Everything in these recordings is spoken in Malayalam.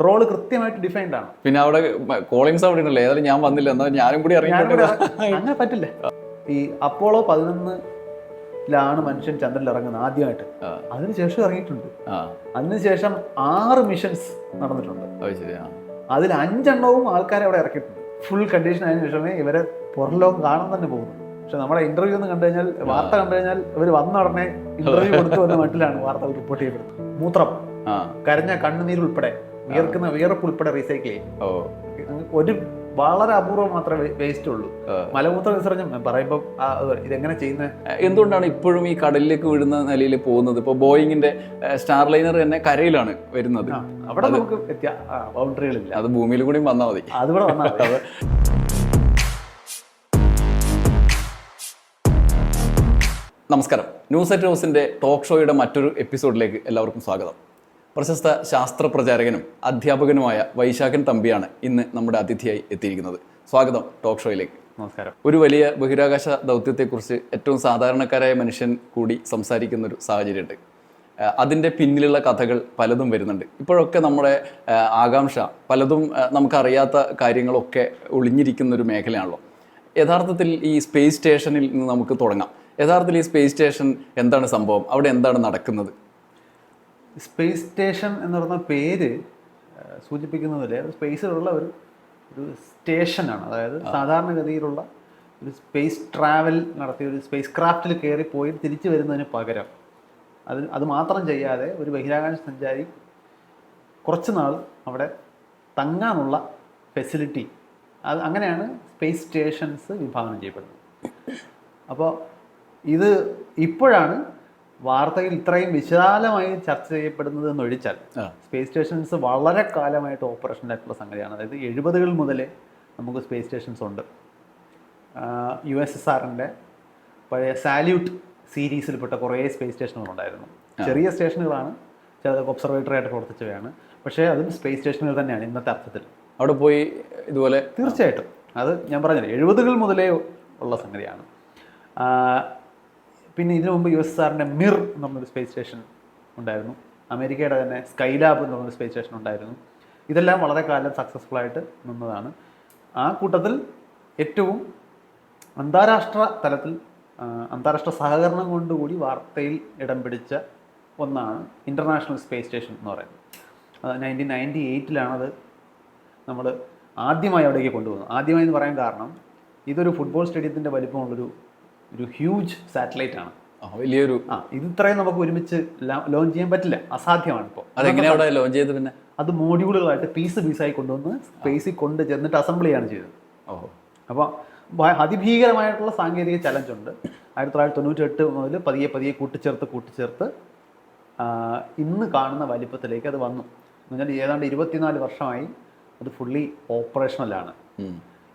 റോള് കൃത്യമായിട്ട് ഡിഫൈൻഡ് ആണ്. പിന്നെ അവിടെ കോളിംഗ് സൗണ്ട് ഉണ്ടല്ലോ, ഏതായാലും ഞാൻ വന്നില്ല, എന്നാൽ ഞാനും കൂടി അങ്ങനെ പറ്റില്ല. ഈ അപ്പോളോ 11 മനുഷ്യൻ ചന്ദ്രനിൽ ഇറങ്ങുന്നത് ആദ്യമായിട്ട്. അതിനുശേഷം ഇറങ്ങിയിട്ടുണ്ട്. അതിനുശേഷം 6 മിഷൻസ് നടന്നിട്ടുണ്ട്. അതിൽ 5 ആൾക്കാരെ അവിടെ ഇറക്കിയിട്ടുണ്ട്. ഫുൾ കണ്ടീഷൻ ആയതിനു ശേഷമേ ഇവരെ പുറംലോകം കാണാൻ തന്നെ പോകുന്നു. പക്ഷെ നമ്മുടെ ഇന്റർവ്യൂ ഒന്ന് കണ്ടു കഴിഞ്ഞാൽ, വാർത്ത കണ്ടു കഴിഞ്ഞാൽ ഇവർ വന്ന ഉടനെ ഇന്റർവ്യൂ കൊടുത്തു വന്ന മട്ടിലാണ് വാർത്ത റിപ്പോർട്ട് ചെയ്യപ്പെടുന്നത്. മൂത്രം, കരഞ്ഞ കണ്ണുനീരുൾപ്പെടെ, വിയർക്കുന്ന വിയർപ്പ് ഉൾപ്പെടെ റീസൈക്കിൾ ചെയ്യും. ഒരു വളരെ അപൂർവം മാത്രമേ വേസ്റ്റ് ഉള്ളൂ. മലമൂത്ര വിസർജനം പറയുമ്പോൾ ഇതെങ്ങനെ ചെയ്യുന്നത്? എന്തുകൊണ്ടാണ് ഇപ്പോഴും ഈ കടലിലേക്ക് വീഴുന്ന നിലയിൽ പോകുന്നത്? ഇപ്പോൾ ബോയിങ്ങിന്റെ സ്റ്റാർ ലൈനർ തന്നെ കരയിലാണ് വരുന്നത്. അവിടെ നമുക്ക് ബൗണ്ടറികളില്ല. അത് ഭൂമിയിൽ കൂടി വന്നാൽ മതി. അതുകൂടെ വന്നാൽ മതി. നമസ്കാരം. ന്യൂസ് അറ്റ് ഹൗസിന്റെ ടോക്ക് ഷോയുടെ മറ്റൊരു എപ്പിസോഡിലേക്ക് എല്ലാവർക്കും സ്വാഗതം. പ്രശസ്ത ശാസ്ത്ര പ്രചാരകനും അധ്യാപകനുമായ വൈശാഖൻ തമ്പിയാണ് ഇന്ന് നമ്മുടെ അതിഥിയായി എത്തിയിരിക്കുന്നത്. സ്വാഗതം ടോക്ക് ഷോയിലേക്ക്. നമസ്കാരം. ഒരു വലിയ ബഹിരാകാശ ദൗത്യത്തെക്കുറിച്ച് ഏറ്റവും സാധാരണക്കാരായ മനുഷ്യൻ കൂടി സംസാരിക്കുന്നൊരു സാഹചര്യമുണ്ട്. അതിൻ്റെ പിന്നിലുള്ള കഥകൾ പലതും വരുന്നുണ്ട്. ഇപ്പോഴൊക്കെ നമ്മുടെ ആകാംക്ഷ പലതും നമുക്കറിയാത്ത കാര്യങ്ങളൊക്കെ ഒളിഞ്ഞിരിക്കുന്നൊരു മേഖലയാണല്ലോ. യഥാർത്ഥത്തിൽ ഈ സ്പേസ് സ്റ്റേഷനിൽ നിന്ന് നമുക്ക് തുടങ്ങാം. യഥാർത്ഥത്തിൽ ഈ സ്പേസ് സ്റ്റേഷൻ എന്താണ് സംഭവം? അവിടെ എന്താണ് നടക്കുന്നത്? സ്പേസ് സ്റ്റേഷൻ എന്ന് പറയുന്ന പേര് സൂചിപ്പിക്കുന്നതിലെ സ്പേസിലുള്ള ഒരു സ്റ്റേഷനാണ്. അതായത് സാധാരണഗതിയിലുള്ള ഒരു സ്പേസ് ട്രാവൽ നടത്തിയ ഒരു സ്പേസ് ക്രാഫ്റ്റിൽ കയറിപ്പോയി തിരിച്ചു വരുന്നതിന് പകരം അത് മാത്രം ചെയ്യാതെ ഒരു ബഹിരാകാശ സഞ്ചാരി കുറച്ച് നാൾ അവിടെ തങ്ങാനുള്ള ഫെസിലിറ്റി, അങ്ങനെയാണ് സ്പേസ് സ്റ്റേഷൻസ് വിഭാവനം ചെയ്യപ്പെടുന്നത്. അപ്പോൾ ഇത് ഇപ്പോഴാണ് വാർത്തയിൽ ഇത്രയും വിശാലമായി ചർച്ച ചെയ്യപ്പെടുന്നത് എന്നൊഴിച്ചാൽ സ്പേസ് സ്റ്റേഷൻസ് വളരെ കാലമായിട്ട് ഓപ്പറേഷനിലായിട്ടുള്ള സംഗതിയാണ്. അതായത് 70-കൾ മുതലേ നമുക്ക് സ്പേസ് സ്റ്റേഷൻസ് ഉണ്ട്. USSRൻ്റെ പഴയ സാല്യൂട്ട് സീരീസിൽപ്പെട്ട കുറേ സ്പേസ് സ്റ്റേഷനുകളുണ്ടായിരുന്നു. ചെറിയ സ്റ്റേഷനുകളാണ്, ചിലതൊക്കെ ഒബ്സർവേറ്ററി ആയിട്ട് പ്രവർത്തിച്ചവയാണ്. പക്ഷേ അതും സ്പേസ് സ്റ്റേഷനുകൾ തന്നെയാണ് ഇന്നത്തെ അർത്ഥത്തിൽ. അവിടെ പോയി ഇതുപോലെ തീർച്ചയായിട്ടും അത് ഞാൻ പറഞ്ഞില്ല, 70-കൾ മുതലേ ഉള്ള സംഗതിയാണ്. പിന്നെ ഇതിനു മുമ്പ് USSRൻ്റെ മിർ എന്ന് പറഞ്ഞൊരു സ്പേസ് സ്റ്റേഷൻ ഉണ്ടായിരുന്നു. അമേരിക്കയുടെ തന്നെ സ്കൈലാബ് എന്ന് പറഞ്ഞൊരു സ്പേസ് സ്റ്റേഷൻ ഉണ്ടായിരുന്നു. ഇതെല്ലാം വളരെ കാലം സക്സസ്ഫുൾ ആയിട്ട് നിന്നതാണ്. ആ കൂട്ടത്തിൽ ഏറ്റവും അന്താരാഷ്ട്ര തലത്തിൽ അന്താരാഷ്ട്ര സഹകരണം കൊണ്ടുകൂടി വാർത്തയിൽ ഇടം പിടിച്ച ഒന്നാണ് ഇൻ്റർനാഷണൽ സ്പേസ് സ്റ്റേഷൻ എന്ന് പറയുന്നത്. അത് 1998-ലാണത് നമ്മൾ ആദ്യമായി അവിടേക്ക് കൊണ്ടുപോകുന്നത്. ആദ്യമായി എന്ന് പറയാൻ കാരണം ഇതൊരു ഫുട്ബോൾ സ്റ്റേഡിയത്തിൻ്റെ വലിപ്പമുള്ളൊരു ഹ്യൂജ് സാറ്റലൈറ്റ് ആണ്. വലിയൊരു ഇത് ഇത്രയും നമുക്ക് ഒരുമിച്ച് ലോഞ്ച് ചെയ്യാൻ പറ്റില്ല, അസാധ്യമാണ്. ഇപ്പോൾ അതെങ്ങനെയാണ് അവിടെ ലോഞ്ച് ചെയ്തത്? പിന്നെ അത് മോഡ്യൂളുകളായിട്ട് പീസായി കൊണ്ടുവന്ന് സ്പേസിൽ കൊണ്ട് ചെന്നിട്ട് അസംബിൾ ചെയ്യാണ് ചെയ്തത്. അപ്പോൾ അതിഭീകരമായിട്ടുള്ള സാങ്കേതിക ചലഞ്ചുണ്ട്. 1998 മുതൽ പതിയെ കൂട്ടിച്ചേർത്ത് ഇന്ന് കാണുന്ന വലിപ്പത്തിലേക്ക് അത് വന്നു. എന്ന് പറഞ്ഞാൽ ഏതാണ്ട് 24 വർഷമായി അത് ഫുള്ളി ഓപ്പറേഷണലാണ്.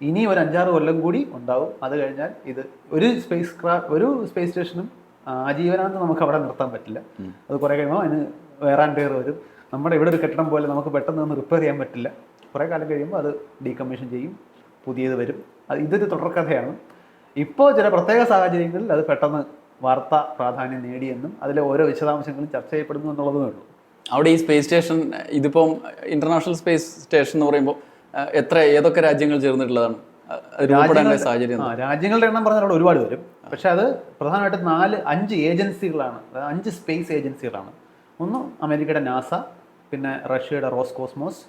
ഇനി ഒരു 5-6 കൊല്ലം കൂടി ഉണ്ടാവും. അത് കഴിഞ്ഞാൽ ഇത് ഒരു സ്പേസ് സ്റ്റേഷനും ആജീവനാന്തം നമുക്ക് അവിടെ നിർത്താൻ പറ്റില്ല. അത് കുറേ കഴിയുമ്പോൾ അതിന് വേറെ പേർ വരും. നമ്മുടെ ഇവിടെ ഒരു കെട്ടിടം പോലെ നമുക്ക് പെട്ടെന്ന് ഒന്ന് റിപ്പയർ ചെയ്യാൻ പറ്റില്ല. കുറേ കാലം കഴിയുമ്പോൾ അത് ഡീകമ്മീഷൻ ചെയ്യും, പുതിയത് വരും. ഇതൊരു തുടർക്കഥയാണ്. ഇപ്പോൾ ചില പ്രത്യേക സാഹചര്യങ്ങളിൽ അത് പെട്ടെന്ന് വാർത്താ പ്രാധാന്യം നേടിയെന്നും അതിലെ ഓരോ വിശദാംശങ്ങളും ചർച്ച ചെയ്യപ്പെടുന്നു എന്നുള്ളതേ ഉള്ളൂ. അവിടെ ഈ സ്പേസ് സ്റ്റേഷൻ, ഇതിപ്പം ഇന്റർനാഷണൽ സ്പേസ് സ്റ്റേഷൻ എന്ന് പറയുമ്പോൾ ഏതൊക്കെ രാജ്യങ്ങൾ ചേർന്നിട്ടുള്ളതാണ്? രാജ്യങ്ങളുടെ എണ്ണം പറഞ്ഞാൽ അവിടെ ഒരുപാട് വരും. പക്ഷെ അത് പ്രധാനമായിട്ടും 4-5 ഏജൻസികളാണ്, 5 സ്പേസ് ഏജൻസികളാണ്. ഒന്ന് അമേരിക്കയുടെ നാസ, പിന്നെ റഷ്യയുടെ റോസ്കോസ്മോസ്,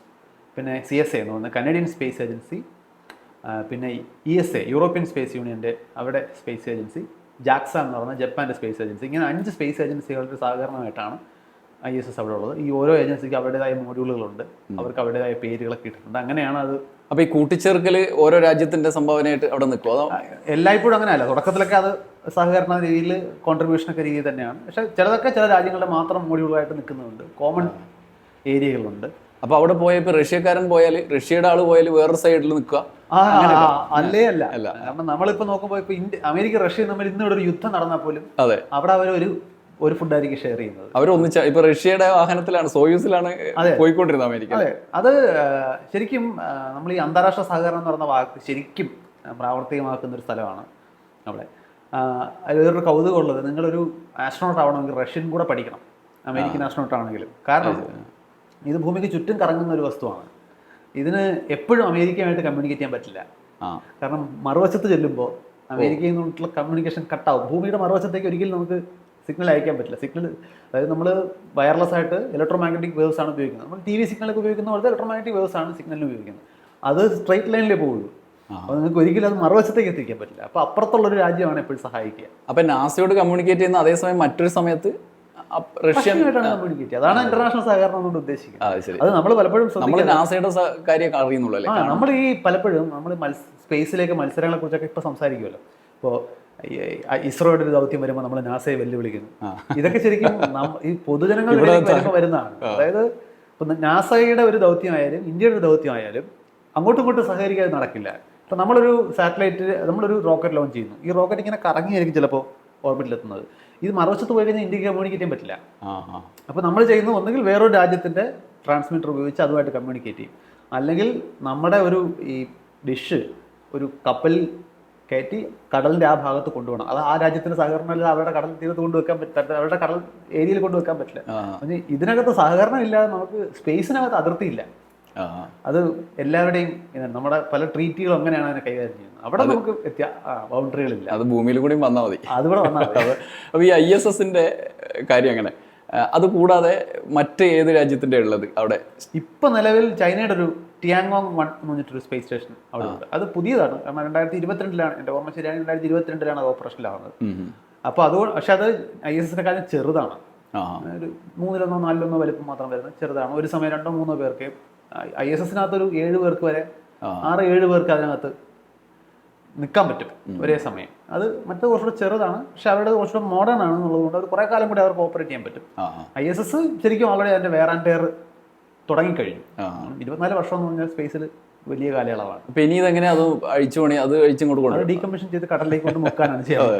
പിന്നെ CSA എന്ന് പറയുന്നത് കനേഡിയൻ സ്പേസ് ഏജൻസി, പിന്നെ ESA യൂറോപ്യൻ സ്പേസ് യൂണിയൻ്റെ അവിടെ സ്പേസ് ഏജൻസി, JAXA എന്ന് പറഞ്ഞാൽ ജപ്പാൻ്റെ സ്പേസ് ഏജൻസി. ഇങ്ങനെ 5 സ്പേസ് ഏജൻസികളുടെ സഹകരണമായിട്ടാണ് ISS അവിടെ ഉള്ളത്. ഈ ഓരോ ഏജൻസിക്ക് അവരുടേതായ മോഡ്യൂളുകളുണ്ട്, അവർക്ക് അവരുടേതായ പേരുകളൊക്കെ ഇട്ടിട്ടുണ്ട്. അങ്ങനെയാണ് അത്. അപ്പോൾ ഈ കൂട്ടിച്ചേർക്കൽ ഓരോ രാജ്യത്തിൻ്റെ സംഭാവനയായിട്ട് അവിടെ നിൽക്കും? അതോ എല്ലായ്പ്പോഴും അങ്ങനെയല്ല. തുടക്കത്തിലൊക്കെ അത് സഹകരണ രീതിയിൽ കോൺട്രിബ്യൂഷനൊക്കെ രീതി തന്നെയാണ്. പക്ഷേ ചില രാജ്യങ്ങളുടെ മാത്രം മോഡ്യൂളായിട്ട് നിൽക്കുന്നുണ്ട്, കോമൺ ഏരിയകളുണ്ട്. അപ്പോൾ അവിടെ പോയപ്പോൾ റഷ്യക്കാരൻ പോയാൽ, റഷ്യയുടെ ആൾ പോയാൽ വേറൊരു സൈഡിൽ നിൽക്കുക? അല്ല. കാരണം നമ്മളിപ്പോൾ നോക്കുമ്പോൾ ഇപ്പോൾ അമേരിക്ക റഷ്യ തമ്മിൽ ഇന്നിവിടെ ഒരു യുദ്ധം നടന്നാൽ പോലും അതെ അവിടെ അവർ ഒരു ഫുഡായിരിക്കും ഷെയർ ചെയ്യുന്നത്. അവരൊന്നിച്ച ഇപ്പൊ റഷ്യയുടെ വാഹനത്തിലാണ്, സോയൂസിലാണ് പോയിക്കൊണ്ടിരുന്നത് അമേരിക്ക. അതെ, അത് ശരിക്കും നമ്മൾ ഈ അന്താരാഷ്ട്ര സഹകരണം എന്ന് പറയുന്ന വാക്ക് ശരിക്കും പ്രാവർത്തികമാക്കുന്ന ഒരു സ്ഥലമാണ് അവിടെ. അതിൽ വേറൊരു കൗതുകമുള്ളത്, നിങ്ങളൊരു ആസ്ട്രോണോട്ട് ആവണമെങ്കിൽ റഷ്യൻ കൂടെ പഠിക്കണം, അമേരിക്കൻ ആസ്ട്രോണോട്ട് ആണെങ്കിലും. കാരണം ഇത് ഭൂമിക്ക് ചുറ്റും കറങ്ങുന്ന ഒരു വസ്തുവാണ്. ഇതിന് എപ്പോഴും അമേരിക്കയുമായിട്ട് കമ്മ്യൂണിക്കേറ്റ് ചെയ്യാൻ പറ്റില്ല. കാരണം മറുവശത്ത് ചെല്ലുമ്പോൾ അമേരിക്കയിൽ നിന്നുള്ള കമ്മ്യൂണിക്കേഷൻ കട്ടാവും. ഭൂമിയുടെ മറുവശത്തേക്ക് ഒരിക്കലും നമുക്ക് സിഗ്നൽ അയക്കാൻ പറ്റില്ല. സിഗ്നൽ, അതായത് നമ്മൾ വയർലെസ് ആയിട്ട് ഇലക്ട്രോ മാഗ്നറ്റിക് വേവ്സ് ആണ് ഉപയോഗിക്കുന്നത്. നമ്മൾ TV സിഗ്നലൊക്കെ ഉപയോഗിക്കുന്ന പോലത്തെ ഇലക്ട്രോ മാഗ്നറ്റിക് വേവ്സ് ആണ് സിഗ്നലിന് ഉപയോഗിക്കുന്നത്. അത് സ്ട്രൈറ്റ് ലൈനിലേ പോകുള്ളൂ. അപ്പോൾ നിങ്ങൾക്ക് ഒരിക്കലും അത് മറുവശത്തേക്ക് എത്തിക്കാൻ പറ്റില്ല. അപ്പോൾ അപ്പുറത്തുള്ളൊരു രാജ്യമാണ് എപ്പോഴും സഹായിക്കുക. അപ്പം നാസയോട് കമ്മ്യൂണിക്കേറ്റ് ചെയ്യുന്ന അതേസമയം മറ്റൊരു സമയത്ത് റഷ്യയുമായിട്ടാണ് കമ്മ്യൂണിക്കേറ്റ്. അതാണ് ഇന്റർനാഷണൽ സഹകരണം കൊണ്ട് ഉദ്ദേശിക്കുന്നത്. അത് നമ്മൾ പലപ്പോഴും നാസയുടെ കാര്യം അറിയുന്നുള്ളൂ അല്ലേ? നമ്മൾ ഈ പലപ്പോഴും നമ്മൾ സ്പേസിലേക്ക് മത്സരങ്ങളെ കുറിച്ചൊക്കെ ഇപ്പൊ സംസാരിക്കുമല്ലോ. ഇപ്പോൾ ഇസ്രോയുടെ ഒരു ദൗത്യം വരുമ്പോൾ നമ്മൾ നാസയെ വെല്ലുവിളിക്കുന്നു. ഇതൊക്കെ ശരിക്കും ഈ പൊതുജനങ്ങളുടെ വരുന്നതാണ്. അതായത് ഇപ്പൊ നാസയുടെ ഒരു ദൗത്യമായാലും ഇന്ത്യയുടെ ഒരു ദൗത്യമായാലും അങ്ങോട്ടും ഇങ്ങോട്ടും സഹകരിക്കാതെ നടക്കില്ല. ഇപ്പൊ നമ്മളൊരു സാറ്റലൈറ്റ്, നമ്മളൊരു റോക്കറ്റ് ലോഞ്ച് ചെയ്യുന്നു. ഈ റോക്കറ്റ് ഇങ്ങനെ കറങ്ങിയായിരിക്കും ചിലപ്പോൾ ഓർബിറ്റിലെത്തുന്നത്. ഇത് മറുവശത്ത് പോയി കഴിഞ്ഞാൽ ഇന്ത്യക്ക് കമ്മ്യൂണിക്കേറ്റ് ചെയ്യാൻ പറ്റില്ല. അപ്പോൾ നമ്മൾ ചെയ്യുന്നത് ഒന്നുകിൽ വേറൊരു രാജ്യത്തിന്റെ ട്രാൻസ്മിറ്റർ ഉപയോഗിച്ച് അതുമായിട്ട് കമ്മ്യൂണിക്കേറ്റ് ചെയ്യും, അല്ലെങ്കിൽ നമ്മുടെ ഒരു ഈ ഡിഷ് ഒരു കപ്പലിൽ കയറ്റി കടലിന്റെ ആ ഭാഗത്ത് കൊണ്ടുപോകണം. അത് ആ രാജ്യത്തിന്റെ സഹകരണം അല്ല, അവരുടെ കടൽ തീരത്ത് കൊണ്ടുവെക്കാൻ പറ്റില്ല, അവരുടെ കടൽ ഏരിയയിൽ കൊണ്ടുവെക്കാൻ പറ്റില്ല. ഇതിനകത്ത് സഹകരണം ഇല്ലാതെ നമുക്ക് സ്പേസിനകത്ത് അതിർത്തിയില്ല. അത് എല്ലാവരുടെയും നമ്മുടെ പല ട്രീറ്റികളും അങ്ങനെയാണ് അതിനെ കൈകാര്യം ചെയ്യുന്നത്. അവിടെ നമുക്ക് ബൗണ്ടറികളില്ല. അത് ഭൂമിയിൽ കൂടി വന്നാൽ മതി, അതുകൂടെ വന്നാൽ മതി. അപ്പോൾ ഈ ISSന്റെ കാര്യം അങ്ങനെ. അത് കൂടാതെ മറ്റ് ഏത് രാജ്യത്തിന്റെ ഉള്ളത് അവിടെ? ഇപ്പൊ നിലവിൽ ചൈനയുടെ ഒരു ടിയാങ്കോങ് 1 എന്ന് പറഞ്ഞിട്ടൊരു സ്പേസ് സ്റ്റേഷൻ അവിടെ ഉണ്ട്. അത് പുതിയതാണ്. കാരണം 2022 എൻ്റെ ഓർമ്മ ശരിയാണ്, 2022 അത് ഓപ്പറേഷനിലാവുന്നത്. അപ്പോൾ അതുകൊണ്ട്, പക്ഷെ അത് ISSന്റെ കാര്യം ചെറുതാണ്. ഒരു 3-1 4 വലിപ്പം മാത്രം വരുന്നത് ചെറുതാണ്. ഒരു സമയം 2-3 പേർക്ക്, ISSനകത്ത് ഒരു 7 പേർക്ക് വരെ 6-7 പേർക്ക് അതിനകത്ത് നിൽക്കാൻ പറ്റും ഒരേ സമയം. അത് മറ്റേ കുറച്ചുകൂടെ ചെറുതാണ്, പക്ഷെ അവരുടെ കുറച്ചുകൂടെ മോഡേൺ ആണെന്നുള്ളത് കൊണ്ട് അവർ കുറെ കാലം കൂടി അവർക്ക് ഓപ്പറേറ്റ് ചെയ്യാൻ പറ്റും. ISS ശരിക്കും ഓൾറെഡി അതിന്റെ വേർ ആൻഡ് ടയർ തുടങ്ങിക്കഴിഞ്ഞു. 24 വർഷം എന്ന് പറഞ്ഞാൽ സ്പേസിൽ വലിയ കാലയളവാണ്. അപ്പൊ ഇനി ഇതെങ്ങനെ അത് അഴിച്ചു പണി, അത് അഴിച്ചിങ്ങോട്ട് കൊണ്ടു ഡീകമ്മീഷൻ ചെയ്ത് കടലിലേക്ക് കൊണ്ട് മുക്കാനാണ് ചെയ്യുന്നത്.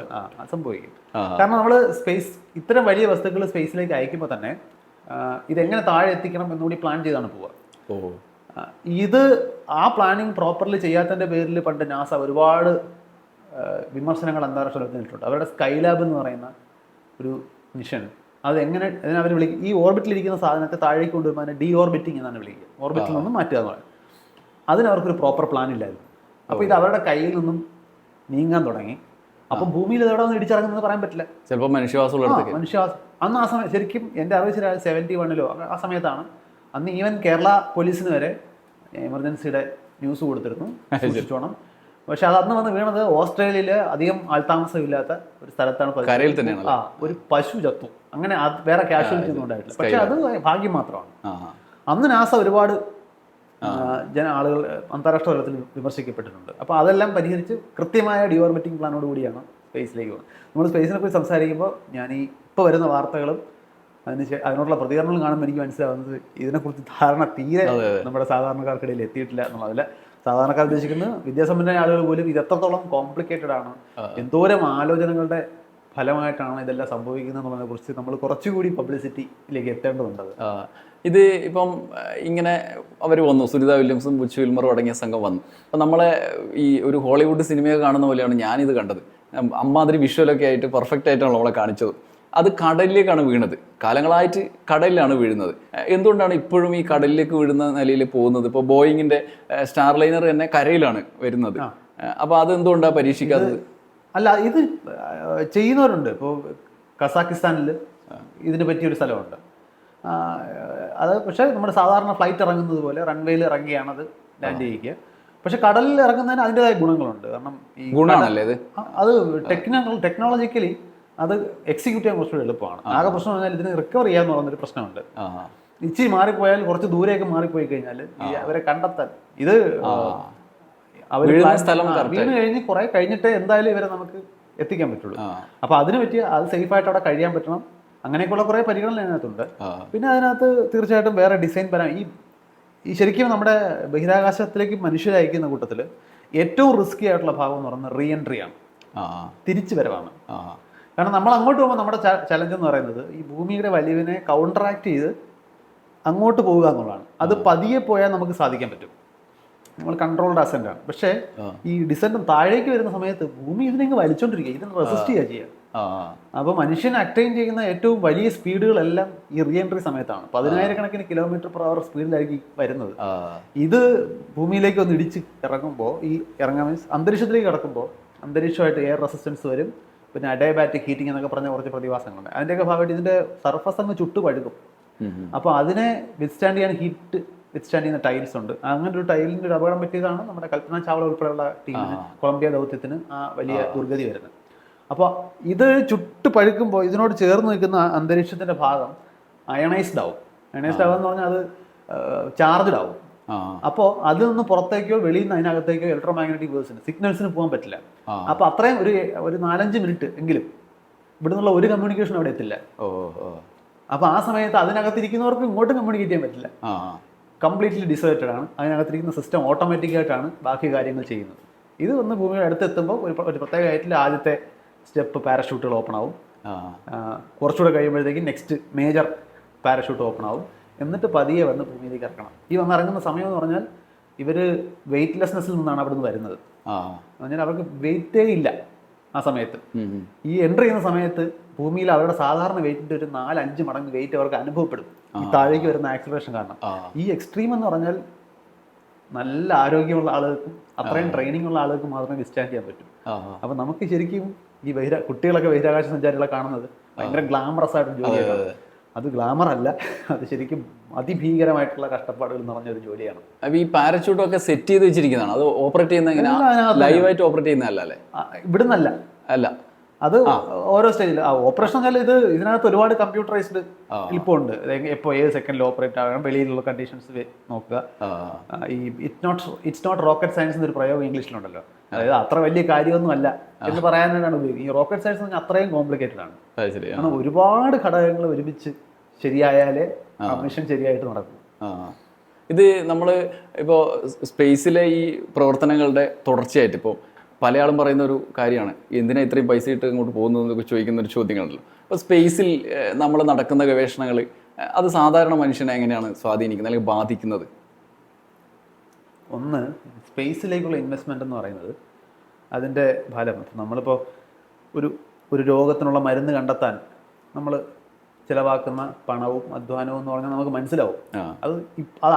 സംഭവിക്കും. കാരണം നമ്മൾ സ്പേസ് ഇത്തരം വലിയ വസ്തുക്കൾ സ്പേസിലേക്ക് അയക്കുമ്പോൾ തന്നെ ഇതെങ്ങനെ താഴെ എത്തിക്കണം എന്നുകൂടി പ്ലാൻ ചെയ്താണ് പോവുക. ഇത് ആ പ്ലാനിങ് പ്രോപ്പർലി ചെയ്യാത്തതിന്റെ പേരിൽ പണ്ട് നാസ ഒരുപാട് വിമർശനങ്ങൾ അന്താരാഷ്ട്ര തലത്തിൽ നേരിട്ടുണ്ട്. അവരുടെ സ്കൈലാബ് എന്ന് പറയുന്ന ഒരു മിഷൻ, അത് എങ്ങനെ അവർ വിളിക്കും, ഈ ഓർബിറ്റിലിരിക്കുന്ന സാധനത്തെ താഴേക്ക് കൊണ്ടുവരുമ്പോൾ അതിനെ ഡി ഓർബിറ്റിംഗ് എന്നാണ് വിളിക്കുക. ഓർബിറ്റിൽ നിന്നും മാറ്റുക എന്ന് പറയും. അതിന് അവർക്കൊരു പ്രോപ്പർ പ്ലാൻ ഇല്ലായിരുന്നു. അപ്പോൾ ഇത് അവരുടെ കയ്യിൽ നിന്നും നീങ്ങാൻ തുടങ്ങി. അപ്പം ഭൂമിയിൽ എവിടെ നിന്ന് ഇടിച്ചിറങ്ങുന്നത് പറയാൻ പറ്റില്ല. ചിലപ്പോൾ മനുഷ്യവാസം അന്ന് ആ സമയം ശരിക്കും എൻ്റെ അറിവ് 71 ആ സമയത്താണ്. അന്ന് ഈവൻ കേരള പോലീസിന് വരെ എമർജൻസിയുടെ ന്യൂസ് കൊടുത്തിരുന്നു, സൂക്ഷിച്ചോണം. പക്ഷെ അത് അന്ന് വന്ന് വീണത് ഓസ്ട്രേലിയയില് അധികം ആൾതാമസമില്ലാത്ത ഒരു സ്ഥലത്താണ്. കരയിൽ തന്നെയാണ്. ഒരു പശു ചത്തു, അങ്ങനെ വേറെ കാഷ്വാലിറ്റി ഒന്നും ഉണ്ടായിട്ടില്ല. പക്ഷെ അത് ഭാഗ്യം മാത്രമാണ്. അന്ന് നാസ ഒരുപാട് ആളുകൾ അന്താരാഷ്ട്ര തലത്തിൽ വിമർശിക്കപ്പെട്ടിട്ടുണ്ട്. അപ്പോൾ അതെല്ലാം പരിഹരിച്ച് കൃത്യമായ ഡിഓർബിറ്റിംഗ് പ്ലാനോട് കൂടിയാണ് സ്പേസിലേക്ക് പോകുന്നത്. നമ്മൾ സ്പേസിനെ കുറിച്ച് സംസാരിക്കുമ്പോൾ ഞാൻ ഈ ഇപ്പോൾ വരുന്ന വാർത്തകളും അതിനോടുള്ള പ്രതികരണങ്ങൾ കാണുമ്പോൾ എനിക്ക് മനസ്സിലാവുന്നത് ഇതിനെക്കുറിച്ച് ധാരണ തീരെ നമ്മുടെ സാധാരണക്കാർക്കിടയിൽ എത്തിയിട്ടില്ല എന്നുള്ളതല്ല. സാധാരണക്കാർ ഉദ്ദേശിക്കുന്നത് വിദ്യാസമ്പന്നരായ ആളുകൾ പോലും ഇത് എത്രത്തോളം കോംപ്ലിക്കേറ്റഡ് ആണ്, എന്തോരം ആലോചനകളുടെ ഫലമായിട്ടാണ് ഇതെല്ലാം സംഭവിക്കുന്നത് എന്നുള്ളതിനെ കുറിച്ച് നമ്മൾ കുറച്ചുകൂടി പബ്ലിസിറ്റിയിലേക്ക് എത്തേണ്ടതുണ്ട്. ഇത് ഇപ്പം ഇങ്ങനെ അവർ വന്നു, സുനിത വില്യംസും ബുച്ച് വിൽമറും അടങ്ങിയ സംഘം വന്നു. അപ്പം നമ്മളെ ഈ ഒരു ഹോളിവുഡ് സിനിമയൊക്കെ കാണുന്ന പോലെയാണ് ഞാനിത് കണ്ടത്. അമ്മാതിരി വിഷ്വലൊക്കെ ആയിട്ട് പെർഫെക്റ്റ് ആയിട്ടാണ് നമ്മളെ കാണിച്ചത്. അത് കടലിലേക്കാണ് വീണത്. കാലങ്ങളായിട്ട് കടലിലാണ് വീഴുന്നത്. എന്തുകൊണ്ടാണ് ഇപ്പോഴും ഈ കടലിലേക്ക് വീഴുന്ന നിലയിൽ പോകുന്നത്? ഇപ്പോൾ ബോയിങ്ങിന്റെ സ്റ്റാർലൈനർ തന്നെ കരയിലാണ് വരുന്നത്. അപ്പോൾ അതെന്തുകൊണ്ടാണ് പരീക്ഷിക്കാത്തത്? അല്ല, ഇത് ചെയ്യുന്നവരുണ്ട്. ഇപ്പോൾ കസാക്കിസ്ഥാനിൽ ഇതിന് പറ്റിയൊരു സ്ഥലമുണ്ട്. അത് പക്ഷേ നമ്മുടെ സാധാരണ ഫ്ലൈറ്റ് ഇറങ്ങുന്നത് പോലെ റൺവേയിൽ ഇറങ്ങിയാണ് അത് ലാൻഡ് ചെയ്യിക്കുക. പക്ഷെ കടലിൽ ഇറങ്ങുന്നതിന് അതിൻ്റെതായ ഗുണങ്ങളുണ്ട്. കാരണം ഈ ഗുണമാണല്ലേ അത് ടെക്നോളജിക്കലി അത് എക്സിക്യൂട്ട് ചെയ്യാൻ കുറച്ചുകൂടി എളുപ്പമാണ്. ആകെ പ്രശ്നം പറഞ്ഞാൽ ഇതിന് റിക്കവർ ചെയ്യാന്ന് പറയുന്നൊരു പ്രശ്നമുണ്ട്. ഇച്ചിരി മാറിപ്പോയാൽ, കുറച്ച് ദൂരെയൊക്കെ മാറിപ്പോയി കഴിഞ്ഞാൽ അവരെ കണ്ടെത്താൻ ഇത് അവർ വീണ് കഴിഞ്ഞ് കുറെ കഴിഞ്ഞിട്ടേ എന്തായാലും ഇവരെ നമുക്ക് എത്തിക്കാൻ പറ്റുള്ളൂ. അപ്പൊ അതിന് പറ്റിയ അത് സേഫായിട്ട് അവിടെ കഴിയാൻ പറ്റണം. അങ്ങനെയൊക്കെയുള്ള കുറെ പരിഗണന അതിനകത്തുണ്ട്. പിന്നെ അതിനകത്ത് തീർച്ചയായിട്ടും വേറെ ഡിസൈൻ ഈ ശരിക്കും നമ്മുടെ ബഹിരാകാശത്തിലേക്ക് മനുഷ്യരെ അയക്കുന്ന കൂട്ടത്തിൽ ഏറ്റവും റിസ്കി ആയിട്ടുള്ള ഭാഗം എന്ന് പറയുന്നത് റീ എൻട്രി ആണ്, തിരിച്ചു വരവാണ്. കാരണം നമ്മൾ അങ്ങോട്ട് പോകുമ്പോൾ നമ്മുടെ ചലഞ്ച് എന്ന് പറയുന്നത് ഈ ഭൂമിയുടെ വലിവിനെ കൗണ്ടറാക്ട് ചെയ്ത് അങ്ങോട്ട് പോവുക എന്നുള്ളതാണ്. അത് പതിയെ പോയാൽ നമുക്ക് സാധിക്കാൻ പറ്റും, നമ്മൾ കൺട്രോൾഡ് അസെന്റ് ആണ്. പക്ഷേ ഈ ഡിസെൻറ്റും താഴേക്ക് വരുന്ന സമയത്ത് ഭൂമി ഇതിനെങ്ങ് വലിച്ചോണ്ടിരിക്കുക, ഇതിനെ റെസിസ്റ്റ് ചെയ്യുക. ആ അപ്പോൾ മനുഷ്യൻ അറ്റൈൻ ചെയ്യുന്ന ഏറ്റവും വലിയ സ്പീഡുകളെല്ലാം ഈ റീ എൻട്രി സമയത്താണ്. 10,000 km/h സ്പീഡിലായിരിക്കും വരുന്നത്. ഇത് ഭൂമിയിലേക്ക് ഒന്ന് ഇടിച്ച് ഇറങ്ങുമ്പോൾ, ഈ ഇറങ്ങാൻ മീൻസ് അന്തരീക്ഷത്തിലേക്ക് കിടക്കുമ്പോൾ അന്തരീക്ഷമായിട്ട് എയർ റെസിസ്റ്റൻസ് വരും, പിന്നെ അഡയബാറ്റിക് ഹീറ്റിംഗ് എന്നൊക്കെ പറഞ്ഞ കുറച്ച് പ്രതിഭാസങ്ങളുണ്ട്. അതിൻ്റെയൊക്കെ ഭാഗമായിട്ട് ഇതിൻ്റെ സർഫസ് അങ്ങ് ചുട്ടു പഴുക്കും. അപ്പോൾ അതിനെ വിത്ത്സ്റ്റാൻഡ് ചെയ്യാൻ ഹീറ്റ് വിത്ത്സ്റ്റാൻഡ് ചെയ്യുന്ന ടൈൽസ് ഉണ്ട്. അങ്ങനെ ഒരു ടൈലിൻ്റെ ഒരു അപകടം പറ്റിയതാണ് നമ്മുടെ കൽപ്പന ചാവള ഉൾപ്പെടെയുള്ള ടീമിന്, കൊളംബിയ ദൗത്യത്തിന് ആ വലിയ ദുർഗതി വരുന്നത്. അപ്പോൾ ഇത് ചുട്ട് പഴുക്കുമ്പോൾ ഇതിനോട് ചേർന്ന് നിൽക്കുന്ന അന്തരീക്ഷത്തിൻ്റെ ഭാഗം അയണൈസ്ഡ് ആവും. അയണൈസ്ഡ് ആവുക എന്ന് പറഞ്ഞാൽ അത് ചാർജ്ഡ് ആവും. അപ്പോൾ അതിൽ നിന്ന് പുറത്തേക്കോ വെളിയിൽ നിന്ന് അതിനകത്തേക്കോ ഇലക്ട്രോ മാഗ്നറ്റിക് വേവ്സിന് സിഗ്നൽസിന് പോകാൻ പറ്റില്ല. അപ്പോൾ അത്രയും ഒരു 4-5 മിനിറ്റ് എങ്കിലും ഇവിടെ നിന്നുള്ള ഒരു കമ്മ്യൂണിക്കേഷൻ അവിടെ എത്തില്ല. അപ്പോൾ ആ സമയത്ത് അതിനകത്തിരിക്കുന്നവർക്ക് ഇങ്ങോട്ടും കമ്മ്യൂണിക്കേറ്റ് ചെയ്യാൻ പറ്റില്ല. കംപ്ലീറ്റ്ലി ഡിസേർട്ടഡ് ആണ്. അതിനകത്തിരിക്കുന്ന സിസ്റ്റം ഓട്ടോമാറ്റിക്കായിട്ടാണ് ബാക്കി കാര്യങ്ങൾ ചെയ്യുന്നത്. ഇത് വന്ന് ഭൂമിയുടെ അടുത്തെത്തുമ്പോൾ ഒരു പ്രത്യേക ഹൈറ്റിൽ ആദ്യത്തെ സ്റ്റെപ്പ് പാരഷൂട്ടുകൾ ഓപ്പൺ ആവും. കുറച്ചുകൂടെ കഴിയുമ്പോഴത്തേക്കും നെക്സ്റ്റ് മേജർ പാരഷൂട്ട് ഓപ്പൺ ആവും. എന്നിട്ട് പതിയെ വന്ന് ഭൂമിയിലേക്ക് ഇറക്കണം. ഈ വന്നിറങ്ങുന്ന സമയം എന്ന് പറഞ്ഞാൽ ഇവർ വെയ്റ്റ്ലെസ്നെസ്സിൽ നിന്നാണ് അവിടെ നിന്ന് വരുന്നത്. പറഞ്ഞാൽ അവർക്ക് വെയിറ്റേ ഇല്ല ആ സമയത്ത്. ഈ എൻട്രി ചെയ്യുന്ന സമയത്ത് ഭൂമിയിൽ അവരുടെ സാധാരണ വെയിറ്റിൻ്റെ ഒരു 4-5 മടങ്ങ് വെയിറ്റ് അവർക്ക് അനുഭവപ്പെടും ഈ താഴേക്ക് വരുന്ന ആക്സിലറേഷൻ കാരണം. ഈ എക്സ്ട്രീം എന്ന് പറഞ്ഞാൽ നല്ല ആരോഗ്യമുള്ള ആളുകൾക്കും അത്രയും ട്രെയിനിങ് ഉള്ള ആളുകൾക്കും മാത്രമേ വിസ്റ്റാൻഡ് ചെയ്യാൻ പറ്റും. അപ്പം നമുക്ക് ശരിക്കും ഈ കുട്ടികളൊക്കെ ബഹിരാകാശ സഞ്ചാരികളെ കാണുന്നത് ഭയങ്കര ഗ്ലാമറസ് ആയിട്ട് ജോലിയാണ്. അത് ഗ്ലാമർ അല്ല, അത് ശരിക്കും അതിഭീകരമായിട്ടുള്ള കഷ്ടപ്പാടുകൾ നിറഞ്ഞൊരു ജോലിയാണ്. അപ്പൊ ഈ പാരച്യൂട്ടൊക്കെ സെറ്റ് ചെയ്ത് വെച്ചിരിക്കുന്നതാണ്, അത് ഓപ്പറേറ്റ് ചെയ്യുന്ന എങ്ങനെയാ? ലൈവായിട്ട് ഓപ്പറേറ്റ് ചെയ്യുന്നതല്ല അല്ലേ? ഇവിടുന്നല്ല അല്ല, അത് ഓരോ സ്റ്റേജിൽ ഓപ്പറേഷൻ എന്നാൽ ഇതിനകത്ത് ഒരുപാട് കമ്പ്യൂട്ടറൈസ്ഡ് ഇപ്പോൾ ഉണ്ട്. എപ്പോൾ ഏത് സെക്കൻഡിൽ ഓപ്പറേറ്റ് ആകണം, വെളിയിലുള്ള കണ്ടീഷൻസ് നോക്കുക. ഈ ഇറ്റ്സ് നോട്ട് റോക്കറ്റ് സയൻസ് എന്നൊരു പ്രയോഗം ഇംഗ്ലീഷിലുണ്ടല്ലോ. അതായത് അത്ര വലിയ കാര്യമൊന്നും അല്ല എന്ന് പറയാനാണ് ഉപയോഗിക്കുന്നത്. ഈ റോക്കറ്റ് സയൻസ് എന്ന് പറഞ്ഞാൽ അത്രയും കോംപ്ലിക്കേറ്റഡ് ആണ്. കാരണം ഒരുപാട് ഘടകങ്ങൾ ഒരുമിച്ച് ശരിയായാലേ മിഷൻ ശരിയായിട്ട് നടക്കും. ഇത് നമ്മൾ ഇപ്പോൾ സ്പേസിലെ ഈ പ്രവർത്തനങ്ങളുടെ തുടർച്ചയായിട്ട് ഇപ്പോൾ പല ആളും പറയുന്ന ഒരു കാര്യമാണ്, എന്തിനാ ഇത്രയും പൈസ ഇട്ട് ഇങ്ങോട്ട് പോകുന്നതെന്നൊക്കെ ചോദിക്കുന്ന ഒരു ചോദ്യങ്ങളുണ്ടല്ലോ. അപ്പോൾ സ്പേസിൽ നമ്മൾ നടക്കുന്ന ഗവേഷണങ്ങൾ അത് സാധാരണ മനുഷ്യനെ എങ്ങനെയാണ് സ്വാധീനിക്കുന്നത് അല്ലെങ്കിൽ ബാധിക്കുന്നത്? ഒന്ന്, സ്പേസിലേക്കുള്ള ഇൻവെസ്റ്റ്മെൻ്റ് എന്ന് പറയുന്നത് അതിൻ്റെ ഫലം. നമ്മളിപ്പോൾ ഒരു രോഗത്തിനുള്ള മരുന്ന് കണ്ടെത്താൻ നമ്മൾ ചിലവാക്കുന്ന പണവും അധ്വാനവും എന്ന് പറഞ്ഞാൽ നമുക്ക് മനസ്സിലാവും. അത്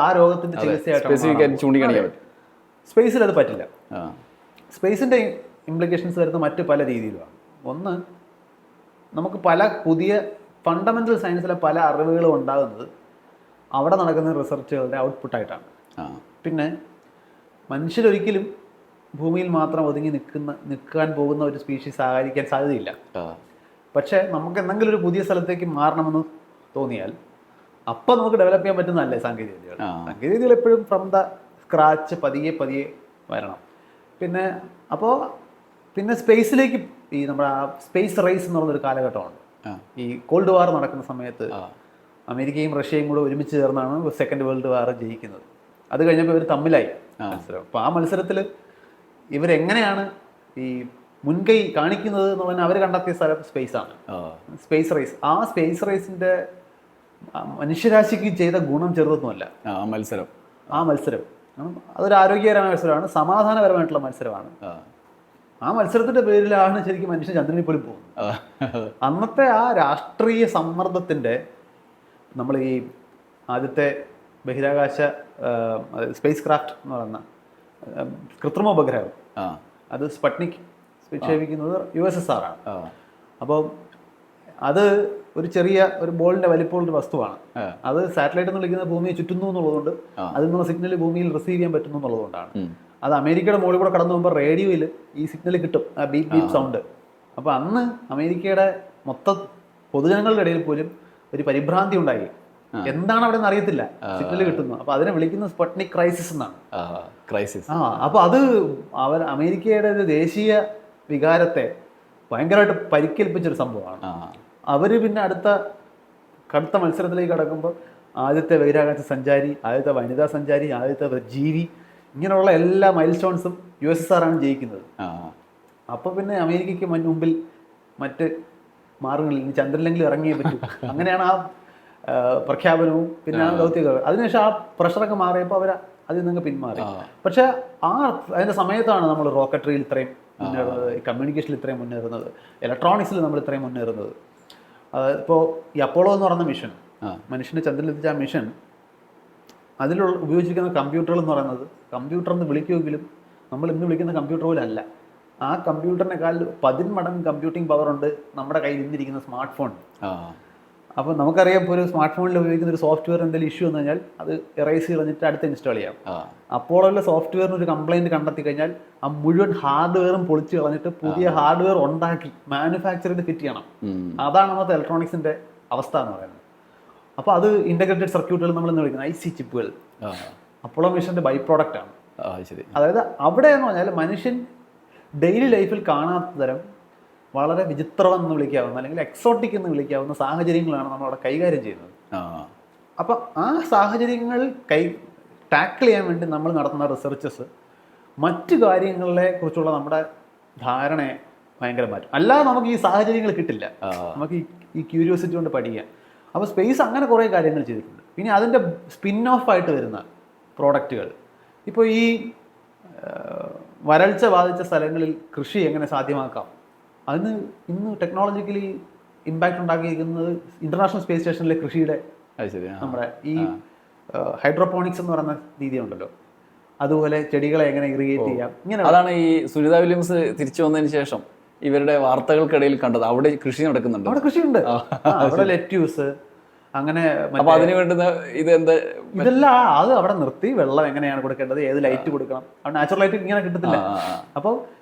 ആ രോഗത്തിൻ്റെ ചികിത്സയായിട്ട് സ്പേസിൽ അത് പറ്റില്ല. സ്പേസിൻ്റെ ഇംപ്ലിക്കേഷൻസ് വരുന്ന മറ്റ് പല രീതിയിലുമാണ്. ഒന്ന്, നമുക്ക് പല പുതിയ ഫണ്ടമെൻ്റൽ സയൻസിലെ പല അറിവുകളും ഉണ്ടാകുന്നത് അവിടെ നടക്കുന്ന റിസർച്ചുകളുടെ ഔട്ട്പുട്ടായിട്ടാണ്. പിന്നെ മനുഷ്യരൊരിക്കലും ഭൂമിയിൽ മാത്രം ഒതുങ്ങി നിൽക്കാൻ പോകുന്ന ഒരു സ്പീഷീസ് ആയിരിക്കാൻ സാധ്യതയില്ല. പക്ഷേ നമുക്ക് എന്തെങ്കിലും ഒരു പുതിയ സ്ഥലത്തേക്ക് മാറണമെന്ന് തോന്നിയാൽ അപ്പം നമുക്ക് ഡെവലപ്പ് ചെയ്യാൻ പറ്റുന്നതല്ലേ സാങ്കേതികവിദ്യകൾ. സാങ്കേതികവിദ്യകൾ എപ്പോഴും ഫ്രം ദ സ്ക്രാച്ച് പതിയെ വരണം. പിന്നെ സ്പേസിലേക്ക് ഈ നമ്മുടെ ആ സ്പേസ് റേസ് എന്ന് പറഞ്ഞൊരു കാലഘട്ടമാണ്. ഈ കോൾഡ് വാർ നടക്കുന്ന സമയത്ത് അമേരിക്കയും റഷ്യയും കൂടെ ഒരുമിച്ച് ചേർന്നാണ് സെക്കൻഡ് വേൾഡ് വാർ ജയിക്കുന്നത്. അത് കഴിഞ്ഞപ്പോൾ ഇവർ തമ്മിലായി മത്സരം. അപ്പോൾ ആ മത്സരത്തിൽ ഇവരെങ്ങനെയാണ് ഈ മുൻകൈ കാണിക്കുന്നത് എന്ന് പറഞ്ഞാൽ അവർ കണ്ടെത്തിയ സ്ഥലം സ്പേസാണ്, സ്പേസ് റേസ്. ആ സ്പേസ് റേസിൻ്റെ മനുഷ്യരാശിക്ക് ചെയ്ത ഗുണം ചെറുതൊന്നുമല്ല ആ മത്സരം. അതൊരു ആരോഗ്യകരമായ മത്സരമാണ്, സമാധാനപരമായിട്ടുള്ള മത്സരമാണ്. ആ മത്സരത്തിൻ്റെ പേരിലാണ് ശരിക്കും മനുഷ്യൻ ചന്ദ്രനിൽ പോലും പോകുന്നത്. അന്നത്തെ ആ രാഷ്ട്രീയ സമ്മർദ്ദത്തിൻ്റെ നമ്മൾ ഈ ആദ്യത്തെ ബഹിരാകാശ സ്പേസ് ക്രാഫ്റ്റ് എന്ന് പറയുന്ന കൃത്രിമ ഉപഗ്രഹം, അത് സ്പട്നിക് വിക്ഷേപിക്കുന്നത് USSR ആണ്. അപ്പോൾ അത് ഒരു ബോളിൻ്റെ വലിപ്പമുള്ള വസ്തുവാണ്. അത് സാറ്റലൈറ്റ് എന്ന് വിളിക്കുന്നത് ഭൂമിയെ ചുറ്റുന്നു എന്നുള്ളതുകൊണ്ട് അതിൽ നിന്നുള്ള സിഗ്നൽ ഭൂമിയിൽ റിസീവ് ചെയ്യാൻ പറ്റുന്നു എന്നുള്ളതുകൊണ്ടാണ്. അത് അമേരിക്കയുടെ മുകളിൽ കൂടെ കടന്നു പോകുമ്പോൾ റേഡിയോയിൽ ഈ സിഗ്നൽ കിട്ടും, ബീപ് ബീപ് സൗണ്ട്. അപ്പോൾ അന്ന് അമേരിക്കയുടെ മൊത്തം പൊതുജനങ്ങളുടെ ഇടയിൽ പോലും ഒരു പരിഭ്രാന്തി ഉണ്ടായി. എന്താണ് അവിടെ നിന്ന് അറിയത്തില്ല, സിഗ്നൽ കിട്ടുന്നു. അപ്പോൾ അതിനെ വിളിക്കുന്നത് സ്പട്നിക് ക്രൈസിസ് എന്നാണ്. അപ്പോൾ അത് അമേരിക്കയുടെ ഒരു ദേശീയ വികാരത്തെ ഭയങ്കരമായിട്ട് പരിക്കേൽപ്പിച്ചൊരു സംഭവമാണ്. അവർ പിന്നെ കടുത്ത മത്സരത്തിലേക്ക് കടക്കുമ്പോൾ ആദ്യത്തെ ബഹിരാകാശ സഞ്ചാരി, ആദ്യത്തെ വനിതാ സഞ്ചാരി, ആദ്യത്തെ ജീവി, ഇങ്ങനെയുള്ള എല്ലാ മൈൽ സ്റ്റോൺസും USSR ആണ് ജയിക്കുന്നത്. അപ്പോൾ പിന്നെ അമേരിക്കയ്ക്ക് മുമ്പിൽ മറ്റ് മാർഗങ്ങളിൽ ഇനി ചന്ദ്രനിലെങ്കിലും ഇറങ്ങിയേ പറ്റൂ. അങ്ങനെയാണ് ആ പ്രഖ്യാപനവും പിന്നെ ആ ദൗത്യങ്ങൾ. അതിനുശേഷം ആ പ്രഷറൊക്കെ മാറിയപ്പോൾ അവർ അതിൽ നിന്ന് പിന്മാറി. പക്ഷേ അതിൻ്റെ സമയത്താണ് നമ്മൾ റോക്കറ്ററിയിൽ ഇത്രയും മുന്നേറുന്നത്, കമ്മ്യൂണിക്കേഷനിൽ ഇത്രയും മുന്നേറുന്നത്, ഇലക്ട്രോണിക്സിൽ നമ്മൾ ഇത്രയും മുന്നേറുന്നത്. അതായത് ഇപ്പോൾ ഈ അപ്പോളോ എന്ന് പറയുന്ന മിഷൻ, മനുഷ്യനെ ചന്ദ്രനിലെത്തിച്ച ആ മിഷൻ, അതിലുള്ള ഉപയോഗിച്ചിരിക്കുന്ന കമ്പ്യൂട്ടറുകൾ എന്ന് പറയുന്നത് കമ്പ്യൂട്ടർ എന്ന് വിളിക്കുമെങ്കിലും നമ്മൾ ഇന്ന് വിളിക്കുന്ന കമ്പ്യൂട്ടർ പോലും അല്ല. ആ കമ്പ്യൂട്ടറിനേക്കാൾ 10 മടങ്ങ് കമ്പ്യൂട്ടിംഗ് പവർ ഉണ്ട് നമ്മുടെ കയ്യിൽ ഇന്നിരിക്കുന്ന സ്മാർട്ട് ഫോൺ. അപ്പോൾ നമുക്കറിയാം, ഇപ്പോൾ ഒരു സ്മാർട്ട് ഫോണിൽ ഉപയോഗിക്കുന്ന ഒരു സോഫ്റ്റ്വെയർ എന്തെങ്കിലും ഇഷ്യൂ വന്നു കഴിഞ്ഞാൽ അത് എറേസ് കളഞ്ഞിട്ട് അടുത്ത് ഇൻസ്റ്റാൾ ചെയ്യാം. അപ്പോഴുള്ള സോഫ്റ്റ്വെയറിന് ഒരു കംപ്ലൈൻറ്റ് കണ്ടെത്തി കഴിഞ്ഞാൽ ആ മുഴുവൻ ഹാർഡ്വെയറും പൊളിച്ച് കളഞ്ഞിട്ട് പുതിയ ഹാർഡ്വെയർ ഉണ്ടാക്കി മാനുഫാക്ചർ ചെയ്ത് ഫിറ്റ് ചെയ്യണം. അതാണ് അന്നത്തെ ഇലക്ട്രോണിക്സിൻ്റെ അവസ്ഥ എന്ന് പറയുന്നത്. അപ്പോൾ അത് ഇൻ്റഗ്രേറ്റഡ് സർക്യൂട്ടുകൾ നമ്മൾ ഇന്ന് വിളിക്കുന്നത് IC ചിപ്പുകൾ അപ്പോളോ മിഷൻ്റെ ബൈ പ്രോഡക്റ്റ് ആണ്. അതായത് അവിടെ എന്ന് പറഞ്ഞാൽ മനുഷ്യൻ ഡെയിലി ലൈഫിൽ കാണാത്ത തരം വളരെ വിചിത്രമെന്ന് വിളിക്കാവുന്ന അല്ലെങ്കിൽ എക്സോട്ടിക് എന്ന് വിളിക്കാവുന്ന സാഹചര്യങ്ങളാണ് നമ്മളവിടെ കൈകാര്യം ചെയ്യുന്നത്. അപ്പം ആ സാഹചര്യങ്ങൾ ടാക്കിൾ ചെയ്യാൻ വേണ്ടി നമ്മൾ നടത്തുന്ന റിസർച്ചസ് മറ്റു കാര്യങ്ങളെ കുറിച്ചുള്ള നമ്മുടെ ധാരണയെ ഭയങ്കര മാറ്റും. അല്ലാതെ നമുക്ക് ഈ സാഹചര്യങ്ങൾ കിട്ടില്ല, നമുക്ക് ഈ ക്യൂരിയോസിറ്റി കൊണ്ട് പഠിക്കാം. അപ്പോൾ സ്പേസ് അങ്ങനെ കുറേ കാര്യങ്ങൾ ചെയ്തിട്ടുണ്ട്. പിന്നെ അതിൻ്റെ സ്പിൻ ഓഫ് ആയിട്ട് വരുന്ന പ്രോഡക്റ്റുകൾ, ഇപ്പോൾ ഈ വരൾച്ച ബാധിച്ച സ്ഥലങ്ങളിൽ കൃഷി എങ്ങനെ സാധ്യമാക്കാം, അതിന് ഇന്ന് ടെക്നോളജിക്കലി ഇമ്പാക്റ്റ് ഉണ്ടാക്കിയിരിക്കുന്നത് ഇൻ്റർനാഷണൽ സ്പേസ് സ്റ്റേഷനിലെ കൃഷിയുടെ നമ്മുടെ ഈ ഹൈഡ്രോപോണിക്സ് എന്ന് പറയുന്ന രീതി ഉണ്ടല്ലോ, അതുപോലെ ചെടികളെ എങ്ങനെ ഇറിഗേറ്റ് ചെയ്യാം, ഇങ്ങനെ. അതാണ് ഈ സുനിത വില്യംസ് തിരിച്ചു വന്നതിന് ശേഷം ഇവരുടെ വാർത്തകൾക്കിടയിൽ കണ്ടത്. അവിടെ കൃഷി നടക്കുന്നുണ്ട്, അവിടെ കൃഷിയുണ്ട്, അവിടെ ലെറ്റ്യൂസ് അങ്ങനെ. അപ്പൊ അതിന് വേണ്ടുന്ന ഇതെല്ലാം അത് അവിടെ നിർത്തി വെള്ളം എങ്ങനെയാണ് കൊടുക്കേണ്ടത്, ഏത് ലൈറ്റ് കൊടുക്കണം, അവിടെ നാച്ചുറൽ ലൈറ്റ് ഇങ്ങനെ കിട്ടത്തില്ല. അപ്പോൾ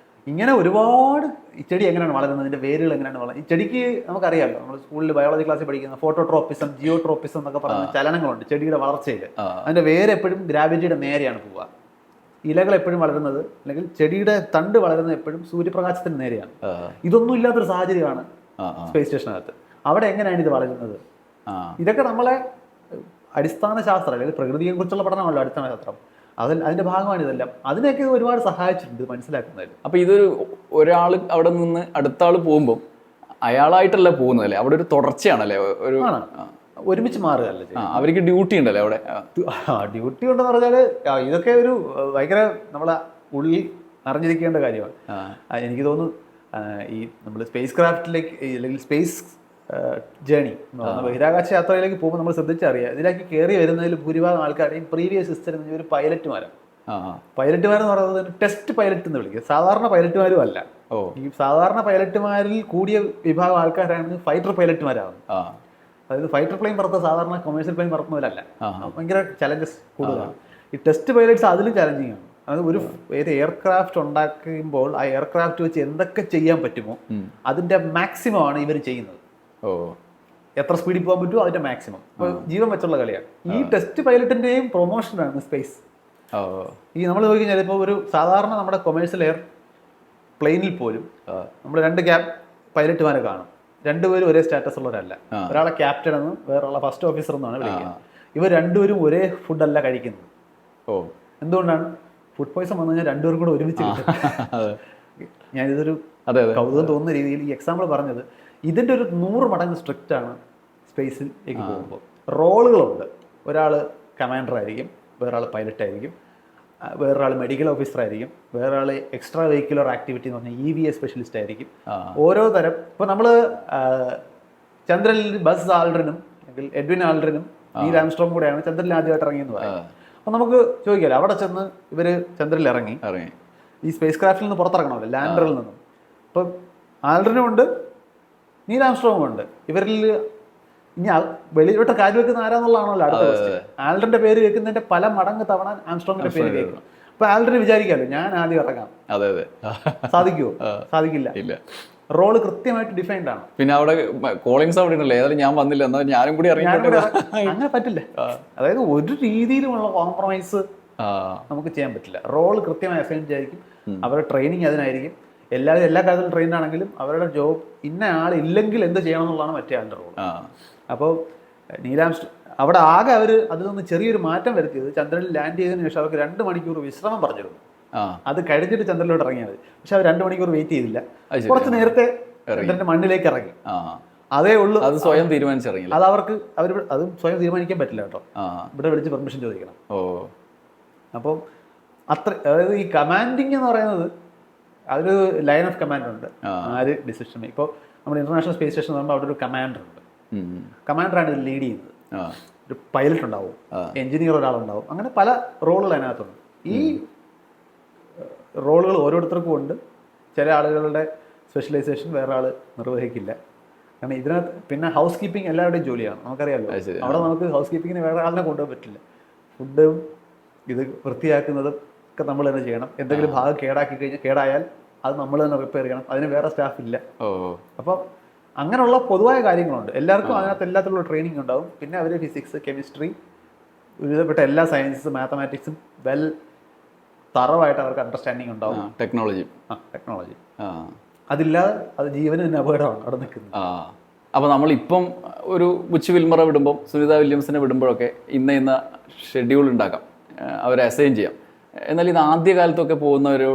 ഇങ്ങനെ ഒരുപാട് ഈ ചെടി എങ്ങനെയാണ് വളരുന്നത്, ഇതിന്റെ വേരുകൾ എങ്ങനെയാണ് വളരുന്നത്. ഈ ചെടിക്ക് നമുക്കറിയാമല്ലോ, നമ്മൾ സ്കൂളിൽ ബയോളജി ക്ലാസ്സിൽ പഠിക്കുന്ന ഫോട്ടോട്രോപ്പിസം, ജിയോട്രോപ്പിസം എന്നൊക്കെ പറയുന്ന ചലനങ്ങളുണ്ട് ചെടിയുടെ വളർച്ചയിൽ. അതിന്റെ വേര് എപ്പോഴും ഗ്രാവിറ്റിയുടെ നേരെയാണ് പോവുക. ഇലകൾ എപ്പോഴും വളരുന്നത് അല്ലെങ്കിൽ ചെടിയുടെ തണ്ട് വളരുന്നത് എപ്പോഴും സൂര്യപ്രകാശത്തിന് നേരെയാണ്. ഇതൊന്നും ഇല്ലാത്തൊരു സാഹചര്യമാണ് സ്പേസ് സ്റ്റേഷനകത്ത്. അവിടെ എങ്ങനെയാണ് ഇത് വളരുന്നത്? ഇതൊക്കെ നമ്മളെ അടിസ്ഥാന ശാസ്ത്രം അല്ലെങ്കിൽ പ്രകൃതിയെ കുറിച്ചുള്ള പഠനമല്ലോ അടിസ്ഥാന ശാസ്ത്രം. അതിന്റെ ഭാഗമാണ് ഇതെല്ലാം. അതിനൊക്കെ ഒരുപാട് സഹായിച്ചിട്ടുണ്ട് മനസ്സിലാക്കുന്നതിൽ. അപ്പൊ ഇതൊരു ഒരാൾ അവിടെ നിന്ന് അടുത്ത ആൾ പോകുമ്പോൾ അയാളായിട്ടല്ല പോകുന്നതല്ലേ, അവിടെ ഒരു തുടർച്ചയാണല്ലേ, ഒരു ഒരുമിച്ച് മാറുകയല്ലേ. അവർക്ക് ഡ്യൂട്ടി ഉണ്ടല്ലേ അവിടെ. ഡ്യൂട്ടി ഉണ്ടെന്ന് പറഞ്ഞാൽ ഇതൊക്കെ ഒരു ഭയങ്കര നമ്മളെ ഉള്ളിൽ അറിഞ്ഞിരിക്കേണ്ട കാര്യമാണ്. എനിക്ക് തോന്നുന്നു ഈ നമ്മൾ സ്പേസ് ക്രാഫ്റ്റിലേക്ക് അല്ലെങ്കിൽ സ്പേസ് ജേണി ബഹിരാകാശ യാത്രയിലേക്ക് പോകുമ്പോൾ നമ്മൾ ശ്രദ്ധിച്ചറിയാം, ഇതിലേക്ക് കയറി വരുന്നതിൽ ഭൂരിഭാഗം ആൾക്കാരുടെയും പ്രീവിയസ് ഹിസ്റ്ററി ഒരു പൈലറ്റുമാരാണ്. പൈലറ്റുമാരെന്ന് പറയുന്നത് ടെസ്റ്റ് പൈലറ്റ് എന്ന് വിളിക്കുക, സാധാരണ പൈലറ്റുമാരും അല്ല. ഈ സാധാരണ പൈലറ്റുമാരിൽ കൂടിയ വിഭാഗം ആൾക്കാരാണ് ഫൈറ്റർ പൈലറ്റുമാരാകുന്നത്. അതായത് ഫൈറ്റർ പ്ലെയിൻ പറത്ത സാധാരണ കൊമേഴ്ഷ്യൽ പ്ലെയിൻ പറത്തുന്നവരല്ല. ഭയങ്കര ചലഞ്ചസ് കൂടുതലാണ്. ഈ ടെസ്റ്റ് പൈലറ്റ്സ് അതിലും ചലഞ്ചിങ് ആണ്. അതായത് ഏത് എയർക്രാഫ്റ്റ് ഉണ്ടാക്കുമ്പോൾ ആ എയർക്രാഫ്റ്റ് വെച്ച് എന്തൊക്കെ ചെയ്യാൻ പറ്റുമോ അതിന്റെ മാക്സിമം ആണ് ഇവർ ചെയ്യുന്നത്. എത്ര സ്പീഡിൽ പോകാൻ പറ്റുമോ അതിന്റെ മാക്സിമം. ഇപ്പോൾ ജീവൻ വെച്ചുള്ള കളിയാണ്. ഈ ടെസ്റ്റ് പൈലറ്റിന്റെയും പ്രൊമോഷനാണ് സ്പേസ്. ഈ നമ്മൾ നോക്കി കഴിഞ്ഞാൽ ഇപ്പോൾ ഒരു സാധാരണ നമ്മുടെ കൊമേഴ്ഷ്യൽ എയർ പ്ലെയിനിൽ പോലും നമ്മൾ 2 പൈലറ്റുമാരെ കാണും. രണ്ടുപേരും ഒരേ സ്റ്റാറ്റസ് ഉള്ളവരല്ല. ഒരാളെ ക്യാപ്റ്റൻ എന്നും വേറൊരാളെ ഫസ്റ്റ് ഓഫീസർ എന്നാണ് വിളിക്കുന്നത്. ഇവർ രണ്ടുപേരും ഒരേ ഫുഡല്ല കഴിക്കുന്നത്. എന്തുകൊണ്ടാണ്? ഫുഡ് പോയ്സൺ വന്നു കഴിഞ്ഞാൽ രണ്ടുപേരും കൂടെ ഒരുമിച്ച് കിട്ടും. ഞാനിതൊരു കൗതുകം തോന്നുന്ന രീതിയിൽ ഈ എക്സാമ്പിൾ പറഞ്ഞത്, ഇതിൻ്റെ ഒരു 100 മടങ്ങ് സ്ട്രിക്റ്റ് ആണ് സ്പേസിലേക്ക് പോകുമ്പോൾ. റോളുകളുണ്ട്. ഒരാൾ കമാൻഡർ ആയിരിക്കും, വേറൊരാൾ പൈലറ്റ് ആയിരിക്കും, വേറൊരാൾ മെഡിക്കൽ ഓഫീസർ ആയിരിക്കും, വേറൊരാൾ എക്സ്ട്രാ വെഹിക്കുലർ ആക്ടിവിറ്റി എന്ന് പറഞ്ഞാൽ EVA സ്പെഷ്യലിസ്റ്റ് ആയിരിക്കും. ഓരോ തരം. ഇപ്പോൾ നമ്മൾ ചന്ദ്രനിൽ ബസ് ആൾഡ്രിനും അല്ലെങ്കിൽ എഡ്വിൻ ആൾഡ്രിനും നീൽ ആംസ്ട്രോങ് കൂടെയാണ് ചന്ദ്രനിൽ ആദ്യമായിട്ട് ഇറങ്ങിയെന്ന് പറയുന്നത്. അപ്പം നമുക്ക് ചോദിക്കാമല്ലോ, അവിടെ ചെന്ന് ഇവർ ചന്ദ്രനിൽ ഇറങ്ങി ഈ സ്പേസ് ക്രാഫ്റ്റിൽ നിന്ന് പുറത്തിറങ്ങണമല്ലോ, ലാൻഡറിൽ നിന്നും. അപ്പം ആൾഡ്രിനും ഉണ്ട്, നീൽ ആംസ്ട്രോങ്ങും ഉണ്ട്. ഇവരിൽ ഇനി വെളിയിലോട്ട് കാര്യം വെക്കുന്ന ആരാന്നുള്ളതാണല്ലോ അടുത്ത ക്വസ്റ്റ്യൻ. ആൽഡറിന്റെ പേര് കേൾക്കുന്നതിന്റെ പല മടങ്ങ് തവണ ആംസ്ട്രോങ്ങിന്റെ പേര് കേൾക്കണം. അപ്പൊ ആൽഡറിന് വിചാരിക്കാമല്ലോ, ഞാൻ ആദ്യം ഇറങ്ങാം. സാധിക്കുമോ? സാധിക്കില്ല. റോള് കൃത്യമായിട്ട് ഡിഫൈൻഡ് ആണ്. പിന്നെ അവിടെ കോളിംഗ് സൗണ്ട് ഉണ്ടല്ലോ, ഏതായാലും ഞാൻ വന്നില്ല, എന്നാൽ ഞാനും കൂടി അങ്ങനെ പറ്റില്ല. അതായത് ഒരു രീതിയിലുമുള്ള കോംപ്രമൈസ് നമുക്ക് ചെയ്യാൻ പറ്റില്ല. റോള് കൃത്യമായി അസൈൻ ചെയ്തായിരിക്കും. അവരുടെ ട്രെയിനിങ് അതിനായിരിക്കും. എല്ലാ കാര്യത്തിലും ട്രെയിൻ ആണെങ്കിലും അവരുടെ ജോബ് ഇന്ന ആളില്ലെങ്കിൽ എന്ത് ചെയ്യണം എന്നുള്ളതാണ് മറ്റേ ആളുടെ റോൾ. അപ്പോൾ അവിടെ ആകെ അവർ അതിൽ നിന്ന് ചെറിയൊരു മാറ്റം വരുത്തിയത്, ചന്ദ്രനിൽ ലാൻഡ് ചെയ്തതിനു ശേഷം അവർക്ക് 2 മണിക്കൂർ വിശ്രമം പറഞ്ഞിരുന്നു. അത് കഴിഞ്ഞിട്ട് ചന്ദ്രനിലോട്ട് ഇറങ്ങിയാൽ മതി. പക്ഷെ അവർ 2 മണിക്കൂർ വെയിറ്റ് ചെയ്തില്ല, കുറച്ച് നേരത്തെ ചന്ദ്രന്റെ മണ്ണിലേക്ക് ഇറങ്ങി. അതേ ഉള്ളൂ. അത് സ്വയം തീരുമാനിച്ചിറങ്ങി. അത് അവർക്ക് അതും സ്വയം തീരുമാനിക്കാൻ പറ്റില്ല കേട്ടോ, ഇവിടെ വിളിച്ച് പെർമിഷൻ ചോദിക്കണം. അപ്പം അതായത് ഈ കമാൻഡിങ് എന്ന് പറയുന്നത് അതൊരു ലൈൻ ഓഫ് കമാൻഡ് ഉണ്ട്. ആര് ഡിസിഷൻ ഇപ്പോൾ നമ്മുടെ ഇന്റർനാഷണൽ സ്പേസ് സ്റ്റേഷൻ എന്ന് പറയുമ്പോൾ അവിടെ ഒരു കമാൻഡർ ഉണ്ട്. കമാൻഡറാണ് ഇത് ലീഡ് ചെയ്യുന്നത്. ഒരു പൈലറ്റ് ഉണ്ടാവും, എഞ്ചിനീയർ ഒരാളുണ്ടാവും, അങ്ങനെ പല റോളുകൾ അതിനകത്തുണ്ട്. ഈ റോളുകൾ ഓരോരുത്തർക്കും ഉണ്ട്. ചില ആളുകളുടെ സ്പെഷ്യലൈസേഷൻ വേറെ ആൾ നിർവഹിക്കില്ല. കാരണം ഇതിനകത്ത് പിന്നെ ഹൗസ് കീപ്പിംഗ് എല്ലാവരുടെയും ജോലിയാണ്, നമുക്കറിയാമല്ലോ. അവിടെ നമുക്ക് ഹൗസ് കീപ്പിങ്ങിന് വേറെ ആളിനെ കൊണ്ടുപോകാൻ പറ്റില്ല. ഫുഡും ഇത് വൃത്തിയാക്കുന്നതും ഒക്കെ നമ്മൾ തന്നെ ചെയ്യണം. എന്തെങ്കിലും ഭാഗം കേടായാൽ അത് നമ്മൾ തന്നെ റിപ്പയർ ചെയ്യണം. അതിന് വേറെ സ്റ്റാഫ് ഇല്ല. അപ്പം അങ്ങനെയുള്ള പൊതുവായ കാര്യങ്ങളുണ്ട്. എല്ലാവർക്കും അതിനകത്ത് എല്ലാത്തിലുള്ള ട്രെയിനിങ് ഉണ്ടാവും. പിന്നെ അവർ ഫിസിക്സ്, കെമിസ്ട്രി, വിവിധപ്പെട്ട എല്ലാ സയൻസസും മാത്തമാറ്റിക്സും തറവായിട്ട് അവർക്ക് അണ്ടർസ്റ്റാൻഡിങ് ഉണ്ടാവും. ടെക്നോളജി അതില്ലാതെ അത് ജീവന് തന്നെ അപകടമാണ് അവിടെ നിൽക്കുന്നത്. അപ്പോൾ നമ്മളിപ്പം ഒരു ബുച്ച് വിൽമറ വിടുമ്പം, സുനിത വില്യംസിനെ വിടുമ്പോഴൊക്കെ ഇന്ന ഷെഡ്യൂൾ ഉണ്ടാക്കാം, അവരെ അസൈൻ ചെയ്യാം. എന്നാൽ ഇത് ആദ്യകാലത്തൊക്കെ പോകുന്ന ഒരു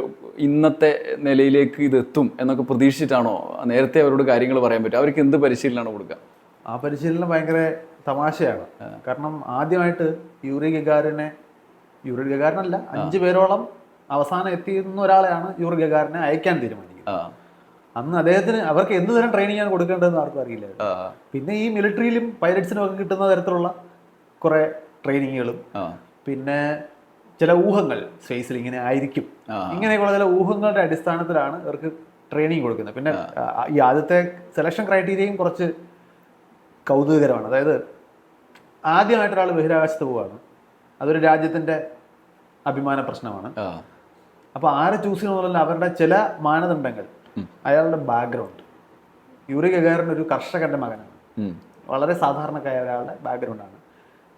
ഇന്നത്തെ നിലയിലേക്ക് ഇത് എത്തും എന്നൊക്കെ പ്രതീക്ഷിച്ചിട്ടാണോ നേരത്തെ അവരോട് കാര്യങ്ങൾ പറയാൻ പറ്റും? അവർക്ക് എന്ത് പരിശീലനമാണ് കൊടുക്കുക? ആ പരിശീലനം ഭയങ്കര തമാശയാണ്. കാരണം ആദ്യമായിട്ട് യൂറി ഗഗാറിനല്ല 5 പേരോളം അവസാനം എത്തിയിരുന്ന ഒരാളെയാണ് യൂറി ഗഗാറിനെ അയക്കാൻ തീരുമാനിക്കുന്നത്. അന്ന് അദ്ദേഹത്തിന് അവർക്ക് എന്ത് തരം ട്രെയിനിങ് ആണ് കൊടുക്കേണ്ടതെന്ന് ആർക്കും അറിയില്ല. പിന്നെ ഈ മിലിറ്ററിയിലും പൈലറ്റ്സിനും ഒക്കെ കിട്ടുന്ന തരത്തിലുള്ള കുറേ ട്രെയിനിങ്ങുകളും പിന്നെ ചില ഊഹങ്ങൾ സ്പേസിൽ ഇങ്ങനെ ആയിരിക്കും, ഇങ്ങനെയൊക്കെയുള്ള ചില ഊഹങ്ങളുടെ അടിസ്ഥാനത്തിലാണ് ഇവർക്ക് ട്രെയിനിങ് കൊടുക്കുന്നത്. പിന്നെ ഈ ആദ്യത്തെ സെലക്ഷൻ ക്രൈറ്റീരിയയും കുറച്ച് കൗതുകകരമാണ്. അതായത് ആദ്യമായിട്ട് ഒരാൾ ബഹിരാകാശത്ത് പോവാണ്, അതൊരു രാജ്യത്തിൻ്റെ അഭിമാന പ്രശ്നമാണ്. അപ്പോൾ ആരെ ചൂസ് ചെയ്യുന്നതല്ല അവരുടെ ചില മാനദണ്ഡങ്ങൾ, അയാളുടെ ബാക്ക്ഗ്രൗണ്ട്. യൂറി ഗഗാറിൻ ഒരു കർഷകന്റെ മകനാണ്, വളരെ സാധാരണക്കായ ഒരാളുടെ ബാക്ക്ഗ്രൗണ്ടാണ്,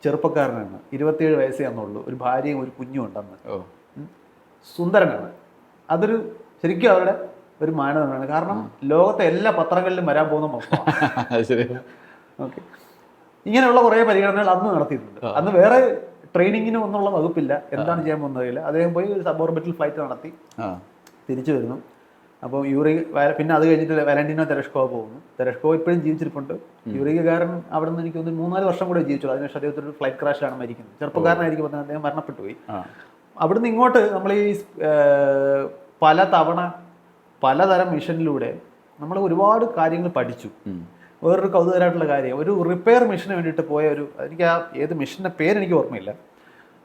ചെറുപ്പക്കാരനാണ്, 27 വയസ്സേ അന്നുള്ളൂ, ഒരു ഭാര്യയും ഒരു കുഞ്ഞും ഉണ്ടെന്ന്, സുന്ദരനാണ്. അതൊരു ശരിക്കും അവരുടെ ഒരു മാനദണ്ഡമാണ്. കാരണം ലോകത്തെ എല്ലാ പത്രങ്ങളിലും വരാൻ പോകുന്ന മൊത്തമാണ്. ഓക്കെ, ഇങ്ങനെയുള്ള കുറേ പരിഗണനകൾ അന്ന് നടത്തിയിട്ടുണ്ട്. അന്ന് വേറെ ട്രെയിനിങ്ങിനും ഒന്നുള്ള വകുപ്പില്ല, എന്താണ് ചെയ്യാൻ പോകുന്നതില്ല. അദ്ദേഹം പോയി ഒരു സബ് ഓർബിറ്റൽ ഫ്ലൈറ്റ് നടത്തി തിരിച്ചു വരുന്നു. അപ്പോൾ പിന്നെ അത് കഴിഞ്ഞിട്ട് വാലന്റീനോ തെരഷ്കോവ പോകുന്നു. തെരഷ്കോവ ഇപ്പോഴും ജീവിച്ചിരിപ്പുണ്ട്. യൂറി ഗഗാറിൻ അവിടെ നിന്ന് എനിക്ക് തോന്നുന്നു 3-4 വർഷം കൂടെ ജീവിച്ചുള്ളൂ. അതിനുശേഷം അദ്ദേഹത്തിന് ഒരു ഫ്ലൈറ്റ് ക്രാഷിലാണ് മരിക്കുന്നത്. ചെറുപ്പക്കാരനായിരിക്കും അദ്ദേഹം മരണപ്പെട്ടു പോയി. അവിടുന്ന് ഇങ്ങോട്ട് നമ്മൾ ഈ പലതരം മിഷനിലൂടെ നമ്മൾ ഒരുപാട് കാര്യങ്ങൾ പഠിച്ചു. വേറൊരു കൗതുകരമായിട്ടുള്ള കാര്യം, ഒരു റിപ്പയർ മിഷന് വേണ്ടിയിട്ട് പോയ എനിക്ക് ഏത് മിഷൻ്റെ പേരെനിക്ക് ഓർമ്മയില്ല.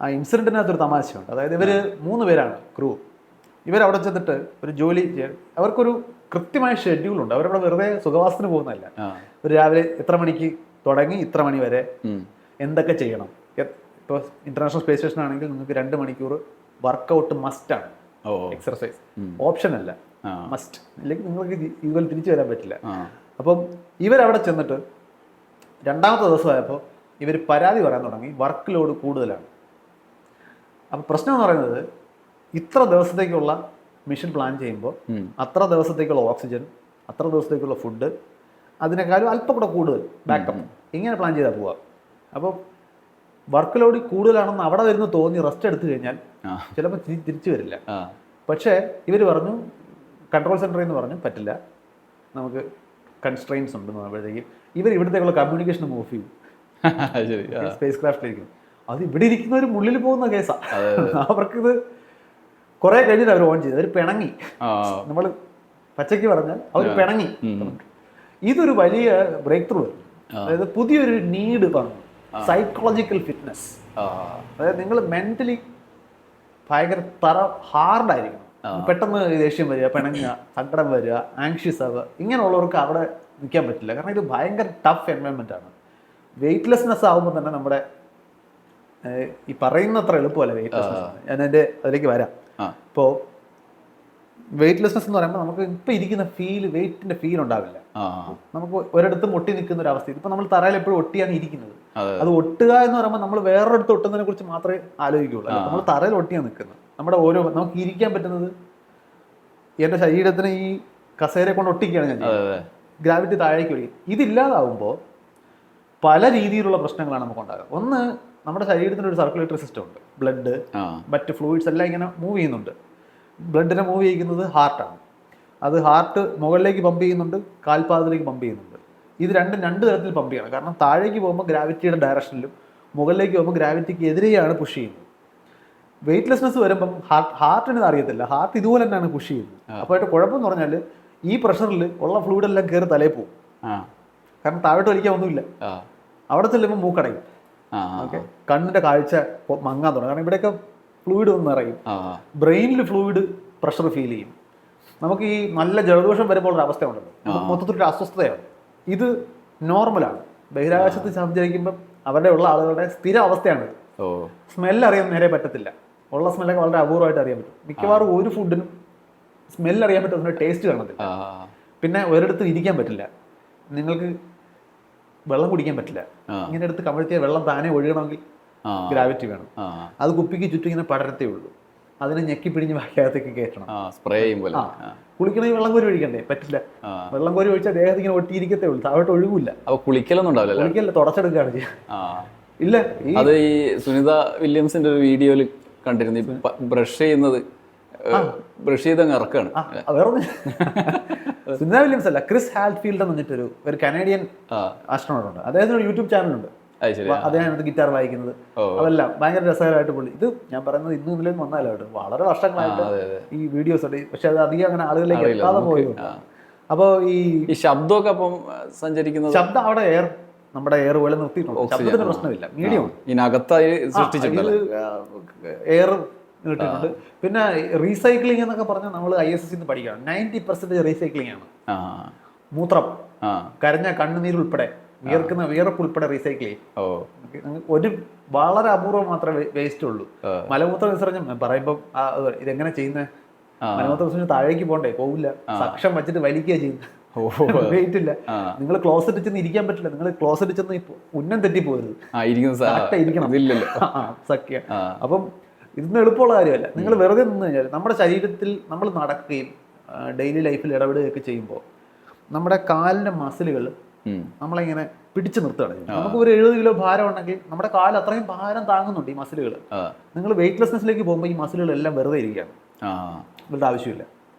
ആ ഇൻസിഡൻറ്റിനകത്തൊരു തമാശയുണ്ട്. അതായത് ഇവർ 3 പേരാണ് ക്രൂ. ഇവരവിടെ ചെന്നിട്ട് ഒരു ജോലി ചെയ്യാൻ അവർക്കൊരു കൃത്യമായ ഷെഡ്യൂളുണ്ട്. അവരവിടെ വെറുതെ സുഖവാസത്തിന് പോകുന്നതല്ല. ഒരു രാവിലെ ഇത്ര മണിക്ക് തുടങ്ങി ഇത്ര മണി വരെ എന്തൊക്കെ ചെയ്യണം. ഇപ്പോൾ ഇന്റർനാഷണൽ സ്പേസ് സ്റ്റേഷൻ ആണെങ്കിൽ നിങ്ങൾക്ക് 2 മണിക്കൂർ വർക്കൗട്ട് മസ്റ്റാണ്, എക്സർസൈസ് ഓപ്ഷൻ അല്ല, മസ്റ്റ്. അല്ലെങ്കിൽ നിങ്ങൾക്ക് ഇതുപോലെ തിരിച്ചു വരാൻ പറ്റില്ല. അപ്പം ഇവരവിടെ ചെന്നിട്ട് 2ാമത്തെ ദിവസമായപ്പോൾ ഇവർ പരാതി പറയാൻ തുടങ്ങി, വർക്ക് ലോഡ് കൂടുതലാണ്. അപ്പം പ്രശ്നം എന്ന് പറയുന്നത്, ഇത്ര ദിവസത്തേക്കുള്ള മിഷൻ പ്ലാൻ ചെയ്യുമ്പോൾ അത്ര ദിവസത്തേക്കുള്ള ഓക്സിജൻ, അത്ര ദിവസത്തേക്കുള്ള ഫുഡ്, അതിനേക്കാളും അല്പം കൂടെ കൂടുതൽ ബാക്കപ്പ്, ഇങ്ങനെ പ്ലാൻ ചെയ്താൽ പോവാം. അപ്പോൾ വർക്ക് ലോഡ് കൂടുതലാണെന്ന് അവിടെ വരുന്ന തോന്നി റെസ്റ്റ് എടുത്തു കഴിഞ്ഞാൽ ചിലപ്പോൾ തിരിച്ചു വരില്ല. പക്ഷേ ഇവർ പറഞ്ഞു, കൺട്രോൾ സെൻറ്ററിൽ നിന്ന് പറഞ്ഞു പറ്റില്ല, നമുക്ക് കൺസ്ട്രെയിൻസ് ഉണ്ടെന്ന് പറയുമ്പോഴത്തേക്കും ഇവർ ഇവിടത്തേക്കുള്ള കമ്മ്യൂണിക്കേഷൻ ഓഫ് ചെയ്യും. സ്പേസ് ക്രാഫ്റ്റിലിരിക്കും. അത് ഇവിടെ ഇരിക്കുന്നവർ മുള്ളിൽ പോകുന്ന കേസാണ്. അവർക്കിത് കുറെ കഴിഞ്ഞിട്ട് അവർ ഓൺ ചെയ്തു, അവർ പിണങ്ങി. നമ്മൾ പച്ചയ്ക്ക് പറഞ്ഞാൽ അവർ പിണങ്ങി. ഇതൊരു വലിയ ബ്രേക്ക് ത്രൂ ആയിരുന്നു. അതായത് പുതിയൊരു നീഡ് പറഞ്ഞു, സൈക്കോളജിക്കൽ ഫിറ്റ്നസ്. അതായത് നിങ്ങൾ മെന്റലി ഭയങ്കര ഹാർഡായിരിക്കണം. പെട്ടെന്ന് ദേഷ്യം വരിക, പിണങ്ങുക, സങ്കടം വരിക, ആങ്ഷ്യസ് ആവുക, ഇങ്ങനെയുള്ളവർക്ക് അവിടെ നിൽക്കാൻ പറ്റില്ല. കാരണം ഇത് ഭയങ്കര ടഫ് എൻവയോൺമെന്റ് ആണ്. വെയ്റ്റ്ലെസ്നെസ് ആകുമ്പോൾ തന്നെ നമ്മുടെ ഈ പറയുന്നത്ര എളുപ്പമല്ല വെയ്റ്റ്ലെസ്നെസ്. ഞാൻ അതിലേക്ക് വരാം. ഇപ്പോൾ വെയ്റ്റ്ലെസ്നെസ് എന്ന് പറയുമ്പോൾ നമുക്ക് ഇപ്പം ഇരിക്കുന്ന വെയിറ്റിന്റെ ഫീൽ ഉണ്ടാവില്ല. നമുക്ക് ഒരിടത്തും ഒട്ടി നിൽക്കുന്ന ഒരു അവസ്ഥ. ഇപ്പം നമ്മൾ തറയിൽ എപ്പോഴും ഒട്ടിയാണ് ഇരിക്കുന്നത്. അത് ഒട്ടുക എന്ന് പറയുമ്പോൾ നമ്മൾ വേറൊരിടത്ത് ഒട്ടുന്നതിനെ കുറിച്ച് മാത്രമേ ആലോചിക്കുകയുള്ളൂ. നമ്മൾ തറയിൽ ഒട്ടിയാണ് നിൽക്കുന്നത്. നമ്മുടെ നമുക്ക് ഇരിക്കാൻ പറ്റുന്നത് എൻ്റെ ശരീരത്തിന് ഈ കസേരയെ കൊണ്ട് ഒട്ടിക്കുകയാണ് ഞാൻ ചെയ്യുന്നത്. ഗ്രാവിറ്റി താഴേക്ക് ഒഴിക്കും. ഇതില്ലാതാവുമ്പോൾ പല രീതിയിലുള്ള പ്രശ്നങ്ങളാണ് നമുക്ക് ഉണ്ടാകുക. ഒന്ന്, നമ്മുടെ ശരീരത്തിന് ഒരു സർക്കുലേറ്ററി സിസ്റ്റം ഉണ്ട്. ബ്ലഡ്, മറ്റ് ഫ്ലൂയിഡ്സ് എല്ലാം ഇങ്ങനെ മൂവ് ചെയ്യുന്നുണ്ട്. ബ്ലഡിനെ മൂവ് ചെയ്യിക്കുന്നത് ഹാർട്ടാണ്. അത് ഹാർട്ട് മുകളിലേക്ക് പമ്പ് ചെയ്യുന്നുണ്ട്, കാൽപാദത്തിലേക്ക് പമ്പ് ചെയ്യുന്നുണ്ട്. ഇത് രണ്ട് തരത്തിൽ പമ്പ് ചെയ്യണം. കാരണം താഴേക്ക് പോകുമ്പോൾ ഗ്രാവിറ്റിയുടെ ഡയറക്ഷനിലും മുകളിലേക്ക് പോകുമ്പോൾ ഗ്രാവിറ്റിക്ക് എതിരെയാണ് പുഷ് ചെയ്യുന്നത്. വെയിറ്റ്ലെസ്നെസ് വരുമ്പം ഹാർട്ടിന് ഇത് അറിയത്തില്ല, ഹാർട്ട് ഇതുപോലെ തന്നെയാണ് പുഷ് ചെയ്യുന്നത്. അപ്പോൾ അതിൻ്റെ കുഴപ്പം എന്ന് പറഞ്ഞാൽ ഈ പ്രഷറിൽ ഉള്ള ഫ്ലൂയിഡ് എല്ലാം കയറി തലയിൽ പോകും. കാരണം താഴോട്ട് വലിക്കാൻ ഒന്നുമില്ല. അവിടെ ചെല്ലുമ്പോൾ മൂക്കടയും. ഓക്കെ, കണ്ണിൻ്റെ കാഴ്ച മങ്ങാൻ തുടങ്ങും. കാരണം ഇവിടെയൊക്കെ ഫ്ലൂയിഡ് ഒന്ന് ഇറങ്ങും. ബ്രെയിനിൽ ഫ്ലൂയിഡ് പ്രഷർ ഫീൽ ചെയ്യും. നമുക്ക് ഈ നല്ല ജലദോഷം വരുമ്പോൾ ഒരു അവസ്ഥ ഉണ്ടല്ലോ, മൊത്തത്തിലൊരു അസ്വസ്ഥതയാണ്. ഇത് നോർമലാണ്. ബഹിരാകാശത്ത് സഞ്ചരിക്കുമ്പം അവരുടെ ഉള്ള ആളുകളുടെ സ്ഥിര അവസ്ഥയാണ്. സ്മെല്ല് അറിയാൻ നേരെ പറ്റത്തില്ല. ഉള്ള സ്മെല്ലൊക്കെ വളരെ അപൂർവമായിട്ട് അറിയാൻ പറ്റും. മിക്കവാറും ഒരു ഫുഡിനും സ്മെല്ല് അറിയാൻ പറ്റും, അതിൻ്റെ ടേസ്റ്റ് കാണത്തില്ല. പിന്നെ ഒരിടത്തും ഇരിക്കാൻ പറ്റില്ല, നിങ്ങൾക്ക് വെള്ളം കുടിക്കാൻ പറ്റില്ല. ഇങ്ങനെ എടുത്ത് കമഴ്ത്തിയ വെള്ളം താനെ ഒഴുകണമെങ്കിൽ ഗ്രാവിറ്റി വേണം. അത് കുപ്പിക്ക് ചുറ്റും ഇങ്ങനെ പടരത്തേ ഉള്ളൂ. അതിനെ ഞെക്കി പിടിഞ്ഞ് വാക്കകത്തേക്ക് കയറ്റണം. സ്പ്രേ ചെയ്യുമ്പോൾ കുളിക്കണമെങ്കിൽ വെള്ളം കോരി ഒഴിക്കണ്ടേ? പറ്റില്ല. വെള്ളം കോരി ഒഴിച്ചാൽ ദേഹത്ത് ഇങ്ങനെ ഒട്ടിയിരിക്കത്തേ ഉള്ളൂ, താഴോട്ട് ഒഴുകില്ല. അപ്പൊ കുളിക്കലൊന്നും ഉണ്ടാവില്ല? കുളിക്കല്ല, തുടച്ചെടുക്കുകയാണ് ചെയ്യുക. ഇല്ല, അത് ഈ സുനിത വില്യംസിന്റെ ഒരു വീഡിയോയിൽ കണ്ടിരുന്നു. ബ്രഷ് ചെയ്യുന്നത് ബ്രഷ് ചെയ്തങ്ങ് ഇറക്കാണ്. വേറെ സുനിത വില്യംസ് അല്ല, ക്രിസ് ഹാൽഫീൽഡ് എന്ന് പറഞ്ഞിട്ടൊരു ഒരു കനേഡിയൻ ആസ്ട്രോണോട്ട് ഉണ്ട്. അദ്ദേഹത്തിന് ഒരു യൂട്യൂബ് ചാനലുണ്ട്. അദ്ദേഹം ഗിറ്റാർ വായിക്കുന്നത് അതെല്ലാം ഭയങ്കര രസകരമായിട്ട് പുള്ളി. ഇത് ഞാൻ പറയുന്നത് ഇന്നും ഇന്നലെയും വന്നാലായിട്ട് വളരെ വർഷങ്ങളായിട്ട് ഈ വീഡിയോസ് ഉണ്ട്. പക്ഷെ അത് അധികം അങ്ങനെ ആളുകളിലേക്ക് എത്താതെ പോയത്. അപ്പോൾ ഈ ശബ്ദമൊക്കെ അപ്പം സഞ്ചരിക്കുന്നത്, ശബ്ദം അവിടെ നമ്മുടെ എയർ പോലെ നിർത്തിയിട്ടുണ്ട്. ശബ്ദത്തിന് പ്രശ്നമില്ല, മീഡിയം ഇതിനകത്തായി സൃഷ്ടിച്ചിട്ടുണ്ട്, എയർ കിട്ടിയിട്ടുണ്ട്. പിന്നെ റീസൈക്ലിംഗ് എന്നൊക്കെ പറഞ്ഞാൽ നമ്മൾ ISS പഠിക്കണം. 90% റീസൈക്ലിംഗ് ആണ്. മൂത്രം, കരഞ്ഞ കണ്ണുനീരുൾപ്പെടെ, വിയർപ്പ് ഉൾപ്പെടെ റീസൈക്കിൾ ചെയ്യും. ഒരു വളരെ അപൂർവം മാത്രമേ വേസ്റ്റ് ഉള്ളൂ. മലമൂത്ര വിസർജനം പറയുമ്പോൾ ഇതെങ്ങനെ ചെയ്യുന്നത്? മലമൂത്ര വിസർജനം താഴേക്ക് പോകണ്ടേ? പോകില്ല. സക്ഷം വെച്ചിട്ട് വലിക്കുക ചെയ്യുന്നത്. വെയിറ്റ് ഇല്ല. നിങ്ങൾ ക്ലോസറ്റ് ചെന്ന് ഇരിക്കാൻ പറ്റില്ല. നിങ്ങൾ ക്ലോസറ്റ് ചെന്ന് ഉന്നം തെറ്റിപ്പോരുത്, ഇരിക്കണം. സഖ്യ. അപ്പം ഇതൊന്നും എളുപ്പമുള്ള കാര്യമല്ല. നിങ്ങൾ വെറുതെ നിന്ന് കഴിഞ്ഞാൽ നമ്മുടെ ശരീരത്തിൽ നമ്മൾ നടക്കുകയും ഡെയിലി ലൈഫിൽ ഇടപെടുകയൊക്കെ ചെയ്യുമ്പോൾ നമ്മുടെ കാലിൻ്റെ മസിലുകൾ നമ്മളിങ്ങനെ പിടിച്ചു നിർത്തുകയാണ്. നമുക്ക് ഒരു 70 കിലോ ഭാരം ഉണ്ടെങ്കിൽ നമ്മുടെ കാല് അത്രയും ഭാരം താങ്ങുന്നുണ്ട് ഈ മസിലുകൾ. നിങ്ങൾ വെയിറ്റ്ലെസ്നെസ്സിലേക്ക് പോകുമ്പോൾ ഈ മസിലുകളെല്ലാം വെറുതെ ഇരിക്കുകയാണ്, ഇവരുടെ ആവശ്യമില്ല.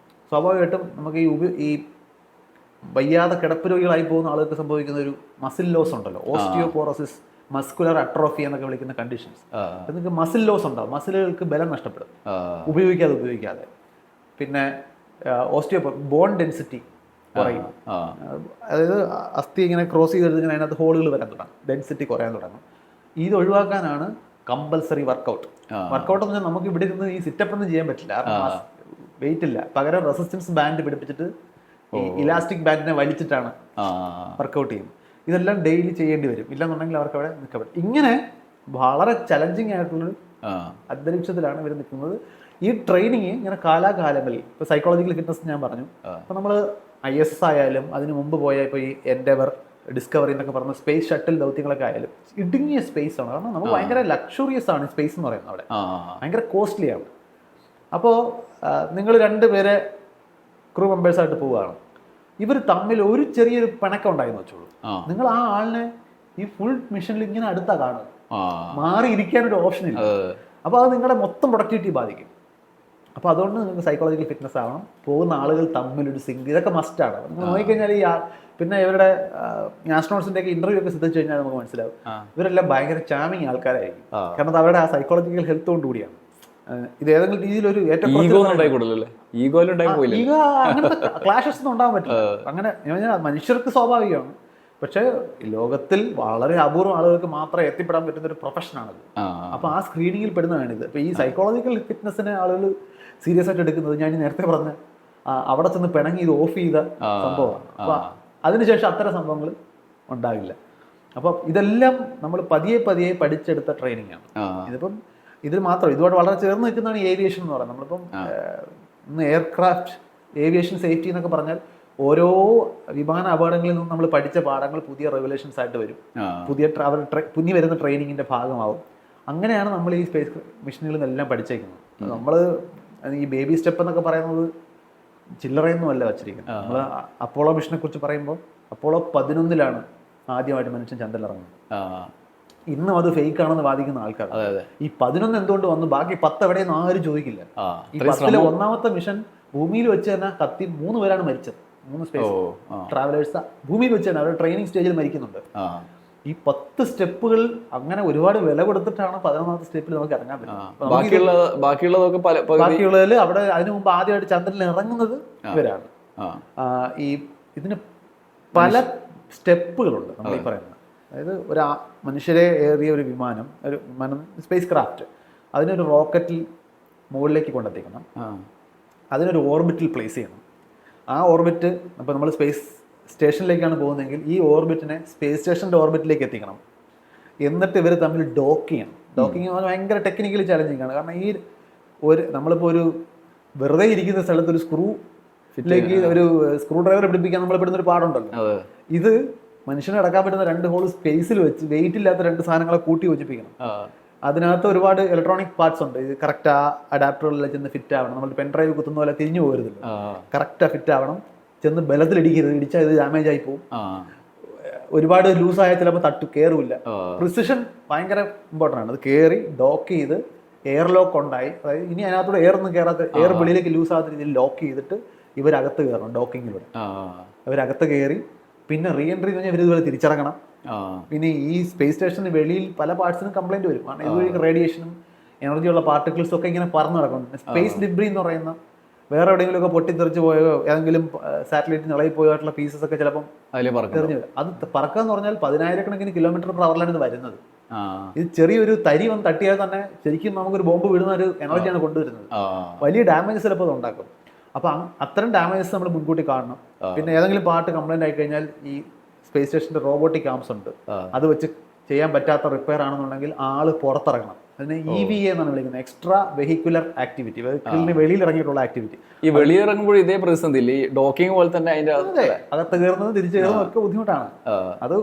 സ്വാഭാവികമായിട്ടും നമുക്ക് ഈ വയ്യാതെ കിടപ്പ് രോഗികളായി പോകുന്ന ആളുകൾക്ക് സംഭവിക്കുന്ന ഒരു മസിൽ ലോസ് ഉണ്ടല്ലോ, ഓസ്റ്റിയോപോറോസിസ്, മസ്കുലർ അട്രോഫി എന്നൊക്കെ വിളിക്കുന്ന കണ്ടീഷൻസ്. നിങ്ങൾക്ക് മസിൽ ലോസ് ഉണ്ടാവും, മസിലുകൾക്ക് ബലം നഷ്ടപ്പെടും ഉപയോഗിക്കാതെ. പിന്നെ ബോൺ ഡെൻസിറ്റി കുറയും. അതായത് അസ്ഥി ഇങ്ങനെ ക്രോസ് ചെയ്തെടുത്ത് ഇങ്ങനെ അതിനകത്ത് ഹോളുകൾ വരാൻ തുടങ്ങും, ഡെൻസിറ്റി കുറയാൻ തുടങ്ങും. ഇത് ഒഴിവാക്കാനാണ് കമ്പൽസറി വർക്കൗട്ട്. വർക്കൗട്ട് എന്ന് വെച്ചാൽ നമുക്ക് ഇവിടെ ഇരുന്ന് ഈ സിറ്റപ്പ് ഒന്നും ചെയ്യാൻ പറ്റില്ല, വെയിറ്റ് ഇല്ല. പകരം റെസിസ്റ്റൻസ് ബാൻഡ് പിടിപ്പിച്ചിട്ട് ഈ ഇലാസ്റ്റിക് ബാൻഡിനെ വലിച്ചിട്ടാണ് വർക്കൗട്ട് ചെയ്യുന്നത്. ഇതെല്ലാം ഡെയിലി ചെയ്യേണ്ടി വരും, ഇല്ലെന്നുണ്ടെങ്കിൽ അവർക്ക് അവിടെ നിൽക്കാൻ പറ്റും. ഇങ്ങനെ വളരെ ചലഞ്ചിങ് ആയിട്ടുള്ളൊരു അന്തരീക്ഷത്തിലാണ് ഇവർ നിൽക്കുന്നത്. ഈ ട്രെയിനിങ് ഇങ്ങനെ കാലാകാലങ്ങളിൽ, ഇപ്പോൾ സൈക്കോളജിക്കൽ ഫിറ്റ്നസ് ഞാൻ പറഞ്ഞു, അപ്പോൾ നമ്മൾ ISS ആയാലും അതിന് മുമ്പ് പോയ ഇപ്പോൾ ഈ എൻഡെവർ, ഡിസ്കവറി എന്നൊക്കെ പറഞ്ഞ സ്പേസ് ഷട്ടിൽ ദൗത്യങ്ങളൊക്കെ ആയാലും ഇടുങ്ങിയ സ്പേസ് ആണ്. കാരണം നമുക്ക് ഭയങ്കര ലക്ഷറിയസ് ആണ് സ്പേസ് എന്ന് പറയുന്നത്. അവിടെ ഭയങ്കര കോസ്റ്റ്ലി ആണ്. അപ്പോൾ നിങ്ങൾ 2 പേരെ ക്രൂ മെമ്പേഴ്സായിട്ട് പോവുകയാണ്. ഇവർ തമ്മിൽ ഒരു ചെറിയൊരു പിണക്കം ഉണ്ടായെന്ന് വെച്ചോളൂ. നിങ്ങൾ ആ ആളിനെ ഈ ഫുൾ മിഷനിൽ ഇങ്ങനെ അടുത്താ കാണുക, മാറിയിരിക്കാനൊരു ഓപ്ഷൻ ഇല്ല. അപ്പോൾ അത് നിങ്ങളുടെ മൊത്തം പ്രൊഡക്ടിവിറ്റി ബാധിക്കും. അപ്പോൾ അതുകൊണ്ട് നിങ്ങൾക്ക് സൈക്കോളജിക്കൽ ഫിറ്റ്നസ് ആവണം. പോകുന്ന ആളുകൾ തമ്മിലൊരു സിങ്ക്, ഇതൊക്കെ മസ്റ്റാണ്. നിങ്ങൾ നോക്കിക്കഴിഞ്ഞാൽ പിന്നെ ഇവരുടെ ആസ്ട്രോണോട്സിൻ്റെ ഒക്കെ ഇന്റർവ്യൂ ഒക്കെ ശ്രദ്ധിച്ചു കഴിഞ്ഞാൽ നമുക്ക് മനസ്സിലാവും ഇവരെല്ലാം ഭയങ്കര ചാമിങ് ആൾക്കാരായിരിക്കും. കാരണം അത് അവരുടെ ആ സൈക്കോളജിക്കൽ ഹെൽത്ത് കൊണ്ട് കൂടിയാണ്. ഇത് ഏതെങ്കിലും രീതിയിൽ ഒരു ഏറ്റവും അങ്ങനത്തെ ക്ലാഷസ് ഒന്നും ഉണ്ടാകാൻ പറ്റില്ല. അങ്ങനെ മനുഷ്യർക്ക് സ്വാഭാവികമാണ്. പക്ഷേ ലോകത്തിൽ വളരെ അപൂർവം ആളുകൾക്ക് മാത്രമേ എത്തിപ്പെടാൻ പറ്റുന്ന ഒരു പ്രൊഫഷനാണത്. അപ്പോൾ ആ സ്ക്രീനിങ്ങിൽ പെടുന്നതാണിത്. ഇപ്പോൾ ഈ സൈക്കോളജിക്കൽ ഫിറ്റ്നസ്സിനെ ആളുകൾ സീരിയസ് ആയിട്ട് എടുക്കുന്നത് ഞാൻ നേരത്തെ പറഞ്ഞ അവിടെ ചെന്ന് പിണങ്ങി ഇത് ഓഫ് ചെയ്ത സംഭവമാണ്. അപ്പോൾ അതിനുശേഷം അത്തരം സംഭവങ്ങൾ ഉണ്ടാകില്ല. അപ്പം ഇതെല്ലാം നമ്മൾ പതിയെ പഠിച്ചെടുത്ത ട്രെയിനിങ് ആണ്. ഇതിപ്പം ഇതിൽ മാത്രം ഇതുമായിട്ട് വളരെ ചേർന്ന് നിൽക്കുന്നതാണ് ഏവിയേഷൻ എന്ന് പറയുന്നത്. നമ്മളിപ്പം ഇന്ന് എയർക്രാഫ്റ്റ് ഏവിയേഷൻ സേഫ്റ്റി എന്നൊക്കെ പറഞ്ഞാൽ ഓരോ വിമാന അപകടങ്ങളിൽ നിന്നും നമ്മൾ പഠിച്ച പാഠങ്ങൾ പുതിയ റെഗുലേഷൻസ് ആയിട്ട് വരും, പുതിയ വരുന്ന ട്രെയിനിങ്ങിൻ്റെ ഭാഗമാവും. അങ്ങനെയാണ് നമ്മൾ ഈ സ്പേസ് മിഷനുകളിൽ നിന്നെല്ലാം പഠിച്ചേക്കുന്നത്. നമ്മൾ ഈ ബേബി സ്റ്റെപ്പ് എന്നൊക്കെ പറയുന്നത് ചില്ലറയൊന്നും അല്ല വച്ചിരിക്കുന്നത്. നമ്മൾ അപ്പോളോ മിഷനെ കുറിച്ച് പറയുമ്പോൾ അപ്പോളോ 11 ആദ്യമായിട്ട് മനുഷ്യൻ ചന്ദ്രനിൽ ഇറങ്ങുന്നത്. ഇന്നും അത് ഫേക്ക് ആണെന്ന് വാദിക്കുന്ന ആൾക്കാർ. ഈ 11 എന്തുകൊണ്ട് വന്നു, ബാക്കി 10 എവിടെയെന്ന് ആരും ചോദിക്കില്ല. ഈ 10-ലെ ഒന്നാമത്തെ മിഷൻ ഭൂമിയിൽ വെച്ച് തന്നെ കത്തി 3 പേരാണ് മരിച്ചത്. 3 സ്പേസ് ട്രാവലേഴ്സ് ഭൂമിയിൽ വെച്ച് തന്നെ അവരുടെ ട്രെയിനിങ് സ്റ്റേജിൽ മരിക്കുന്നുണ്ട്. ഈ 10 സ്റ്റെപ്പുകൾ അങ്ങനെ ഒരുപാട് വില കൊടുത്തിട്ടാണ് 11ാമത്തെ സ്റ്റെപ്പിൽ നമുക്ക് ഇറങ്ങാൻ പറ്റുന്നത്. ബാക്കിയുള്ളതൊക്കെ ബാക്കിയുള്ളതിൽ അവിടെ അതിനു മുമ്പ് ആദ്യമായിട്ട് ചന്ദ്രനിൽ ഇറങ്ങുന്നത് ഇവരാണ്. ഈ ഇതിന് പല സ്റ്റെപ്പുകളുണ്ട് നമ്മൾ ഈ പറയുന്നത്. അതായത് ഒരു മനുഷ്യരെ ഏറിയ ഒരു വിമാനം സ്പേസ് ക്രാഫ്റ്റ്, അതിനൊരു റോക്കറ്റിൽ മുകളിലേക്ക് കൊണ്ടെത്തിക്കണം, അതിനൊരു ഓർബിറ്റിൽ പ്ലേസ് ചെയ്യണം. ആ ഓർബിറ്റ് അപ്പോൾ നമ്മൾ സ്പേസ് സ്റ്റേഷനിലേക്കാണ് പോകുന്നതെങ്കിൽ ഈ ഓർബിറ്റിനെ സ്പേസ് സ്റ്റേഷൻ്റെ ഓർബിറ്റിലേക്ക് എത്തിക്കണം. എന്നിട്ട് ഇവർ തമ്മിൽ ഡോക്ക് ചെയ്യണം. ഡോക്കിങ് എന്ന് പറഞ്ഞാൽ ഭയങ്കര ടെക്നിക്കലി ചാലഞ്ചിങ് ആണ്. കാരണം ഈ നമ്മളിപ്പോൾ ഒരു വെറുതെ ഇരിക്കുന്ന സ്ഥലത്ത് ഒരു സ്ക്രൂലേക്ക് ഒരു സ്ക്രൂ ഡ്രൈവർ പിടിപ്പിക്കാൻ നമ്മൾ പെടുന്ന ഒരു പാടുണ്ടല്ലോ. ഇത് മനുഷ്യനെ അടക്കാൻ പറ്റുന്ന 2 ഹോൾ സ്പേസിൽ വെച്ച് വെയിറ്റ് ഇല്ലാത്ത 2 സാധനങ്ങളെ കൂട്ടി യോജിപ്പിക്കണം. അതിനകത്ത് ഒരുപാട് ഇലക്ട്രോണിക് പാർട്സ് ഉണ്ട്. ഇത് കറക്റ്റ് ആ അഡാപ്റ്ററിൽ ചെന്ന് ഫിറ്റ് ആവണം. നമ്മൾ പെൻ ഡ്രൈവ് കുത്തുന്ന പോലെ തിരിഞ്ഞു പോകരുതില്ല, കറക്റ്റാ ഫിറ്റ് ആവണം. ചെന്ന് ബലത്തിൽ ഇടിക്കരുത്, ഇടിച്ചാൽ ഇത് ഡാമേജ് ആയി പോകും. ഒരുപാട് ലൂസായ ചിലപ്പോൾ കയറില്ല. പ്രിസിഷൻ ഭയങ്കര ഇമ്പോർട്ടൻ്റ് ആണ്. അത് കയറി ഡോക്ക് ചെയ്ത് എയർ ലോക്ക് ഉണ്ടായി, അതായത് ഇനി അതിനകത്തൂടെ എയർ ഒന്നും കയറാത്ത, എയർ വെളിയിലേക്ക് ലൂസ് ആകാത്ത രീതിയിൽ ലോക്ക് ചെയ്തിട്ട് ഇവരകത്ത് കയറണം. ഡോക്കിങ്ങിലൂടെ ഇവരകത്ത് കയറി പിന്നെ റീ എൻട്രി എന്ന് പറഞ്ഞാൽ ഇവർ ഇതുപോലെ തിരിച്ചിറങ്ങണം. പിന്നെ ഈ സ്പേസ് സ്റ്റേഷന് വെളിയിൽ പല പാർട്സിനും കംപ്ലൈന്റ് വരും. കാരണം ഇതുവഴി റേഡിയേഷനും എനർജിയുള്ള പാർട്ടിക്കിൾസും ഒക്കെ ഇങ്ങനെ പറന്ന് നടക്കണം. സ്പേസ് ഡിബ്രി എന്ന് പറയുന്ന വേറെ എവിടെയെങ്കിലും ഒക്കെ പൊട്ടിത്തെറിച്ച് പോയോ ഏതെങ്കിലും സാറ്റലൈറ്റ് നിളയിൽ പോയിട്ടുള്ള പീസസ് ഒക്കെ ചിലപ്പം തെറിഞ്ഞു വരും. അത് പറക്കുക എന്ന് പറഞ്ഞാൽ 10,000 km/h ഇത് വരുന്നത്. ഇത് ചെറിയൊരു തരി വന്ന് തട്ടിയാൽ തന്നെ ശരിക്കും നമുക്കൊരു ബോംബ് വിടുന്ന ഒരു എനർജിയാണ് കൊണ്ടുവരുന്നത്. വലിയ ഡാമേജ് ചിലപ്പോൾ അത് ഉണ്ടാക്കും. അപ്പം അത്തരം ഡാമേജസ് നമ്മൾ മുൻകൂട്ടി കാണണം. പിന്നെ ഏതെങ്കിലും പാർട്ട് കംപ്ലൈന്റ് ആയി കഴിഞ്ഞാൽ ഈ സ്പേസ് സ്റ്റേഷന്റെ റോബോട്ടിക് ആംസ് ഉണ്ട്, അത് വെച്ച് ചെയ്യാൻ പറ്റാത്ത റിപ്പയർ ആണെന്നുണ്ടെങ്കിൽ ആള് പുറത്തിറങ്ങണം. അതിന് EVA എന്നാണ് വിളിക്കുന്നത്, എക്സ്ട്രാ വെഹിക്കുലർ ആക്ടിവിറ്റി, വെഹിക്കിളിന് വെളിയിൽ ഇറങ്ങിയിട്ടുള്ള ആക്ടിവിറ്റി. ഈ വെളിയിറങ്ങുമ്പോൾ ഇതേ പ്രതിസന്ധി ഇല്ലേ, ഈ ഡോക്കിംഗ് പോലെ തന്നെ അതിന്റെ അകത്ത് കയറുന്നത് തിരിച്ചു കയറുന്നത് ഒക്കെ ബുദ്ധിമുട്ടാണ്. അത്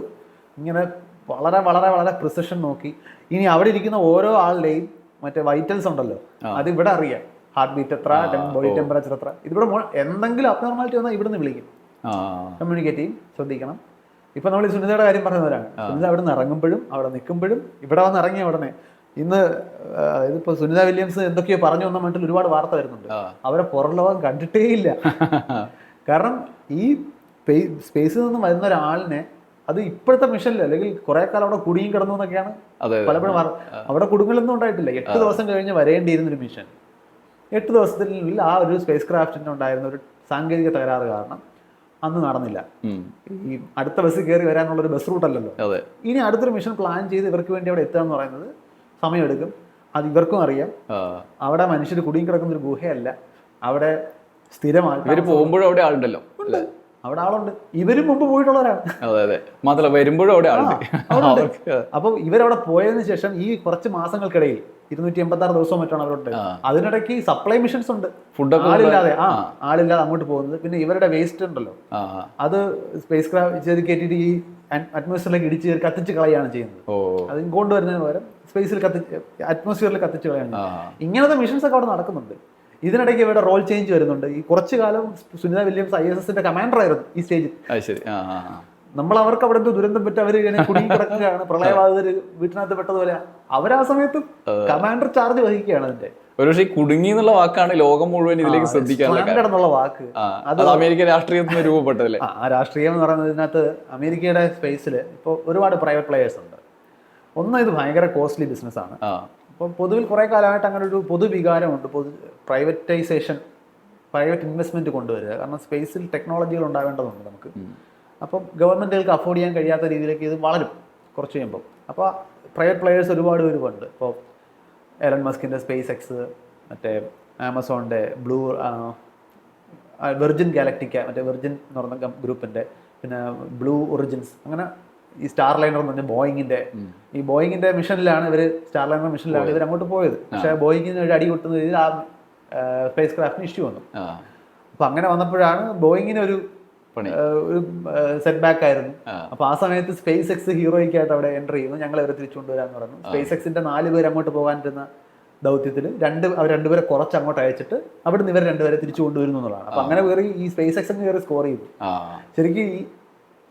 ഇങ്ങനെ വളരെ വളരെ വളരെ പ്രിസിഷൻ നോക്കി. ഇനി അവിടെ ഇരിക്കുന്ന ഓരോ ആളുടെയും മറ്റേ വൈറ്റൽസ് ഉണ്ടല്ലോ, അത് ഇവിടെ അറിയാം. ഹാർട്ട് ബീറ്റ് എത്ര, ബോഡി ടെമ്പറേച്ചർ എത്ര, ഇതിവിടെ എന്തെങ്കിലും അബ്നോർമാലിറ്റി വന്നാൽ ഇവിടുന്ന് വിളിക്കും, കമ്മ്യൂണിക്കേറ്റ് ചെയ്യും. ശ്രദ്ധിക്കണം. ഇപ്പൊ നമ്മൾ ഈ സുനിതയുടെ കാര്യം പറഞ്ഞവരാണ്. സുനിത അവിടെ നിന്ന് ഇറങ്ങുമ്പോഴും അവിടെ നിൽക്കുമ്പോഴും ഇവിടെ വന്ന് ഇറങ്ങിയ ഉടനെ ഇന്ന് ഇതിപ്പോ സുനിത വില്യംസ് എന്തൊക്കെയോ പറഞ്ഞു വന്ന മട്ടിൽ ഒരുപാട് വാർത്ത വരുന്നുണ്ട്. അവരെ പുറം ലോകം കണ്ടിട്ടേ ഇല്ല. കാരണം ഈ സ്പേസിൽ നിന്നും വരുന്ന ഒരാളിനെ, അത് ഇപ്പോഴത്തെ മിഷനിൽ അല്ലെങ്കിൽ കുറെ കാലം അവിടെ കുടുങ്ങി കിടന്നു എന്നൊക്കെയാണ് പലപ്പോഴും. അവിടെ കുടുങ്ങലൊന്നും ഉണ്ടായിട്ടില്ല. 8 ദിവസം കഴിഞ്ഞ് വരേണ്ടിയിരുന്നൊരു മിഷൻ 8 ദിവസത്തിനുള്ളിൽ ആ ഒരു സ്പേസ് ക്രാഫ്റ്റിന് ഉണ്ടായിരുന്ന ഒരു സാങ്കേതിക തകരാറ് കാരണം അന്ന് നടന്നില്ല. ഈ അടുത്ത ബസ് കയറി വരാനുള്ളൊരു ബസ് റൂട്ട് അല്ലല്ലോ. ഇനി അടുത്തൊരു മിഷൻ പ്ലാൻ ചെയ്ത് ഇവർക്ക് വേണ്ടി അവിടെ എത്തുക എന്ന് പറയുന്നത് സമയമെടുക്കും. അത് ഇവർക്കും അറിയാം. അവിടെ മനുഷ്യർ കുടുങ്ങി കിടക്കുന്ന ഒരു ഗുഹയല്ല, അവിടെ സ്ഥിരമായിട്ട് ഇവർ പോകുമ്പോഴും അവിടെ ആളുണ്ടല്ലോ, അവിടെ ആളുണ്ട്. ഇവരും മുമ്പ് പോയിട്ടുള്ളവരാണ്. മാത്രമല്ല വരുമ്പോഴും അവിടെ ആളുണ്ട്. അപ്പൊ ഇവരവിടെ പോയതിനു ശേഷം ഈ കുറച്ച് മാസങ്ങൾക്കിടയിൽ 286 ദിവസവും മറ്റാണ് അവരുണ്ട്. അതിനിടയ്ക്ക് സപ്ലൈ മിഷൻസ് ഉണ്ട്, ആളില്ലാതെ അങ്ങോട്ട് പോകുന്നത്. പിന്നെ ഇവരുടെ വേസ്റ്റ് ഉണ്ടല്ലോ, അത് സ്പേസ് ക്രാഫ്റ്റ് കയറ്റിയിട്ട് ഈ അറ്റ്മോസ്ഫിയറിലേക്ക് ഇടിച്ച് കത്തിച്ച് കളയാണ് ചെയ്യുന്നത്. അത് കൊണ്ടുവരുന്നതിന് പകരം സ്പേസിൽ അറ്റ്മോസ്ഫിയറിൽ കത്തിച്ച് കളയാണ്. ഇങ്ങനത്തെ മിഷൻസ് ഒക്കെ അവിടെ നടക്കുന്നുണ്ട്. ഇതിനിടയ്ക്ക് ഇവിടെ റോൾ ചേഞ്ച് വരുന്നുണ്ട്. ഈ കുറച്ചു കാലം സുനിത വില്യംസ് ISSന്റെ കമാൻഡർ ആയിരുന്നു ഈ സ്റ്റേജിൽ. നമ്മൾ അവർക്ക് അവിടെ ദുരന്തം പറ്റി അവർ ഇങ്ങനെ കുടുങ്ങി കിടക്കുകയാണ്, പ്രളയബാധിതർ വീട്ടിനകത്ത് പെട്ടതുപോലെ. അവരാ സമയത്ത് കമാൻഡർ ചാർജ് വഹിക്കുകയാണ് അതിന്റെ. ഒരുപക്ഷെ കുടുങ്ങി എന്നുള്ള വാക്കാണ് ലോകം മുഴുവൻ ഇതിലേക്ക് ശ്രദ്ധിക്കാനുള്ള വാക്ക്. അത് അമേരിക്കൻ രാഷ്ട്രീയത്തിൽ രൂപപ്പെട്ടതല്ലേ. ആ രാഷ്ട്രീയം എന്ന് പറയുന്നത് ഇതിനകത്ത് അമേരിക്കയുടെ സ്പേസിൽ ഇപ്പോൾ ഒരുപാട് പ്രൈവറ്റ് പ്ലെയേഴ്സ് ഉണ്ട്. ഒന്ന്, ഇത് ഭയങ്കര കോസ്റ്റ്ലി ബിസിനസ്സാണ്. അപ്പോൾ പൊതുവിൽ കുറേ കാലമായിട്ട് അങ്ങനെ ഒരു പൊതുവികാരമുണ്ട്, പ്രൈവറ്റൈസേഷൻ, പ്രൈവറ്റ് ഇൻവെസ്റ്റ്മെന്റ് കൊണ്ടുവരിക. കാരണം സ്പേസിൽ ടെക്നോളജികൾ ഉണ്ടാവേണ്ടതുണ്ട് നമുക്ക്. അപ്പം ഗവൺമെൻറ്റുകൾക്ക് അഫോർഡ് ചെയ്യാൻ കഴിയാത്ത രീതിയിലേക്ക് ഇത് വളരും കുറച്ച് കഴിയുമ്പോൾ. അപ്പോൾ പ്രൈവറ്റ് പ്ലെയേഴ്സ് ഒരുപാട് പേരുണ്ട്. ഇപ്പോൾ എലൺ മസ്കിൻ്റെ സ്പേസ് എക്സ്, മറ്റേ ആമസോണിൻ്റെ വെർജിൻ ഗാലക്റ്റിക്ക, മറ്റേ വെർജിൻ എന്ന് പറയുന്ന ഗ്രൂപ്പിൻ്റെ, പിന്നെ ബ്ലൂ ഒറിജിൻസ്, അങ്ങനെ ഈ സ്റ്റാർ ലൈനർ എന്ന് പറഞ്ഞാൽ ബോയിങ്ങിൻ്റെ മിഷനിലാണ് സ്റ്റാർ ലൈനർ മിഷനിലാണ് ഇവർ അങ്ങോട്ട് പോയത്. പക്ഷേ ബോയിങ്ങിന് ഒരു അടി കൊട്ടുന്ന രീതിയിൽ ആ സ്പേസ് ക്രാഫ്റ്റിന് ഇഷ്യൂ വന്നു. അപ്പം അങ്ങനെ വന്നപ്പോഴാണ് ബോയിങ്ങിന് ഒരു സെറ്റ് ബാക്ക് ആയിരുന്നു. അപ്പൊ ആ സമയത്ത് സ്പേസ് എക്സ് ഹീറോയ്ക്കായിട്ട് അവിടെ എൻ്റർ ചെയ്യുന്നു, ഞങ്ങൾ ഇവരെ തിരിച്ചു കൊണ്ടുവരാന്ന് പറഞ്ഞു. സ്പേസ് എക്സിന്റെ 4 പേര് അങ്ങോട്ട് പോകാനിരുന്ന ദൗത്യത്തിൽ അവർ 2 പേരെ കുറച്ച് അങ്ങോട്ട് അയച്ചിട്ട് അവിടുന്ന് ഇവർ 2 പേരെ തിരിച്ചു കൊണ്ടുവരുന്നു എന്നുള്ളതാണ്. അപ്പൊ അങ്ങനെ കയറി ഈ സ്പേസ് എക്സ് കയറി സ്കോർ ചെയ്തു. ശരിക്കും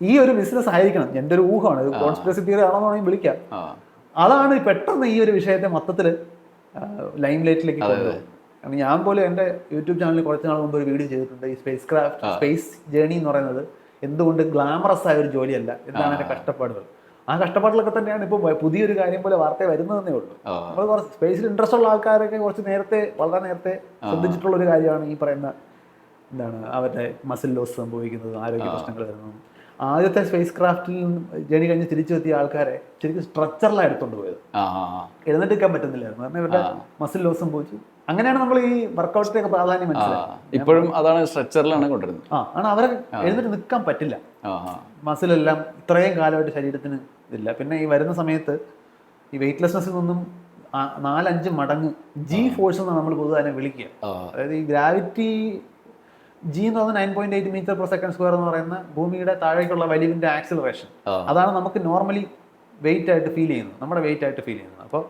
ഈ ഒരു ബിസിനസ് ആയിരിക്കണം, എൻ്റെ ഒരു ഊഹമാണ്, ഇത് കോൺസ്പിറസി തിയറി ആണെന്ന് വേണമെങ്കിൽ വിളിക്കാം. അതാണ് പെട്ടെന്ന് ഈ ഒരു വിഷയത്തെ മൊത്തത്തിൽ ലൈം ലൈറ്റിലേക്ക് കൊണ്ടുവരുന്നത്. കാരണം ഞാൻ പോലും എൻ്റെ യൂട്യൂബ് ചാനലിൽ കുറച്ച് നാൾ മുമ്പ് ഒരു വീഡിയോ ചെയ്തിട്ടുണ്ട്. ഈ സ്പേസ് ജേണി എന്ന് പറയുന്നത് എന്തുകൊണ്ട് ഗ്ലാമറസ് ആയ ഒരു ജോലിയല്ല, എന്താണ് എൻ്റെ കഷ്ടപ്പാടുകൾ. ആ കഷ്ടപ്പാടിലൊക്കെ തന്നെയാണ് ഇപ്പോൾ പുതിയൊരു കാര്യം പോലെ വാർത്ത വരുന്നതെന്നേ ഉള്ളൂ. നമ്മൾ കുറച്ച് സ്പേസിൽ ഇൻട്രസ്റ്റ് ഉള്ള ആൾക്കാരൊക്കെ കുറച്ച് നേരത്തെ, വളരെ നേരത്തെ ശ്രദ്ധിച്ചിട്ടുള്ള ഒരു കാര്യമാണ് ഈ പറയുന്ന എന്താണ് അവരുടെ മസിൽ ലോസ് സംഭവിക്കുന്നത്, ആരോഗ്യ പ്രശ്നങ്ങൾ വരുന്നതും. ആദ്യത്തെ സ്പേസ് ക്രാഫ്റ്റിൽ ജേണി കഴിഞ്ഞ് തിരിച്ചെത്തിയ ആൾക്കാരെ ശരിക്കും സ്ട്രക്ചറിലാണ് എടുത്തുകൊണ്ട് പോയത്. എഴുന്നേൽക്കാൻ പറ്റുന്നില്ലായിരുന്നു, കാരണം ഇവരുടെ മസിൽ ലോസ് സംഭവിച്ചു. അങ്ങനെയാണ് നമ്മൾ ഈ വർക്കൗട്ടിന്റെ ഒക്കെ പ്രാധാന്യം മനസ്സിലാക്കുന്നത്. ഇപ്പോഴും അതാണ് സ്ട്രക്ചറിലാണ് കൊണ്ടുവരുന്നത്. ആണ് അവരെ എഴുന്നേറ്റ് നിൽക്കാൻ പറ്റില്ല, മസിലെല്ലാം ഇത്രയും കാലമായിട്ട് ശരീരത്തിന് ഇതില്ല. പിന്നെ ഈ വരുന്ന സമയത്ത് ഈ വെയിറ്റ്ലെസ്നെസ്സിൽ നിന്നും 4-5 മടങ്ങ് ജി ഫോഴ്സ് എന്നാണ് നമ്മൾ പൊതുവെ അതിനെ വിളിക്കുക. അതായത് ഈ ഗ്രാവിറ്റി ജി എന്ന് പറഞ്ഞാൽ 9.8 മീറ്റർ പെർ സെക്കൻഡ് സ്ക്വയർ എന്ന് പറയുന്ന ഭൂമിയുടെ താഴേക്കുള്ള വലിവിന്റെ ആക്സിലറേഷൻ. അതാണ് നമുക്ക് നോർമലി വെയിറ്റ് ആയിട്ട് ഫീൽ ചെയ്യുന്നത്, നമ്മുടെ വെയിറ്റ് ആയിട്ട് ഫീൽ ചെയ്യുന്നത്. അപ്പോൾ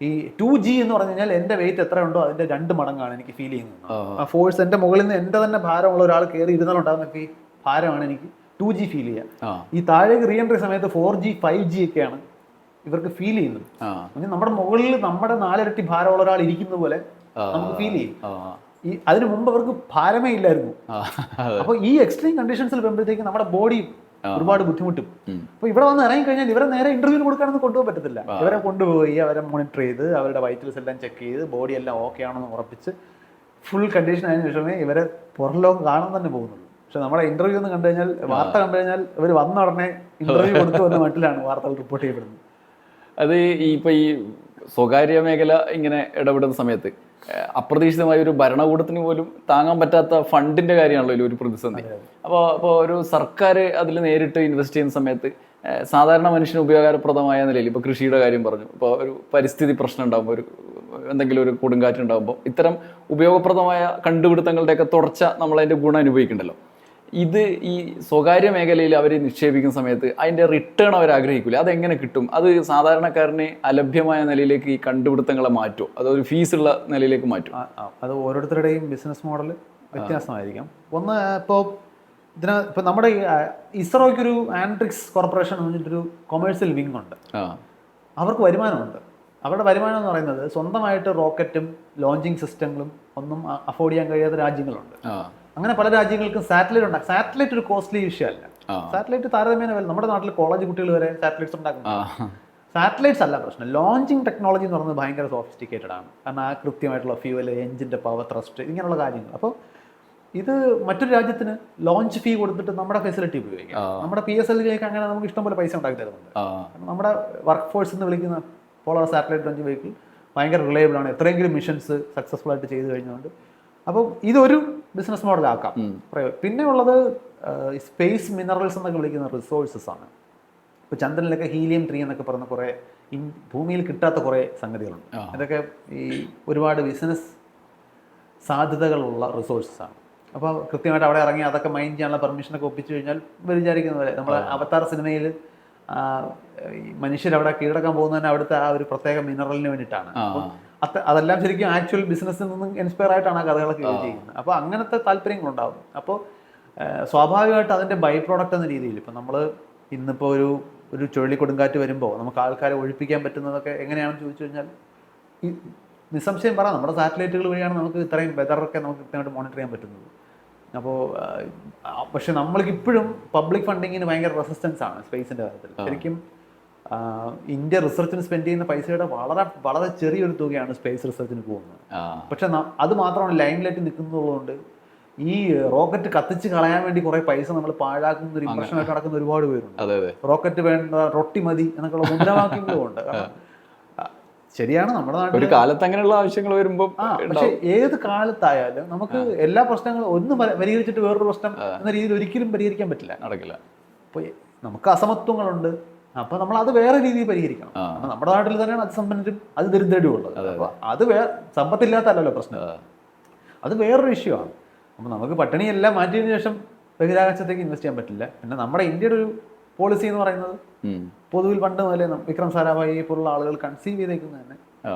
ഈ 2G എന്ന് പറഞ്ഞു കഴിഞ്ഞാൽ എൻ്റെ വെയിറ്റ് എത്ര ഉണ്ടോ അതിന്റെ 2 മടങ്ങാണ് എനിക്ക് ഫീൽ ചെയ്യുന്നത്. ആ ഫോഴ്സ് എൻ്റെ മുകളിൽ നിന്ന് എൻ്റെ തന്നെ ഭാരമുള്ള ഒരാൾ കയറി ഇരുന്നാലുണ്ടാകുന്ന ഭാരമാണ് എനിക്ക് 2G ഫീൽ ചെയ്യുക. ഈ താഴേക്ക് റീ എൻട്രി സമയത്ത് 4G 5G ഒക്കെയാണ് ഇവർക്ക് ഫീൽ ചെയ്യുന്നത്. നമ്മുടെ മുകളിൽ നമ്മുടെ 4 ഇരട്ടി ഭാരമുള്ള ഒരാൾ ഇരിക്കുന്ന പോലെ നമുക്ക് ഫീൽ ചെയ്യും. ഈ അതിനു മുമ്പ് അവർക്ക് ഭാരമേ ഇല്ലായിരുന്നു. അപ്പോൾ ഈ എക്സ്ട്രീം കണ്ടീഷൻസിൽ വരുമ്പോഴത്തേക്ക് നമ്മുടെ ബോഡി ഒരുപാട് ബുദ്ധിമുട്ടും. അപ്പൊ ഇവിടെ വന്ന് ഇറങ്ങി കഴിഞ്ഞാൽ ഇവരെ നേരെ ഇന്റർവ്യൂവിന് കൊടുക്കാനൊന്നും കൊണ്ടുപോകാൻ പറ്റത്തില്ല. ഇവരെ കൊണ്ടുപോയി അവരെ മോണിറ്റർ ചെയ്ത് അവരുടെ വൈറ്റൽസ് എല്ലാം ചെക്ക് ചെയ്ത് ബോഡി എല്ലാം ഓക്കെ ആണെന്ന് ഉറപ്പിച്ച് ഫുൾ കണ്ടീഷൻ ആയതിനു ശേഷമേ ഇവരെ പുറം ലോകം കാണാൻ തന്നെ പോകുന്നുള്ളൂ. പക്ഷെ നമ്മുടെ ഇന്റർവ്യൂ ഒന്ന് കണ്ടു കഴിഞ്ഞാൽ, വാർത്ത കണ്ടു കഴിഞ്ഞാൽ ഇവർ വന്ന ഉടനെ ഇന്റർവ്യൂ കൊടുത്തു വന്ന മട്ടിലാണ് വാർത്തകൾ റിപ്പോർട്ട് ചെയ്യപ്പെടുന്നത്. അത് ഇപ്പൊ ഈ സ്വകാര്യ മേഖല ഇങ്ങനെ ഇടപെടുന്ന സമയത്ത് അപ്രതീക്ഷിതമായ ഒരു ഭരണകൂടത്തിന് പോലും താങ്ങാൻ പറ്റാത്ത ഫണ്ടിന്റെ കാര്യമാണല്ലോ ഒരു പ്രതിസന്ധി. അപ്പോൾ ഒരു സർക്കാർ അതിൽ നേരിട്ട് ഇൻവെസ്റ്റ് ചെയ്യുന്ന സമയത്ത് സാധാരണ മനുഷ്യന് ഉപകാരപ്രദമായ നിലയിൽ, ഇപ്പോൾ കൃഷിയുടെ കാര്യം പറഞ്ഞു, ഇപ്പോൾ ഒരു പരിസ്ഥിതി പ്രശ്നം ഉണ്ടാകുമ്പോൾ, ഒരു എന്തെങ്കിലും ഒരു കൊടുങ്കാറ്റ് ഉണ്ടാകുമ്പോൾ ഇത്തരം ഉപയോഗപ്രദമായ കണ്ടുപിടുത്തങ്ങളുടെയൊക്കെ തുടർച്ച നമ്മളതിൻ്റെ ഗുണം അനുഭവിക്കുന്നുണ്ടല്ലോ. ഇത് ഈ സ്വകാര്യ മേഖലയിൽ അവർ നിക്ഷേപിക്കുന്ന സമയത്ത് അതിൻ്റെ റിട്ടേൺ അവർ ആഗ്രഹിക്കില്ല. അതെങ്ങനെ കിട്ടും? അത് സാധാരണക്കാരന് അലഭ്യമായ നിലയിലേക്ക് ഈ കണ്ടുപിടുത്തങ്ങളെ മാറ്റുമോ, അതൊരു ഫീസുള്ള നിലയിലേക്ക് മാറ്റും? അത് ഓരോരുത്തരുടെയും ബിസിനസ് മോഡൽ വ്യത്യാസമായിരിക്കാം. ഒന്ന് ഇപ്പം നമ്മുടെ ഇസ്രോയ്ക്കൊരു ആൻഡ്രിക്സ് കോർപ്പറേഷൻ എന്ന് പറഞ്ഞിട്ടൊരു കൊമേഴ്സ്യൽ വിങ് ഉണ്ട്. അവർക്ക് വരുമാനമുണ്ട്. അവരുടെ വരുമാനം എന്ന് പറയുന്നത് സ്വന്തമായിട്ട് റോക്കറ്റും ലോഞ്ചിങ് സിസ്റ്റങ്ങളും ഒന്നും അഫോർഡ് ചെയ്യാൻ കഴിയാത്ത രാജ്യങ്ങളുണ്ട്. അങ്ങനെ പല രാജ്യങ്ങൾക്കും സാറ്റലൈറ്റ് ഉണ്ടാകും. സാറ്റലൈറ്റ് ഒരു കോസ്റ്റ്ലി ഇഷ്യൂ അല്ല. സാറ്റലൈറ്റ് താരതമ്യേന വല്ല നമ്മുടെ നാട്ടിൽ കോളേജ് കുട്ടികൾ വരെ സാറ്റലൈറ്റ്സ് ഉണ്ടാക്കുന്നു. സാറ്റലൈറ്റ്സ് അല്ല പ്രശ്നം. ലോഞ്ചിങ് ടെക്നോളജി എന്ന് പറയുന്നത് ഭയങ്കര സോഫിസ്റ്റിക്കേറ്റഡ് ആണ്. കാരണം ആ കൃത്യമായിട്ടുള്ള ഫ്യൂവൽ, എഞ്ചിൻ്റെ പവർ, ത്രസ്റ്റ്, ഇങ്ങനെയുള്ള കാര്യങ്ങൾ. അപ്പോൾ ഇത് മറ്റൊരു രാജ്യത്തിന് ലോഞ്ച് ഫീ കൊടുത്തിട്ട് നമ്മുടെ ഫെസിലിറ്റി ഉപയോഗിക്കാം. നമ്മുടെ PSLVക്ക് അങ്ങനെ നമുക്ക് ഇഷ്ടംപോലെ പൈസ ഉണ്ടാക്കി തരുന്നുണ്ട്. നമ്മുടെ വർക്ക് ഫോഴ്സ് എന്ന് വിളിക്കുന്ന പോളാർ സാറ്റലൈറ്റ് ലോഞ്ച് വെഹിക്കിൾ ഭയങ്കര റിലയബിൾ ആണ്. എത്രയെങ്കിലും മിഷൻസ് സക്സസ്ഫുൾ ആയിട്ട് ചെയ്ത് കഴിഞ്ഞുകൊണ്ട്. അപ്പം ഇതൊരു ബിസിനസ് മോഡലാക്കാം. പിന്നെ ഉള്ളത് സ്പേസ് മിനറൽസ് എന്നൊക്കെ വിളിക്കുന്ന റിസോഴ്സസ് ആണ്. ഇപ്പോൾ ചന്ദ്രനിലൊക്കെ ഹീലിയം 3 എന്നൊക്കെ പറഞ്ഞ കുറേ ഭൂമിയിൽ കിട്ടാത്ത കുറേ സംഗതികളുണ്ട്. ഇതൊക്കെ ഈ ഒരുപാട് ബിസിനസ് സാധ്യതകളുള്ള റിസോഴ്സസ് ആണ്. അപ്പോൾ കൃത്യമായിട്ട് അവിടെ ഇറങ്ങി അതൊക്കെ മൈൻഡ് ചെയ്യാനുള്ള പെർമിഷനൊക്കെ ഒപ്പിച്ചു കഴിഞ്ഞാൽ ഇവർ വിചാരിക്കുന്ന പോലെ നമ്മൾ അവതാർ സിനിമയിൽ മനുഷ്യരവിടെ കീഴടക്കാൻ പോകുന്നതന്നെ അവിടുത്തെ ആ ഒരു പ്രത്യേക മിനറലിന് വേണ്ടിയിട്ടാണ്. അതെല്ലാം ശരിക്കും ആക്ച്വൽ ബിസിനസ്സിൽ നിന്നും ഇൻസ്പയർ ആയിട്ടാണ് ആ കഥകളൊക്കെ ചെയ്യുന്നത്. അപ്പോൾ അങ്ങനത്തെ താല്പര്യങ്ങളുണ്ടാവും. അപ്പോൾ സ്വാഭാവികമായിട്ട് അതിൻ്റെ ബൈ പ്രോഡക്റ്റ് എന്ന രീതിയിൽ ഇപ്പം നമ്മൾ ഇന്നിപ്പോൾ ഒരു ചുഴലിക്കൊടുങ്കാറ്റ് വരുമ്പോൾ നമുക്ക് ആൾക്കാരെ ഒഴിപ്പിക്കാൻ പറ്റുന്നതൊക്കെ എങ്ങനെയാണെന്ന് ചോദിച്ചു കഴിഞ്ഞാൽ ഈ നിസ്സംശയം പറയാം, നമ്മുടെ സാറ്റലൈറ്റുകൾ വഴിയാണ് നമുക്ക് ഇത്രയും വെതറൊക്കെ നമുക്ക് കൃത്യമായിട്ട് മോണിറ്റർ ചെയ്യാൻ പറ്റുന്നത്. അപ്പോൾ പക്ഷെ നമ്മൾക്കിപ്പോഴും പബ്ലിക് ഫണ്ടിങ്ങിന് ഭയങ്കര റെസിസ്റ്റൻസ് ആണ് സ്പേസിൻ്റെ കാര്യത്തിൽ. ശരിക്കും ഇന്ത്യ റിസർച്ചിന് സ്പെൻഡ് ചെയ്യുന്ന പൈസയുടെ വളരെ വളരെ ചെറിയൊരു തുകയാണ് സ്പേസ് റിസർച്ചിന് പോകുന്നത്. പക്ഷെ അത് മാത്രമാണ് ലൈം ലൈറ്റ് നിൽക്കുന്നതുകൊണ്ട് ഈ റോക്കറ്റ് കത്തിച്ച് കളയാൻ വേണ്ടി കുറെ പൈസ നമ്മൾ പാഴാക്കുന്ന ഒരു ഇംപ്രഷനൊക്കെ നടക്കുന്ന ഒരുപാട് പേരുണ്ട്. റോക്കറ്റ് വേണ്ട, റൊട്ടി മതി എന്നൊക്കെയുള്ള മുദ്രാവാക്യങ്ങളും ഉണ്ട്. ശരിയാണ്, നമ്മുടെ നാട്ടിൽ ഒരു കാലത്ത് അങ്ങനെയുള്ള ആവശ്യങ്ങൾ വരുമ്പോൾ. പക്ഷെ ഏത് കാലത്തായാലും നമുക്ക് എല്ലാ പ്രശ്നങ്ങളും ഒന്ന് പരിഹരിച്ചിട്ട് വേറൊരു പ്രശ്നം എന്ന രീതിയിൽ ഒരിക്കലും പരിഹരിക്കാൻ പറ്റില്ല, നടക്കില്ല. അപ്പോൾ നമുക്ക് അസമത്വങ്ങളുണ്ട്. അപ്പൊ നമ്മൾ അത് വേറെ രീതിയിൽ പരിഹരിക്കണം. നമ്മുടെ നാട്ടിൽ തന്നെയാണ് അതിസമ്പന്നരും അത് ദരിദ്രരും ഉള്ളത്. അപ്പൊ അത് സമ്പത്തില്ലാത്തല്ലോ പ്രശ്നം, അത് വേറൊരു ഇഷ്യൂ ആണ്. അപ്പൊ നമുക്ക് പട്ടിണിയെല്ലാം മാറ്റിയതിനു ശേഷം ബഹിരാകാശത്തേക്ക് ഇൻവെസ്റ്റ് ചെയ്യാൻ പറ്റില്ല. പിന്നെ നമ്മുടെ ഇന്ത്യയുടെ ഒരു പോളിസി എന്ന് പറയുന്നത് പൊതുവിൽ പണ്ട് മുതലേ വിക്രം സാരാഭായി പോലുള്ള ആളുകൾ കൺസീവ് ചെയ്തേക്കുന്നത് തന്നെ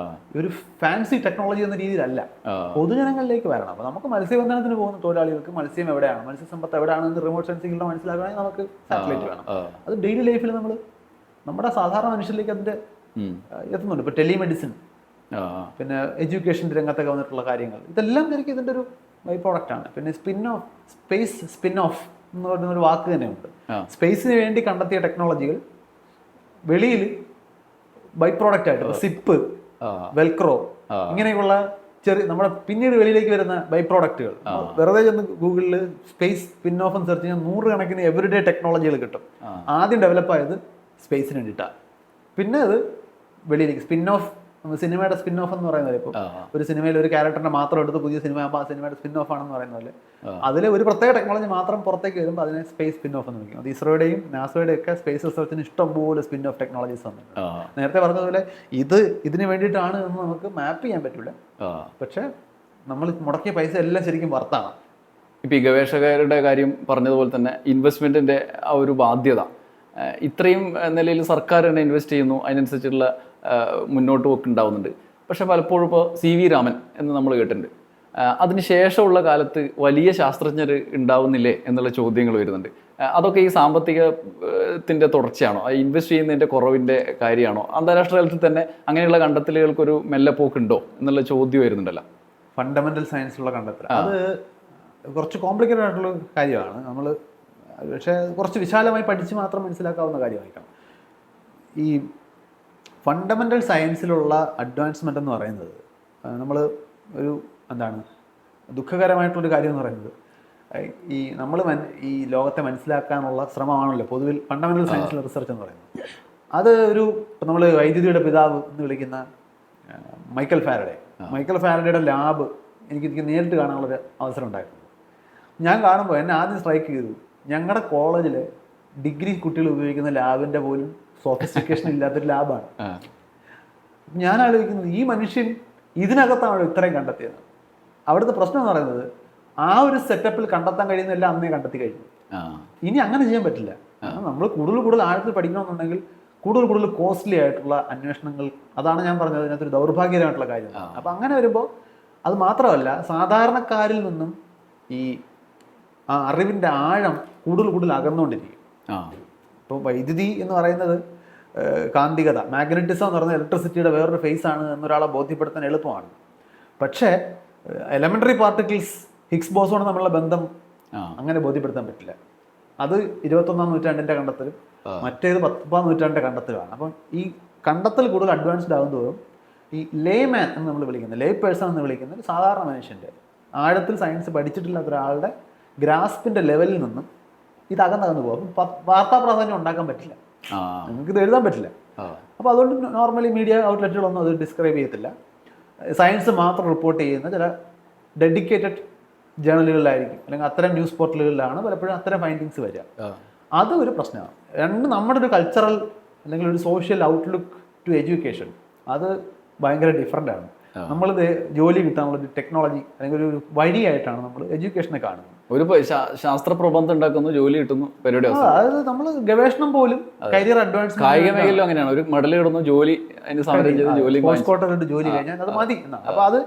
ഒരു ഫാൻസി ടെക്നോളജി എന്ന രീതിയിലല്ല, പൊതുജനങ്ങളിലേക്ക് വരണം. അപ്പോൾ നമുക്ക് മത്സ്യബന്ധനത്തിന് പോകുന്ന തൊഴിലാളികൾക്ക് മത്സ്യം എവിടെയാണ്, മത്സ്യസമ്പത്ത് എവിടെയാണെന്ന് റിമോട്ട് സെൻസിങ്ങിലൂടെ മനസ്സിലാക്കണമെങ്കിൽ നമുക്ക് സാറ്റലൈറ്റ് വേണം. അത് ഡെയിലി ലൈഫിൽ നമ്മൾ നമ്മുടെ സാധാരണ മനുഷ്യരിലേക്ക് അതിൻ്റെ എത്തുന്നുണ്ട്. ഇപ്പോൾ ടെലിമെഡിസിൻ, പിന്നെ എഡ്യൂക്കേഷൻ്റെ രംഗത്തൊക്കെ വന്നിട്ടുള്ള കാര്യങ്ങൾ, ഇതെല്ലാം ശരിക്കും ഇതിൻ്റെ ഒരു ബൈ പ്രോഡക്റ്റാണ്. പിന്നെ സ്പേസ് സ്പിൻ ഓഫ് എന്ന് പറയുന്ന ഒരു വാക്ക് തന്നെയുണ്ട്. സ്പേസിന് വേണ്ടി കണ്ടെത്തിയ ടെക്നോളജികൾ വെളിയിൽ ബൈ പ്രോഡക്റ്റ് ആയിട്ട് സിപ്പ്, വെൽക്രോ ഇങ്ങനെയുള്ള നമ്മുടെ പിന്നീട് വെളിയിലേക്ക് വരുന്ന ബൈ പ്രോഡക്റ്റുകൾ വെറുതെ ചെന്ന് ഗൂഗിളിൽ സ്പേസ് സ്പിൻ ഓഫ് എന്ന് സെർച്ച് ചെയ്യാൻ 100 കണക്കിന് എവറിഡേ ടെക്നോളജികൾ കിട്ടും. ആദ്യം ഡെവലപ്പ് ആയത് സ്പേസിന് വേണ്ടിയിട്ടാണ്. പിന്നെ അത് വെളിയിലേക്ക് സ്പിൻ ഓഫ്, സിനിമയുടെ സ്പിൻ ഓഫ് എന്ന് പറയുന്നത് ഇപ്പോൾ ഒരു സിനിമയിൽ ഒരു ക്യാരക്ടറിനെ മാത്രം എടുത്ത് പുതിയ സിനിമ ആകുമ്പോൾ ആ സിനിമയുടെ സ്പിൻ ഓഫ് ആണെന്ന് പറയുന്ന പോലെ അതിൽ ഒരു പ്രത്യേക ടെക്നോളജി മാത്രം പുറത്തേക്ക് വരുമ്പോൾ അതിനെ സ്പേസ് സ്പിൻ ഓഫ് എന്ന് വിളിക്കും. അത് ഇസ്രോയുടെയും നാസയുടെയും ഒക്കെ സ്പേസ് റിസർച്ചിന് ഇഷ്ടംപോലെ സ്പിൻ ഓഫ് ടെക്നോളജീസ് വന്നിട്ടുണ്ട്. നേരത്തെ പറഞ്ഞതുപോലെ ഇതിന് വേണ്ടിയിട്ടാണ് എന്ന് നമുക്ക് മാപ്പ് ചെയ്യാൻ പറ്റില്ല, പക്ഷെ നമ്മൾ മുടക്കിയ പൈസ എല്ലാം ശരിക്കും വർത്താണ്. ഇപ്പം ഈ ഗവേഷകരുടെ കാര്യം പറഞ്ഞതുപോലെ തന്നെ ഇൻവെസ്റ്റ്മെൻറ്റിൻ്റെ ആ ഒരു ബാധ്യത ഇത്രയും നിലയിൽ സർക്കാർ തന്നെ ഇൻവെസ്റ്റ് ചെയ്യുന്നു, അതിനനുസരിച്ചുള്ള മുന്നോട്ട് പോക്ക് ഉണ്ടാവുന്നുണ്ട്. പക്ഷെ പലപ്പോഴും ഇപ്പോൾ CV രാമൻ എന്ന് നമ്മൾ കേട്ടിട്ടുണ്ട്. അതിനുശേഷമുള്ള കാലത്ത് വലിയ ശാസ്ത്രജ്ഞർ ഉണ്ടാവുന്നില്ലേ എന്നുള്ള ചോദ്യങ്ങൾ വരുന്നുണ്ട്. അതൊക്കെ ഈ സാമ്പത്തികത്തിൻ്റെ തുടർച്ചയാണോ, ഇൻവെസ്റ്റ് ചെയ്യുന്നതിൻ്റെ കുറവിൻ്റെ കാര്യമാണോ, അന്താരാഷ്ട്ര തലത്തിൽ തന്നെ അങ്ങനെയുള്ള കണ്ടെത്തലുകൾക്കൊരു മെല്ലെപ്പോക്കുണ്ടോ എന്നുള്ള ചോദ്യം വരുന്നുണ്ടല്ലോ. ഫണ്ടമെന്റൽ സയൻസിലുള്ള കണ്ടെത്തൽ അത് കുറച്ച് കോംപ്ലിക്കേറ്റഡ് ആയിട്ടുള്ള കാര്യമാണ്. നമ്മൾ പക്ഷേ കുറച്ച് വിശാലമായി പഠിച്ച് മാത്രം മനസ്സിലാക്കാവുന്ന കാര്യമായിരിക്കണം. ഈ ഫണ്ടമെന്റൽ സയൻസിലുള്ള അഡ്വാൻസ്മെൻ്റ് എന്ന് പറയുന്നത് നമ്മൾ ഒരു എന്താണ് ദുഃഖകരമായിട്ടുള്ളൊരു കാര്യം എന്ന് പറയുന്നത് ഈ നമ്മൾ ഈ ലോകത്തെ മനസ്സിലാക്കാനുള്ള ശ്രമമാണല്ലോ പൊതുവിൽ ഫണ്ടമെന്റൽ സയൻസിലെ റിസർച്ച് എന്ന് പറയുന്നത്. അത് ഒരു നമ്മൾ വൈദ്യുതിയുടെ പിതാവ് എന്ന് വിളിക്കുന്ന മൈക്കൽ ഫാരഡേയുടെ ലാബ് എനിക്ക് നേരിട്ട് കാണാനുള്ളൊരു അവസരം ഉണ്ടായിരുന്നു. ഞാൻ കാണുമ്പോൾ എന്നെ ആദ്യം സ്ട്രൈക്ക് ചെയ്തു, ഞങ്ങളുടെ കോളേജിൽ ഡിഗ്രി കുട്ടികൾ ഉപയോഗിക്കുന്ന ലാബിൻ്റെ പോലും സോഫിസ്റ്റിക്കേഷൻ ഇല്ലാത്തൊരു ലാബാണ്. ഞാൻ ആലോചിക്കുന്നത് ഈ മനുഷ്യൻ ഇതിനകത്താണോ ഇത്രയും കണ്ടെത്തിയത്. അവിടുത്തെ പ്രശ്നം എന്ന് പറയുന്നത് ആ ഒരു സെറ്റപ്പിൽ കണ്ടെത്താൻ കഴിയുന്നതെല്ലാം അന്നേ കണ്ടെത്തി കഴിഞ്ഞു. ഇനി അങ്ങനെ ചെയ്യാൻ പറ്റില്ല. നമ്മൾ കൂടുതൽ ആഴത്തിൽ പഠിക്കണമെന്നുണ്ടെങ്കിൽ കൂടുതൽ കോസ്റ്റ്ലി ആയിട്ടുള്ള അന്വേഷണങ്ങൾ, അതാണ് ഞാൻ പറഞ്ഞത് അതിനകത്തൊരു ദൗർഭാഗ്യകരമായിട്ടുള്ള കാര്യം. അപ്പം അങ്ങനെ വരുമ്പോൾ അത് മാത്രമല്ല സാധാരണക്കാരിൽ നിന്നും ഈ ആ അറിവിൻ്റെ ആഴം കൂടുതൽ അകന്നുകൊണ്ടിരിക്കും. ഇപ്പോൾ വൈദ്യുതി എന്ന് പറയുന്നത് കാന്തികത, മാഗ്നറ്റിസം എന്ന് പറയുന്നത് ഇലക്ട്രിസിറ്റിയുടെ വേറൊരു ഫേസ് ആണ് എന്നൊരാളെ ബോധ്യപ്പെടുത്താൻ എളുപ്പമാണ്. പക്ഷേ എലമെൻ്ററി പാർട്ടിക്കിൾസ്, ഹിഗ്സ് ബോസോൺ തമ്മിലുള്ള ബന്ധം അങ്ങനെ ബോധ്യപ്പെടുത്താൻ പറ്റില്ല. അത് 21-ാം നൂറ്റാണ്ടിൻ്റെ കണ്ടെത്തലും മറ്റേത് 10-ാം നൂറ്റാണ്ടിൻ്റെ കണ്ടെത്തലുമാണ്. അപ്പം ഈ കണ്ടെത്തൽ കൂടുതൽ അഡ്വാൻസ്ഡ് ആകും തോറും ഈ ലേമാൻ എന്ന് നമ്മൾ വിളിക്കുന്ന, ലേ പേഴ്സൺ എന്ന് വിളിക്കുന്ന ഒരു സാധാരണ മനുഷ്യൻ്റെ, ആഴത്തിൽ സയൻസ് പഠിച്ചിട്ടില്ലാത്ത ഒരാളുടെ ഗ്രാസ്പിൻ്റെ ലെവലിൽ നിന്നും ഇത് അകന്നകന്ന് പോകും. അപ്പം വാർത്താ പ്രാധാന്യം ഉണ്ടാക്കാൻ പറ്റില്ല, നിങ്ങൾക്ക് ഇത് എഴുതാൻ പറ്റില്ല. അപ്പോൾ അതുകൊണ്ട് നോർമലി മീഡിയ ഔട്ട്ലെറ്റുകളൊന്നും അത് ഡിസ്ക്രൈബ് ചെയ്യത്തില്ല. സയൻസ് മാത്രം റിപ്പോർട്ട് ചെയ്യുന്ന ചില ഡെഡിക്കേറ്റഡ് ജേണലുകളിലായിരിക്കും, അല്ലെങ്കിൽ അത്തരം ന്യൂസ് പോർട്ടലുകളിലാണ് പലപ്പോഴും അത്തരം ഫൈൻഡിങ്സ് വരിക. അത് ഒരു പ്രശ്നമാണ്. രണ്ട്, നമ്മുടെ ഒരു കൾച്ചറൽ അല്ലെങ്കിൽ ഒരു സോഷ്യൽ ഔട്ട്ലുക്ക് ടു എഡ്യൂക്കേഷൻ അത് ഭയങ്കര ഡിഫറൻ്റ് ആണ്. നമ്മളിത് ജോലി കിട്ടാനുള്ള ഒരു ടെക്നോളജി അല്ലെങ്കിൽ ഒരു വഴിയായിട്ടാണ് നമ്മൾ എഡ്യൂക്കേഷനെ കാണുന്നത്. ഒരു ശാസ്ത്ര പ്രബന്ധം ഉണ്ടാക്കുന്നു, ജോലി കിട്ടുന്നു, പരിപാടി. അതായത് നമ്മൾ ഗവേഷണം പോലും കരിയർ അഡ്വാൻസ്, കായിക മേഖലയിലും അങ്ങനെയാണ്. ഒരു മെഡൽ കിട്ടുന്നു, ജോലി സ്പോർട്സ് കോട്ടറിട്ട് ജോലി കഴിഞ്ഞാൽ അത് മതി എന്നാണ്. അപ്പോൾ അത്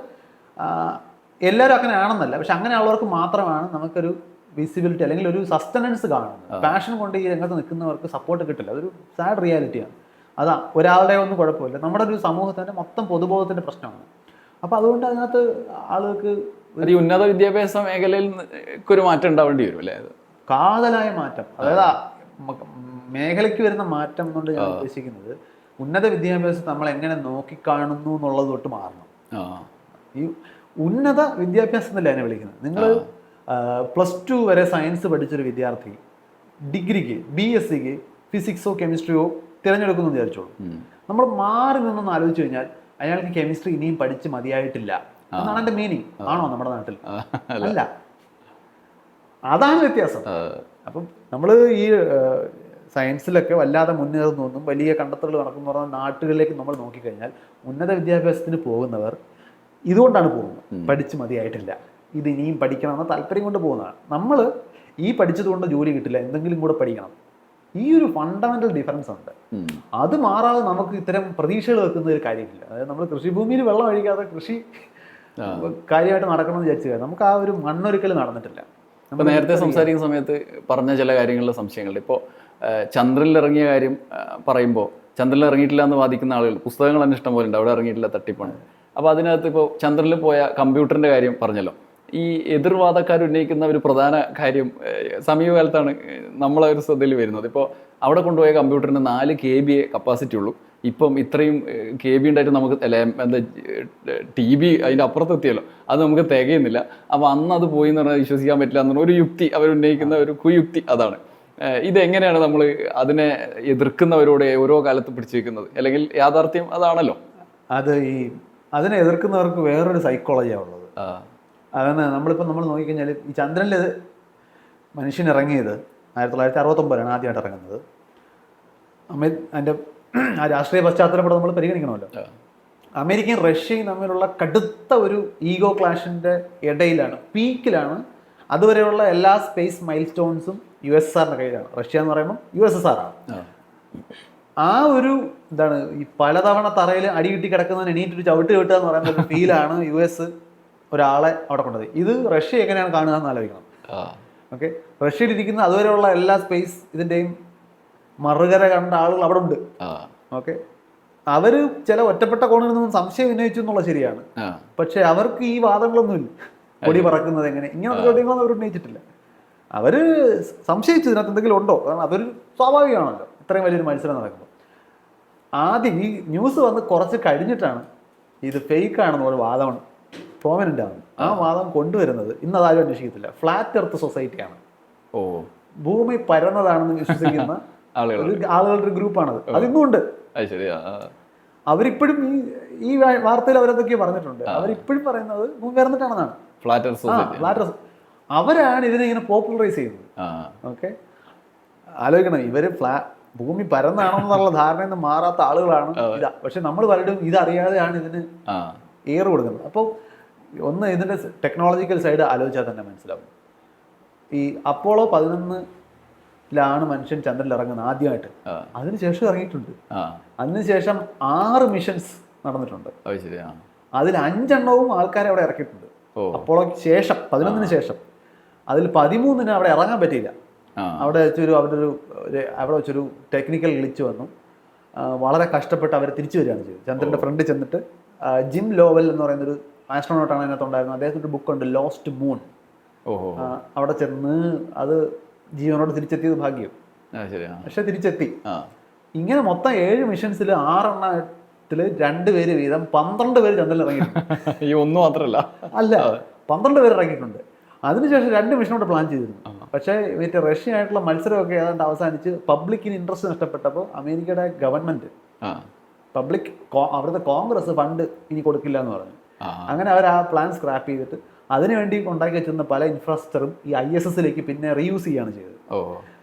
എല്ലാവരും അങ്ങനെ ആണെന്നല്ല, പക്ഷെ അങ്ങനെയുള്ളവർക്ക് മാത്രമാണ് നമുക്കൊരു വിസിബിലിറ്റി അല്ലെങ്കിൽ ഒരു സസ്റ്റനൻസ് കാണുന്നത്. പാഷൻ കൊണ്ട് ഈ രംഗത്ത് നിൽക്കുന്നവർക്ക് സപ്പോർട്ട് കിട്ടില്ല. അതൊരു സാഡ് റിയാലിറ്റിയാണ്. അതാ ഒരാളുടെ ഒന്നും കുഴപ്പമില്ല, നമ്മുടെ ഒരു സമൂഹത്തിൻ്റെ മൊത്തം പൊതുബോധത്തിൻ്റെ പ്രശ്നമാണ്. അപ്പോൾ അതുകൊണ്ട് അതിനകത്ത് ആളുകൾക്ക് ഒരു ഉന്നത വിദ്യാഭ്യാസ മേഖലയിൽ ഒരു മാറ്റം ഉണ്ടാവേണ്ടി വരും അല്ലേ? കാതലായ മാറ്റം, അതായത് മേഖലയ്ക്ക് വരുന്ന മാറ്റം എന്നുകൊണ്ട് ഞാൻ ഉദ്ദേശിക്കുന്നത് ഉന്നത വിദ്യാഭ്യാസം നമ്മൾ എങ്ങനെ നോക്കിക്കാണുന്നു എന്നുള്ളത് തൊട്ട് മാറണം. ഈ ഉന്നത വിദ്യാഭ്യാസം എന്നല്ല അതിനെ വിളിക്കുന്നത്. നിങ്ങൾ +2 വരെ സയൻസ് പഠിച്ചൊരു വിദ്യാർത്ഥി ഡിഗ്രിക്ക് BScക്ക് ഫിസിക്സോ കെമിസ്ട്രിയോ തിരഞ്ഞെടുക്കുന്നു വിചാരിച്ചോളൂ. നമ്മൾ മാറി നിന്നൊന്ന് ആലോചിച്ച് കഴിഞ്ഞാൽ അയാൾക്ക് കെമിസ്ട്രി ഇനിയും പഠിച്ച് മതിയായിട്ടില്ല എന്നാണ് എൻ്റെ മീനിങ്. ആണോ നമ്മുടെ നാട്ടിൽ? അല്ല, അതാണ് വ്യത്യാസം. അപ്പം നമ്മൾ ഈ സയൻസിലൊക്കെ വല്ലാതെ മുന്നേറുന്നൊന്നും വലിയ കണ്ടെത്തലുകൾ നടക്കുന്നു പറഞ്ഞ നാട്ടുകളിലേക്ക് നമ്മൾ നോക്കിക്കഴിഞ്ഞാൽ ഉന്നത വിദ്യാഭ്യാസത്തിന് പോകുന്നവർ ഇതുകൊണ്ടാണ് പോകുന്നത്, പഠിച്ച് മതിയായിട്ടില്ല, ഇത് ഇനിയും പഠിക്കണം എന്ന താല്പര്യം കൊണ്ട് പോകുന്നതാണ്. നമ്മൾ ഈ പഠിച്ചതുകൊണ്ട് ജോലി കിട്ടില്ല, എന്തെങ്കിലും കൂടെ പഠിക്കണം. ഈ ഒരു ഫണ്ടമെന്റൽ ഡിഫറൻസ് ഉണ്ട്. അത് മാറാതെ നമുക്ക് ഇത്തരം പ്രതീക്ഷകൾ വെക്കുന്ന ഒരു കാര്യമില്ല. അതായത് നമ്മൾ കൃഷിഭൂമിയിൽ വെള്ളം ഒഴിക്കാതെ കൃഷി കാര്യമായിട്ട് നടക്കണമെന്ന് വിചാരിച്ചു നമുക്ക് ആ ഒരു മണ്ണൊരുക്കൽ നടന്നിട്ടില്ല. നമ്മൾ നേരത്തെ സംസാരിക്കുന്ന സമയത്ത് പറഞ്ഞ ചില കാര്യങ്ങളിലെ സംശയങ്ങളുണ്ട്. ഇപ്പോൾ ചന്ദ്രനിൽ ഇറങ്ങിയ കാര്യം പറയുമ്പോൾ ചന്ദ്രനിൽ ഇറങ്ങിയിട്ടില്ല എന്ന് വാദിക്കുന്ന ആളുകൾ പുസ്തകങ്ങൾ തന്നെ ഇഷ്ടം പോലെ ഉണ്ട്, അവിടെ ഇറങ്ങിയിട്ടില്ല, തട്ടിപ്പാണ്. അപ്പോൾ അതിനകത്ത് ഇപ്പോൾ ചന്ദ്രനിൽ പോയ കമ്പ്യൂട്ടറിൻ്റെ കാര്യം പറഞ്ഞല്ലോ. ഈ എതിർവാദക്കാർ ഉന്നയിക്കുന്ന ഒരു പ്രധാന കാര്യം സമീപകാലത്താണ് നമ്മളെ ഒരു ശ്രദ്ധയിൽ വരുന്നത്. ഇപ്പോൾ അവിടെ കൊണ്ടുപോയ കമ്പ്യൂട്ടറിന് 4 KB കപ്പാസിറ്റി ഉള്ളൂ. ഇപ്പം ഇത്രയും KB ഉണ്ടായിട്ട് നമുക്ക് അല്ലെ എന്താ TB അതിൻ്റെ അപ്പുറത്ത് എത്തിയല്ലോ, അത് നമുക്ക് തികയുന്നില്ല. അപ്പോൾ അന്ന് അത് പോയി എന്ന് പറഞ്ഞാൽ വിശ്വസിക്കാൻ പറ്റില്ല എന്നുള്ള ഒരു യുക്തി അവരുന്നയിക്കുന്ന ഒരു കുയുക്തി അതാണ്. ഇതെങ്ങനെയാണ് നമ്മൾ അതിനെ എതിർക്കുന്നവരോട് ഓരോ കാലത്ത് പിടിച്ചു വെക്കുന്നത്? അല്ലെങ്കിൽ യാഥാർത്ഥ്യം അതാണല്ലോ. അതിനെ എതിർക്കുന്നവർക്ക് വേറൊരു സൈക്കോളജിയാണ് ഉള്ളത്. അതാണ് നമ്മൾ നോക്കിക്കഴിഞ്ഞാൽ ഈ ചന്ദ്രനിൽ മനുഷ്യൻ ഇറങ്ങിയത് 1969 ആദ്യമായിട്ട് ഇറങ്ങുന്നത്. അതിൻ്റെ ആ രാഷ്ട്രീയ പശ്ചാത്തലം കൂടെ നമ്മൾ പരിഗണിക്കണമല്ലോ. അമേരിക്കയും റഷ്യയും തമ്മിലുള്ള കടുത്ത ഒരു ഈഗോ ക്ലാഷിൻ്റെ ഇടയിലാണ്, പീക്കിലാണ്. അതുവരെയുള്ള എല്ലാ സ്പേസ് മൈൽ സ്റ്റോൺസും USSRന്റെ കയ്യിലാണ്. റഷ്യ എന്ന് പറയുമ്പോൾ USSR ആണ്. ആ ഒരു ഈ പലതവണ തറയിൽ അടി കിട്ടി കിടക്കുന്നതിന് എണീറ്റൊരു ചവിട്ട് കിട്ടുക എന്ന് പറയുന്ന ഒരു ഫീലാണ് US ഒരാളെ അവിടെ കൊണ്ടത്. ഇത് റഷ്യ എങ്ങനെയാണ് കാണുക എന്ന് ആലോചിക്കണം. ഓക്കെ, റഷ്യയിൽ ഇരിക്കുന്ന അതുവരെയുള്ള എല്ലാ സ്പേസ് ഇതിൻ്റെയും മറുകര കണ്ട ആളുകൾ അവിടെ ഉണ്ട്. ഓക്കെ, അവര് ചില ഒറ്റപ്പെട്ട കോണിൽ നിന്നും സംശയം ഉന്നയിച്ചു എന്നുള്ള ശരിയാണ്. പക്ഷെ അവർക്ക് ഈ വാദങ്ങളൊന്നുമില്ല. കൊടി പറക്കുന്നത് എങ്ങനെ, ഇങ്ങനെയുള്ള ചോദ്യങ്ങളൊന്നും അവർ ഉന്നയിച്ചിട്ടില്ല. അവര് സംശയിച്ചു ഇതിനകത്ത് എന്തെങ്കിലും ഉണ്ടോ, കാരണം അതൊരു സ്വാഭാവികമാണല്ലോ ഇത്രയും വലിയൊരു മത്സരം നടക്കുമ്പോൾ. ആദ്യം ഈ ന്യൂസ് വന്ന് കുറച്ച് കഴിഞ്ഞിട്ടാണ് ഇത് ഫേക്ക് ആണെന്ന് ഒരു വാദമാണ് പ്രോമിനൻ്റ് ആണ്. ആ വാദം കൊണ്ടുവരുന്നത് ഇന്ന് അതാരും അന്വേഷിക്കത്തില്ല. Flat earth സൊസൈറ്റിയാണ്. ഭൂമി പരന്നതാണെന്ന് വിശ്വസിക്കുന്ന ആളുകളുടെ ഒരു ഗ്രൂപ്പാണത്. അതിന്നും ഉണ്ട്. അവരിപ്പോഴും ഈ വാർത്തയിൽ അവരെന്തൊക്കെയോ പറഞ്ഞിട്ടുണ്ട്. അവരിപ്പോഴും പറയുന്നത് ഭൂമി പരന്നിട്ടാണെന്നാണ്. ഫ്ലാറ്റ് അവരാണ് ഇതിനെ ഇങ്ങനെ പോപ്പുലറൈസ് ചെയ്യുന്നത്. ഓക്കെ, ആലോചിക്കണം, ഇവര് ഭൂമി പരന്നാണെന്നുള്ള ധാരണയിൽ നിന്ന് മാറാത്ത ആളുകളാണ് ഇതാ. പക്ഷെ നമ്മൾ പലരും ഇതറിയാതെയാണ് ഇതിന് എയർ കൊടുക്കുന്നത്. അപ്പോൾ ഒന്ന് ഇതിൻ്റെ ടെക്നോളജിക്കൽ സൈഡ് ആലോചിച്ചാൽ തന്നെ മനസ്സിലാവും. ഈ അപ്പോളോ 11 മനുഷ്യൻ ചന്ദ്രനിൽ ഇറങ്ങുന്നത് ആദ്യമായിട്ട്. അതിനുശേഷം ഇറങ്ങിയിട്ടുണ്ട്. അതിനുശേഷം 6 മിഷൻസ് നടന്നിട്ടുണ്ട്. അതിൽ 5 എണ്ണവും ആൾക്കാരെ അവിടെ ഇറക്കിയിട്ടുണ്ട്. അപ്പോളോയ്ക്ക് ശേഷം 11 ശേഷം അതിൽ 13 അവിടെ ഇറങ്ങാൻ പറ്റിയില്ല. അവിടെ വെച്ചൊരു ടെക്നിക്കൽ ഗ്ലിച്ച് വന്നു. വളരെ കഷ്ടപ്പെട്ട് അവർ തിരിച്ചു വരികയാണ് ചെയ്തത്. ചന്ദ്രൻ്റെ ഫ്രണ്ടിൽ ചെന്നിട്ട് ജിം ലോവൽ എന്ന് പറയുന്നൊരു ആസ്ട്രോനോട്ടാണ് അതിനകത്തുണ്ടായിരുന്നത്. അദ്ദേഹത്തിൻ്റെ ബുക്കുണ്ട് ലോസ്റ്റ് മൂൺ. അവിടെ ചെന്ന് അത് ജീവനോട് തിരിച്ചെത്തിയത് ഭാഗ്യം. പക്ഷെ തിരിച്ചെത്തി. ഇങ്ങനെ മൊത്തം 7 മിഷൻസിൽ 6 എണ്ണത്തിൽ 2 പേര് വീതം 12 പേര് ചന്ദ്രനിൽ ഇറങ്ങിയിട്ടുണ്ട്. ഈ ഒന്നും മാത്രമല്ല, 12 പേര് ഇറങ്ങിയിട്ടുണ്ട്. അതിനുശേഷം 2 മിഷനോട് പ്ലാൻ ചെയ്തിരുന്നു. പക്ഷേ മറ്റേ റഷ്യ ആയിട്ടുള്ള മത്സരമൊക്കെ ഏതാണ്ട് അവസാനിച്ച് പബ്ലിക്കിന് ഇൻട്രസ്റ്റ് നഷ്ടപ്പെട്ടപ്പോൾ അമേരിക്കയുടെ ഗവൺമെന്റ് അവിടുത്തെ കോൺഗ്രസ് ഫണ്ട് ഇനി കൊടുക്കില്ല എന്ന് പറഞ്ഞു. അങ്ങനെ അവർ ആ പ്ലാൻ സ്ക്രാപ്പ് ചെയ്തിട്ട് അതിനുവേണ്ടി ഉണ്ടാക്കി വെച്ചിരുന്ന പല ഇൻഫ്രാസ്ട്രക്ചറും ഈ ISSലേക്ക് പിന്നെ റീയൂസ് ചെയ്യുകയാണ് ചെയ്തത്.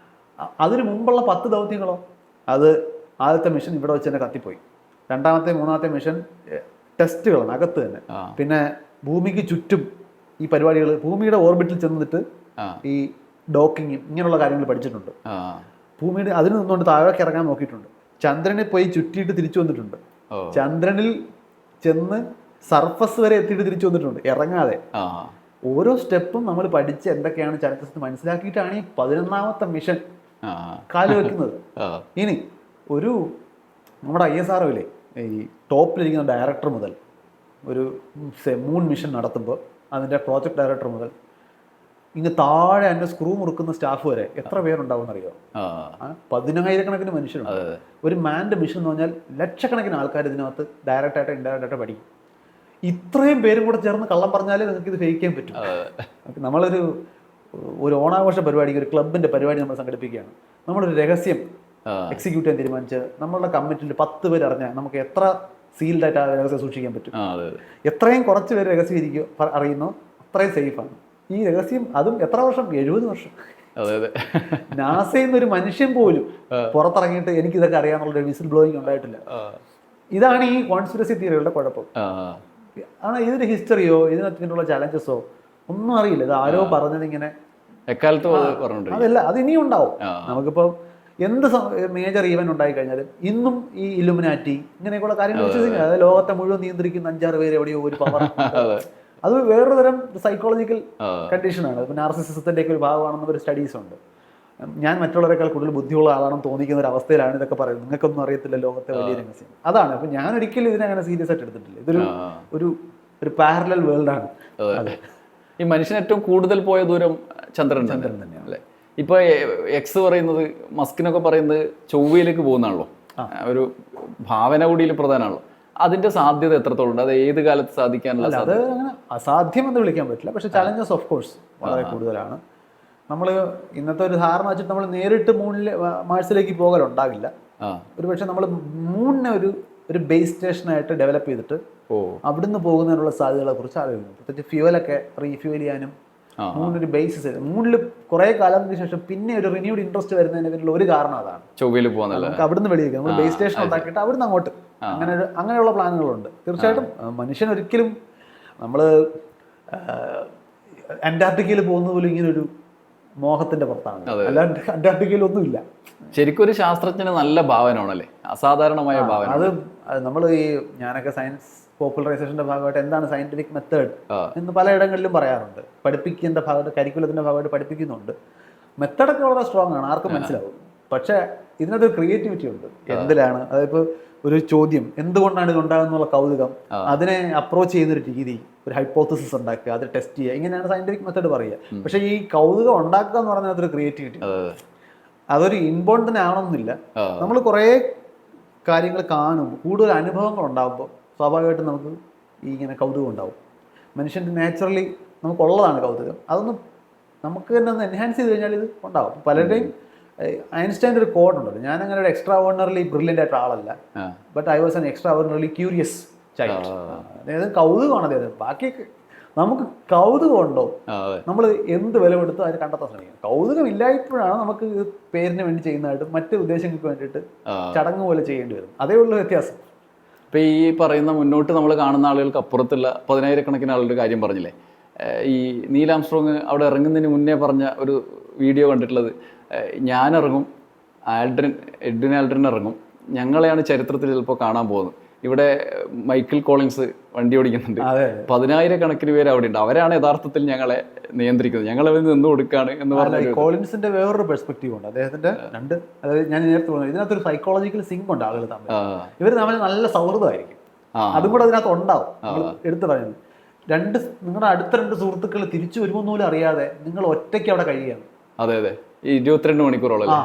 അതിന് മുമ്പുള്ള 10 ദൗത്യങ്ങളോ അത് ആദ്യത്തെ മിഷൻ ഇവിടെ വെച്ച് തന്നെ കത്തിപ്പോയി. 2ാമത്തെ 3ാമത്തെ മിഷൻ ടെസ്റ്റുകളാണ് അകത്ത് തന്നെ. പിന്നെ ഭൂമിക്ക് ചുറ്റും ഈ പരിപാടികൾ, ഭൂമിയുടെ ഓർബിറ്റിൽ ചെന്നിട്ട് ഈ ഡോക്കിങ്ങും ഇങ്ങനെയുള്ള കാര്യങ്ങൾ പഠിച്ചിട്ടുണ്ട്. ഭൂമിയുടെ അതിന് നിന്നുകൊണ്ട് താഴേക്ക് ഇറങ്ങാൻ നോക്കിയിട്ടുണ്ട്. ചന്ദ്രനെ പോയി ചുറ്റിയിട്ട് തിരിച്ചു വന്നിട്ടുണ്ട്. ചന്ദ്രനിൽ ചെന്ന് സർഫസ് വരെ എത്തിയിട്ട് തിരിച്ചു വന്നിട്ടുണ്ട് ഇറങ്ങാതെ. ഓരോ സ്റ്റെപ്പും നമ്മൾ പഠിച്ച് എന്തൊക്കെയാണ് ചരിത്രത്തിൽ മനസ്സിലാക്കിയിട്ടാണ് ഈ 11ാമത്തെ മിഷൻ കാല് വെക്കുന്നത്. ഇനി ഒരു നമ്മുടെ ISROയിലെ ഈ ടോപ്പിലിരിക്കുന്ന ഡയറക്ടർ മുതൽ ഒരു മൂൺ മിഷൻ നടത്തുമ്പോൾ അതിൻ്റെ പ്രോജക്ട് ഡയറക്ടർ മുതൽ ഇങ്ങ് താഴെ അതിൻ്റെ സ്ക്രൂ മുറുക്കുന്ന സ്റ്റാഫ് വരെ എത്ര പേരുണ്ടാവും എന്നറിയോ? 10,000-കണക്കിന് മനുഷ്യരുണ്ട്. ഒരു മാൻഡ് മിഷൻ എന്ന് പറഞ്ഞാൽ ലക്ഷക്കണക്കിന് ആൾക്കാർ ഇതിനകത്ത് ഡയറക്റ്റായിട്ട് ഇൻഡയറക്റ്റായിട്ട് പഠിക്കും. ഇത്രയും പേരും കൂടെ ചേർന്ന് കള്ളം പറഞ്ഞാലേ നിങ്ങൾക്ക് ഇത് ഫേക്ക് ചെയ്യാൻ പറ്റും. നമ്മളൊരു ഓണാഘോഷ പരിപാടിക്ക്, ഒരു ക്ലബിൻ്റെ പരിപാടി നമ്മൾ സംഘടിപ്പിക്കുകയാണ്. നമ്മളൊരു രഹസ്യം എക്സിക്യൂട്ട് ചെയ്യാൻ തീരുമാനിച്ച് നമ്മളുടെ കമ്മിറ്റിയിൽ 10 പേര് അറിഞ്ഞാൽ നമുക്ക് എത്ര സീൽഡായിട്ട് ആ രഹസ്യം സൂക്ഷിക്കാൻ പറ്റും? എത്രയും കുറച്ച് പേര് രഹസ്യം അറിയുന്നോ അത്രയും സേഫാണ് ഈ രഹസ്യം. അതും എത്ര വർഷം? 70 വർഷം. നാസയിൽ നിന്ന് ഒരു മനുഷ്യൻ പോലും പുറത്തിറങ്ങിയിട്ട് എനിക്കിതൊക്കെ അറിയാമെന്നുള്ള വിസിൽ ബ്ലോയിങ് ഉണ്ടായിട്ടില്ല. ഇതാണ് ഈ കോൺസ്പിറസി തിയറികളുടെ കുഴപ്പം. ആണ് ഇതിന്റെ ഹിസ്റ്ററിയോ ഇതിനുള്ള ചലഞ്ചസോ ഒന്നും അറിയില്ല. ഇത് ആരോ പറഞ്ഞതിങ്ങനെ അതല്ല, അത് ഇനിയും ഉണ്ടാവും. നമുക്കിപ്പോൾ എന്ത് മേജർ ഈവന്റ് ഉണ്ടായി കഴിഞ്ഞാലും ഇന്നും ഈ ഇലുമിനാറ്റി ഇങ്ങനെയൊക്കെയുള്ള കാര്യങ്ങൾ വിശ്വസിക്കുക. അതായത് ലോകത്തെ മുഴുവൻ നിയന്ത്രിക്കുന്ന 5-6 പേര് എവിടെയോ ഒരു പവർ. അത് വേറൊരു തരം സൈക്കോളജിക്കൽ കണ്ടീഷനാണ്. ഇപ്പം നാർസിസിസത്തിൻ്റെ ഒക്കെ ഒരു ഭാഗമാണെന്ന് ഒരു സ്റ്റഡീസ് ഉണ്ട്. ഞാൻ മറ്റുള്ളവരെക്കാൾ കൂടുതൽ ബുദ്ധിയുള്ള ആളാണെന്ന് തോന്നിക്കുന്ന ഒരു അവസ്ഥയിലാണ് ഇതൊക്കെ പറയുന്നത്. നിങ്ങൾക്കൊന്നും അറിയത്തില്ല ലോകത്തെ വലിയ രഹസ്യം. അതാണ്. അപ്പം ഞാൻ ഒരിക്കലും ഇതിനെ അങ്ങനെ സീരിയസ് ആയിട്ട് എടുത്തിട്ടില്ല. ഇതൊരു ഒരു പാരലൽ വേൾഡാണ്. ഈ മനുഷ്യൻ ഏറ്റവും കൂടുതൽ പോയ ദൂരം ചന്ദ്രൻ തന്നെയാണ് അല്ലേ? ഇപ്പൊ എക്സ് പറയുന്നത്, മസ്കിനൊക്കെ പറയുന്നത് ചൊവ്വയിലേക്ക് പോകുന്നതാണല്ലോ, ഒരു ഭാവന കൂടിയിൽ പ്രധാനമാണല്ലോ. അതിന്റെ സാധ്യത എത്രത്തോളം ഉണ്ട്? അത് ഏത് കാലത്ത് സാധിക്കാനുള്ള അത് അങ്ങനെ അസാധ്യമെന്ന് വിളിക്കാൻ പറ്റില്ല, പക്ഷെ ചലഞ്ചസ് ഓഫ് കോഴ്സ് വളരെ കൂടുതലാണ്. നമ്മൾ ഇന്നത്തെ ഒരു ധാരണ വെച്ചിട്ട് നമ്മൾ നേരിട്ട് മാർസിലേക്ക് പോകലുണ്ടാകില്ല. ഒരു പക്ഷെ നമ്മൾ മൂണിനെ ഒരു ബേസ് സ്റ്റേഷനായിട്ട് ഡെവലപ്പ് ചെയ്തിട്ട് അവിടുന്ന് പോകുന്നതിനുള്ള സാധ്യതകളെ കുറിച്ച് ആലോചിക്കുന്നു. പ്രത്യേകിച്ച് ഫ്യൂവലൊക്കെ റീഫ്യൂവൽ ചെയ്യാനും മൂന്നൊരു ബേസിസ്, മൂന്നിൽ കുറെ കാലത്തിന് ശേഷം പിന്നെ ഒരു റിന്യൂഡ് ഇൻട്രസ്റ്റ് വരുന്നതിന് പിന്നിലുള്ള ഒരു കാരണം അതാണ്. ചൊവ്വയിൽ പോകുന്നത് നമുക്ക് അവിടുന്ന് വെളിയേക്ക് നമ്മൾ ബേസ് സ്റ്റേഷൻ ഉണ്ടാക്കിയിട്ട് അവിടുന്ന് അങ്ങോട്ട് അങ്ങനെയുള്ള പ്ലാനുകളുണ്ട്. തീർച്ചയായിട്ടും മനുഷ്യൻ ഒരിക്കലും നമ്മൾ അന്റാർട്ടിക്കയിൽ പോകുന്ന പോലും ഇങ്ങനെ ഒരു മോഹത്തിന്റെ പുറത്താണ്, അല്ലാണ്ട് അന്റാർട്ടിക്കയിൽ ഒന്നുമില്ല. ശരിക്കും ഒരു ശാസ്ത്രജ്ഞന് നല്ല ഭാവനയാണല്ലേ, അസാധാരണമായ ഭാവന. അത് നമ്മൾ ഞാനൊക്കെ സയൻസ് പോപ്പുലറൈസേഷന്റെ ഭാഗമായിട്ട് എന്താണ് സയന്റിഫിക് മെത്തേഡ് എന്ന് പലയിടങ്ങളിലും പറയാറുണ്ട്. പഠിപ്പിക്കേണ്ട ഭാഗമായിട്ട് കരിക്കുലത്തിന്റെ ഭാഗമായിട്ട് പഠിപ്പിക്കുന്നുണ്ട്. മെത്തേഡൊക്കെ വളരെ സ്ട്രോങ് ആണ്, ആർക്കും മനസ്സിലാവും. പക്ഷെ ഇതിനകത്തൊരു ക്രിയേറ്റിവിറ്റി ഉണ്ട്. എന്തിലാണ് അതിപ്പോ ഒരു ചോദ്യം എന്തുകൊണ്ടാണ് ഇത് ഉണ്ടാകുന്നുള്ള കൗതുകം, അതിനെ അപ്രോച്ച് ചെയ്യുന്നൊരു രീതി, ഒരു ഹൈപ്പോത്തസിസ് ഉണ്ടാക്കുക, അത് ടെസ്റ്റ് ചെയ്യുക, ഇങ്ങനെയാണ് സയന്റിഫിക് മെത്തേഡ് പറയുക. പക്ഷെ ഈ കൗതുകം ഉണ്ടാക്കുക എന്ന് പറഞ്ഞാൽ അതൊരു ക്രിയേറ്റിവിറ്റി, അതൊരു ഇൻബോൺ തന്നെ ആവണമെന്നില്ല. നമ്മൾ കുറേ കാര്യങ്ങൾ കാണുമ്പോൾ, കൂടുതൽ അനുഭവങ്ങൾ ഉണ്ടാകുമ്പോൾ സ്വാഭാവികമായിട്ടും നമുക്ക് ഈ ഇങ്ങനെ കൗതുകം ഉണ്ടാവും. മനുഷ്യൻ്റെ നാച്ചുറലി നമുക്കുള്ളതാണ് കൗതുകം. അതൊന്ന് നമുക്ക് തന്നെ ഒന്ന് എൻഹാൻസ് ചെയ്ത് കഴിഞ്ഞാൽ ഇത് ഉണ്ടാവും. പലരുടെയും ഐൻസ്റ്റൈൻ്റെ ഒരു കോഡ് ഉണ്ടല്ലോ, ഞാൻ അങ്ങനെ ഒരു എക്സ്ട്രാ ഓർഡിനറിലി ബ്രില്യൻ്റ് ആയിട്ട് ആളല്ല, but I was an extra ordinarily curious child. അതായത് കൗതുകമാണ് അദ്ദേഹം. ബാക്കിയൊക്കെ നമുക്ക് കൗതുകം ഉണ്ടോ, നമ്മൾ എന്ത് വിലമെടുത്ത് അതിന് കണ്ടെത്താൻ ശ്രമിക്കും. കൗതുകം ഇല്ലായപ്പോഴാണ് നമുക്ക് പേരിന് വേണ്ടി ചെയ്യുന്നതായിട്ട് മറ്റ് ഉദ്ദേശങ്ങൾക്ക് വേണ്ടിയിട്ട് ചടങ്ങ് പോലെ ചെയ്യേണ്ടി വരും. അതേ ഉള്ള വ്യത്യാസം. ഇപ്പം ഈ പറയുന്ന മുന്നോട്ട് നമ്മൾ കാണുന്ന ആളുകൾക്ക് അപ്പുറത്തുള്ള 10,000-കണക്കിന് ആളുടെ കാര്യം പറഞ്ഞില്ലേ, ഈ നീൽ ആംസ്ട്രോങ് അവിടെ ഇറങ്ങുന്നതിന് മുന്നേ പറഞ്ഞ ഒരു വീഡിയോ കണ്ടിട്ടുള്ളത്, ഞാനിറങ്ങും, എഡ്വിൻ ആൽഡ്രിൻ ഇറങ്ങും, ഞങ്ങളെയാണ് ചരിത്രത്തിൽ ചിലപ്പോൾ കാണാൻ പോകുന്നത്. ഇവിടെ മൈക്കിൾ കോളിൻസ് വണ്ടി ഓടിക്കുന്നുണ്ട്, 10,000-കണക്കിന് പേര് അവിടെ ഉണ്ട്, അവരാണ് യഥാർത്ഥത്തിൽ ഞങ്ങളെ നിയന്ത്രിക്കുന്നത്, ഞങ്ങളെ നിന്ന് കൊടുക്കുകയാണ് എന്ന് പറഞ്ഞു. കോളിൻസിന്റെ വേറൊരു പെർസ്പെക്റ്റീവ് ഉണ്ട് അദ്ദേഹത്തിന്റെ. അതായത് ഞാൻ നേരത്തെ പറഞ്ഞു, ഇതിനകത്തൊരു സൈക്കോളജിക്കൽ സിങ്ക് ഉണ്ട് ആളുകൾ തമ്മിൽ. ഇവർ തമ്മിൽ നല്ല സൗഹൃദമായിരിക്കും, അതും കൂടെ അതിനകത്ത് ഉണ്ടാവും. എടുത്തു പറയുന്നത്, നിങ്ങളുടെ അടുത്ത 2 സുഹൃത്തുക്കൾ തിരിച്ചു വരുമെന്നോലും അറിയാതെ നിങ്ങൾ ഒറ്റയ്ക്ക് അവിടെ കഴിയുകയാണ്. അതെ, 22 മണിക്കൂറോളം.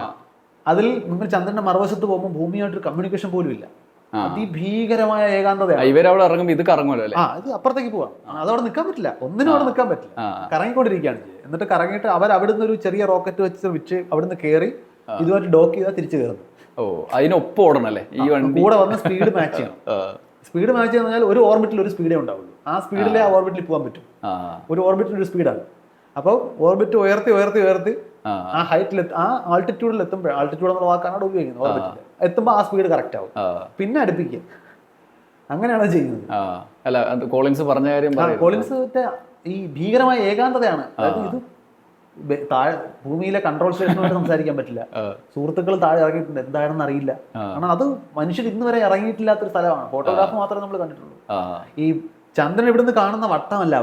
അതിൽ നിങ്ങൾ ചന്ദ്രന്റെ മറുവശത്ത് പോകുമ്പോൾ ഭൂമിയായിട്ടൊരു കമ്മ്യൂണിക്കേഷൻ പോലും ഇല്ല. അതിഭീകരമായ ഏകാന്തതയാണ്. ഇവരവിടെ ഇറങ്ങുമ്പോൾ ഇത് കറങ്ങുമല്ലോ അല്ലേ? ഇത് അപ്പുറത്തേക്ക് പോവാം, അതവിടെ നിൽക്കാൻ പറ്റില്ല, ഒന്നിനും അവിടെ നിൽക്കാൻ പറ്റില്ല, കറങ്ങിക്കൊണ്ടിരിക്കുകയാണ്. എന്നിട്ട് കറങ്ങിയിട്ട് അവിടുന്ന് ഒരു ചെറിയ റോക്കറ്റ് വെച്ച് അവിടുന്ന് കയറി ഇതുമായിട്ട് ഡോക്ക് ചെയ്താൽ തിരിച്ചു കയറുന്നു. അതിനൊപ്പം ഓടണല്ലേ ഈ വണ്ടി, കൂടെ വന്ന് സ്പീഡ് മാച്ച് ചെയ്യണം. സ്പീഡ് മാച്ച് എന്ന് പറഞ്ഞാൽ ഒരു ഓർബിറ്റിൽ ഒരു സ്പീഡേ ഉണ്ടാവുള്ളൂ. ആ സ്പീഡിലെ ആ ഓർബിറ്റിൽ പോകാൻ പറ്റും. ഒരു ഓർബിറ്റിൽ ഒരു സ്പീഡാണ്. അപ്പോൾ ഓർബിറ്റ് ഉയർത്തി ആ ഹൈറ്റിൽ, ആ ആൾട്ടിറ്റ്യൂഡിൽ എത്തുമ്പോൾ, ആൾട്ടിറ്റ്യൂഡ് എന്നുള്ള വാക്കാണ് അവിടെ ഉപയോഗിക്കുന്നത്, ഓർബിറ്റിൽ എത്തുമ്പോൾ ആ സ്പീഡ് കറക്റ്റ് ആവും, പിന്നെ അടുപ്പിക്കുക. അങ്ങനെയാണ് ചെയ്യുന്നത്. അല്ല, കോളിൻസ് പറഞ്ഞ കാര്യം, കോളിൻസ് ഈ ഭീകരമായ ഏകാന്തതയാണ്. അതായത് ഇത് താഴെ ഭൂമിയിലെ കൺട്രോൾ സ്റ്റേഷനുമായിട്ട് സംസാരിക്കാൻ പറ്റില്ല, സുഹൃത്തുക്കൾ താഴെ ഇറങ്ങിയിട്ടുണ്ട്, എന്താണെന്ന് അറിയില്ല. കാരണം അത് മനുഷ്യർ ഇന്ന് വരെ ഇറങ്ങിയിട്ടില്ലാത്തൊരു സ്ഥലമാണ്. ഫോട്ടോഗ്രാഫ് മാത്രമേ നമ്മൾ കണ്ടിട്ടുള്ളൂ. ഈ ചന്ദ്രൻ ഇവിടുന്ന് കാണുന്ന വട്ടമല്ല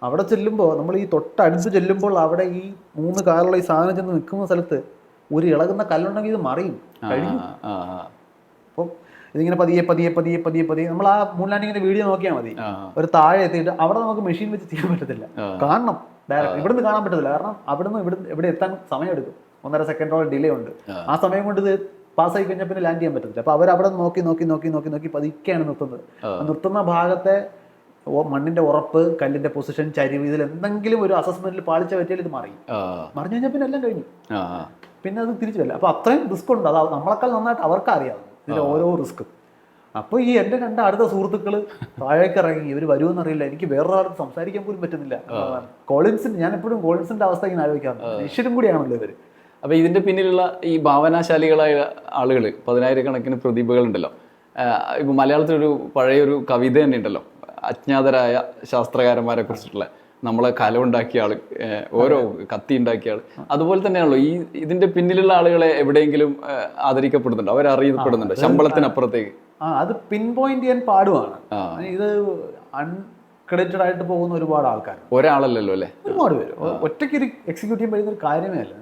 അവിടെ ചെല്ലുമ്പോൾ, നമ്മൾ ഈ തൊട്ടടുത്ത് ചെല്ലുമ്പോൾ അവിടെ ഈ 3 കാലുള്ള ഈ സാധനം ചെന്ന് നിൽക്കുന്ന സ്ഥലത്ത് ഒരു ഇളകുന്ന കല്ലുണ്ടെങ്കിൽ ഇത് മറിയും, കഴിഞ്ഞു. അപ്പോൾ ഇതിങ്ങനെ പതിയെ നമ്മൾ ആ മൂൺ ലാൻഡിങ്ങിന്റെ വീഡിയോ നോക്കിയാൽ മതി. ഒരു താഴെ എത്തിയിട്ട് അവിടെ നമുക്ക് മെഷീൻ വെച്ച് ചെയ്യാൻ പറ്റത്തില്ല, കാണണം ഡയറക്റ്റ്. ഇവിടുന്ന് കാണാൻ പറ്റത്തില്ല, കാരണം ഇവിടെ എത്താൻ സമയമെടുക്കും, 1.5 സെക്കൻഡോളം ഡിലേ ഉണ്ട്. ആ സമയം കൊണ്ട് ഇത് പാസ്സായി കഴിഞ്ഞാൽ പിന്നെ ലാൻഡ് ചെയ്യാൻ പറ്റത്തില്ല. അപ്പോൾ അവരവിടെ നോക്കി പതുക്കെയാണ് നിർത്തുന്നത്. നിർത്തുന്ന ഭാഗത്തെ മണ്ണിന്റെ ഉറപ്പ്, കല്ലിന്റെ പൊസിഷൻ, ചരിവ്, ഇതിൽ എന്തെങ്കിലും ഒരു അസസ്മെന്റിൽ പാളിച്ച പറ്റിയാൽ ഇത് മറിഞ്ഞു കഴിഞ്ഞാൽ പിന്നെ എല്ലാം കഴിഞ്ഞു, പിന്നെ അത് തിരിച്ചു വരില്ല. അപ്പൊ അത്രയും റിസ്ക് ഉണ്ട്. അത് നമ്മളെക്കാൾ നന്നായിട്ട് അവർക്ക് അറിയാം ഇതിന്റെ ഓരോ റിസ്ക്. അപ്പോൾ ഈ എൻ്റെ 2 അടുത്ത സുഹൃത്തുക്കൾ താഴേക്ക് ഇറങ്ങി, ഇവർ വരുമെന്നറിയില്ല, എനിക്ക് വേറൊരാൾക്ക് സംസാരിക്കാൻ പോലും പറ്റുന്നില്ല. കോളിൻസിന്, ഞാൻ എപ്പോഴും കോളിൻസിന്റെ അവസ്ഥ ഇങ്ങനെ ആലോചിക്കാറുണ്ട്, മനുഷ്യരും കൂടിയാണല്ലോ ഇവർ. അപ്പോൾ ഇതിന്റെ പിന്നിലുള്ള ഈ ഭാവനാശാലികളായ ആളുകൾ, 10,000-കണക്കിന് പ്രതിഭകളുണ്ടല്ലോ. ഇപ്പോൾ മലയാളത്തിലൊരു പഴയൊരു കവിത തന്നെ ഉണ്ടല്ലോ, അജ്ഞാതരായ ശാസ്ത്രകാരന്മാരെ കുറിച്ചിട്ടുള്ള, നമ്മളെ കല ഉണ്ടാക്കിയ ആള്, ഓരോ കത്തി ഉണ്ടാക്കിയ ആള്. അതുപോലെ തന്നെയാണല്ലോ ഇതിന്റെ പിന്നിലുള്ള ആളുകളെ എവിടെയെങ്കിലും ആദരിക്കപ്പെടുന്നുണ്ട്, അവരറിയപ്പെടുന്നുണ്ട് ശമ്പളത്തിനപ്പുറത്തേക്ക്. അത് പിൻ പോയിന്റ് ചെയ്യാൻ പാടുമാണ്. ഇത് അൺക്രെഡിറ്റഡ് ആയിട്ട് പോകുന്ന ഒരുപാട് ആൾക്കാർ, ഒരാളല്ലല്ലോ അല്ലേ, ഒരുപാട് പേര്. ഒറ്റയ്ക്ക് എക്സിക്യൂട്ട് ചെയ്യാൻ പറ്റുന്ന ഒരു കാര്യമേ അല്ല.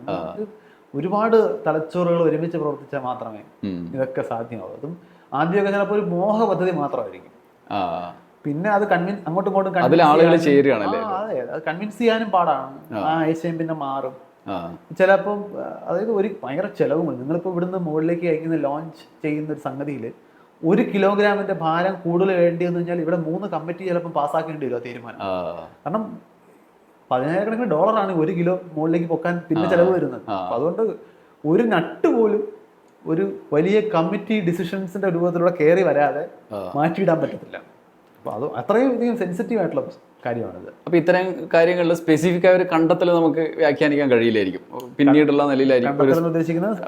ഒരുപാട് തലച്ചോറുകൾ ഒരുമിച്ച് പ്രവർത്തിച്ചാൽ മാത്രമേ ഇതൊക്കെ സാധ്യമാവൂ. അതും ആദ്യമൊക്കെ ചിലപ്പോൾ ഒരു മോഹ പദ്ധതി മാത്രമായിരിക്കും, പിന്നെ അത് അങ്ങോട്ടും ഇങ്ങോട്ടും ആളുകൾ ചേരുകയാണല്ലേ. അതെ, അത് കൺവിൻസ് ചെയ്യാനും പാടാണ്. ആ ആശയം പിന്നെ മാറും ചിലപ്പം. അതായത് ഒരു ഭയങ്കര ചിലവുമാണ്. നിങ്ങളിപ്പോൾ ഇവിടുന്ന് മുകളിലേക്ക് അയക്കുന്ന ലോഞ്ച് ചെയ്യുന്ന ഒരു സംഗതിയിൽ 1 കിലോഗ്രാമിന്റെ ഭാരം കൂടുതൽ വേണ്ടി വന്നു കഴിഞ്ഞാൽ ഇവിടെ 3 കമ്മിറ്റി ചിലപ്പോൾ പാസ്സാക്കേണ്ടി വരും ആ തീരുമാനം. കാരണം $10,000 1 കിലോ മുകളിലേക്ക് പൊക്കാൻ പിന്നെ ചിലവ് വരുന്നത്. അപ്പം അതുകൊണ്ട് ഒരു നട്ട് പോലും ഒരു വലിയ കമ്മിറ്റി ഡിസിഷൻസിന്റെ രൂപത്തിലൂടെ കയറി വരാതെ മാറ്റിയിടാൻ പറ്റത്തില്ല. അപ്പോൾ അത് അത്രയും അധികം സെൻസിറ്റീവ് ആയിട്ടുള്ള കാര്യമാണിത്. അപ്പോൾ ഇത്തരം കാര്യങ്ങളിൽ സ്പെസിഫിക് ആയ ഒരു കണ്ടെത്തൽ നമുക്ക് വ്യാഖ്യാനിക്കാൻ കഴിയില്ലായിരിക്കും. പിന്നീടുള്ള നിലയിലായിരിക്കും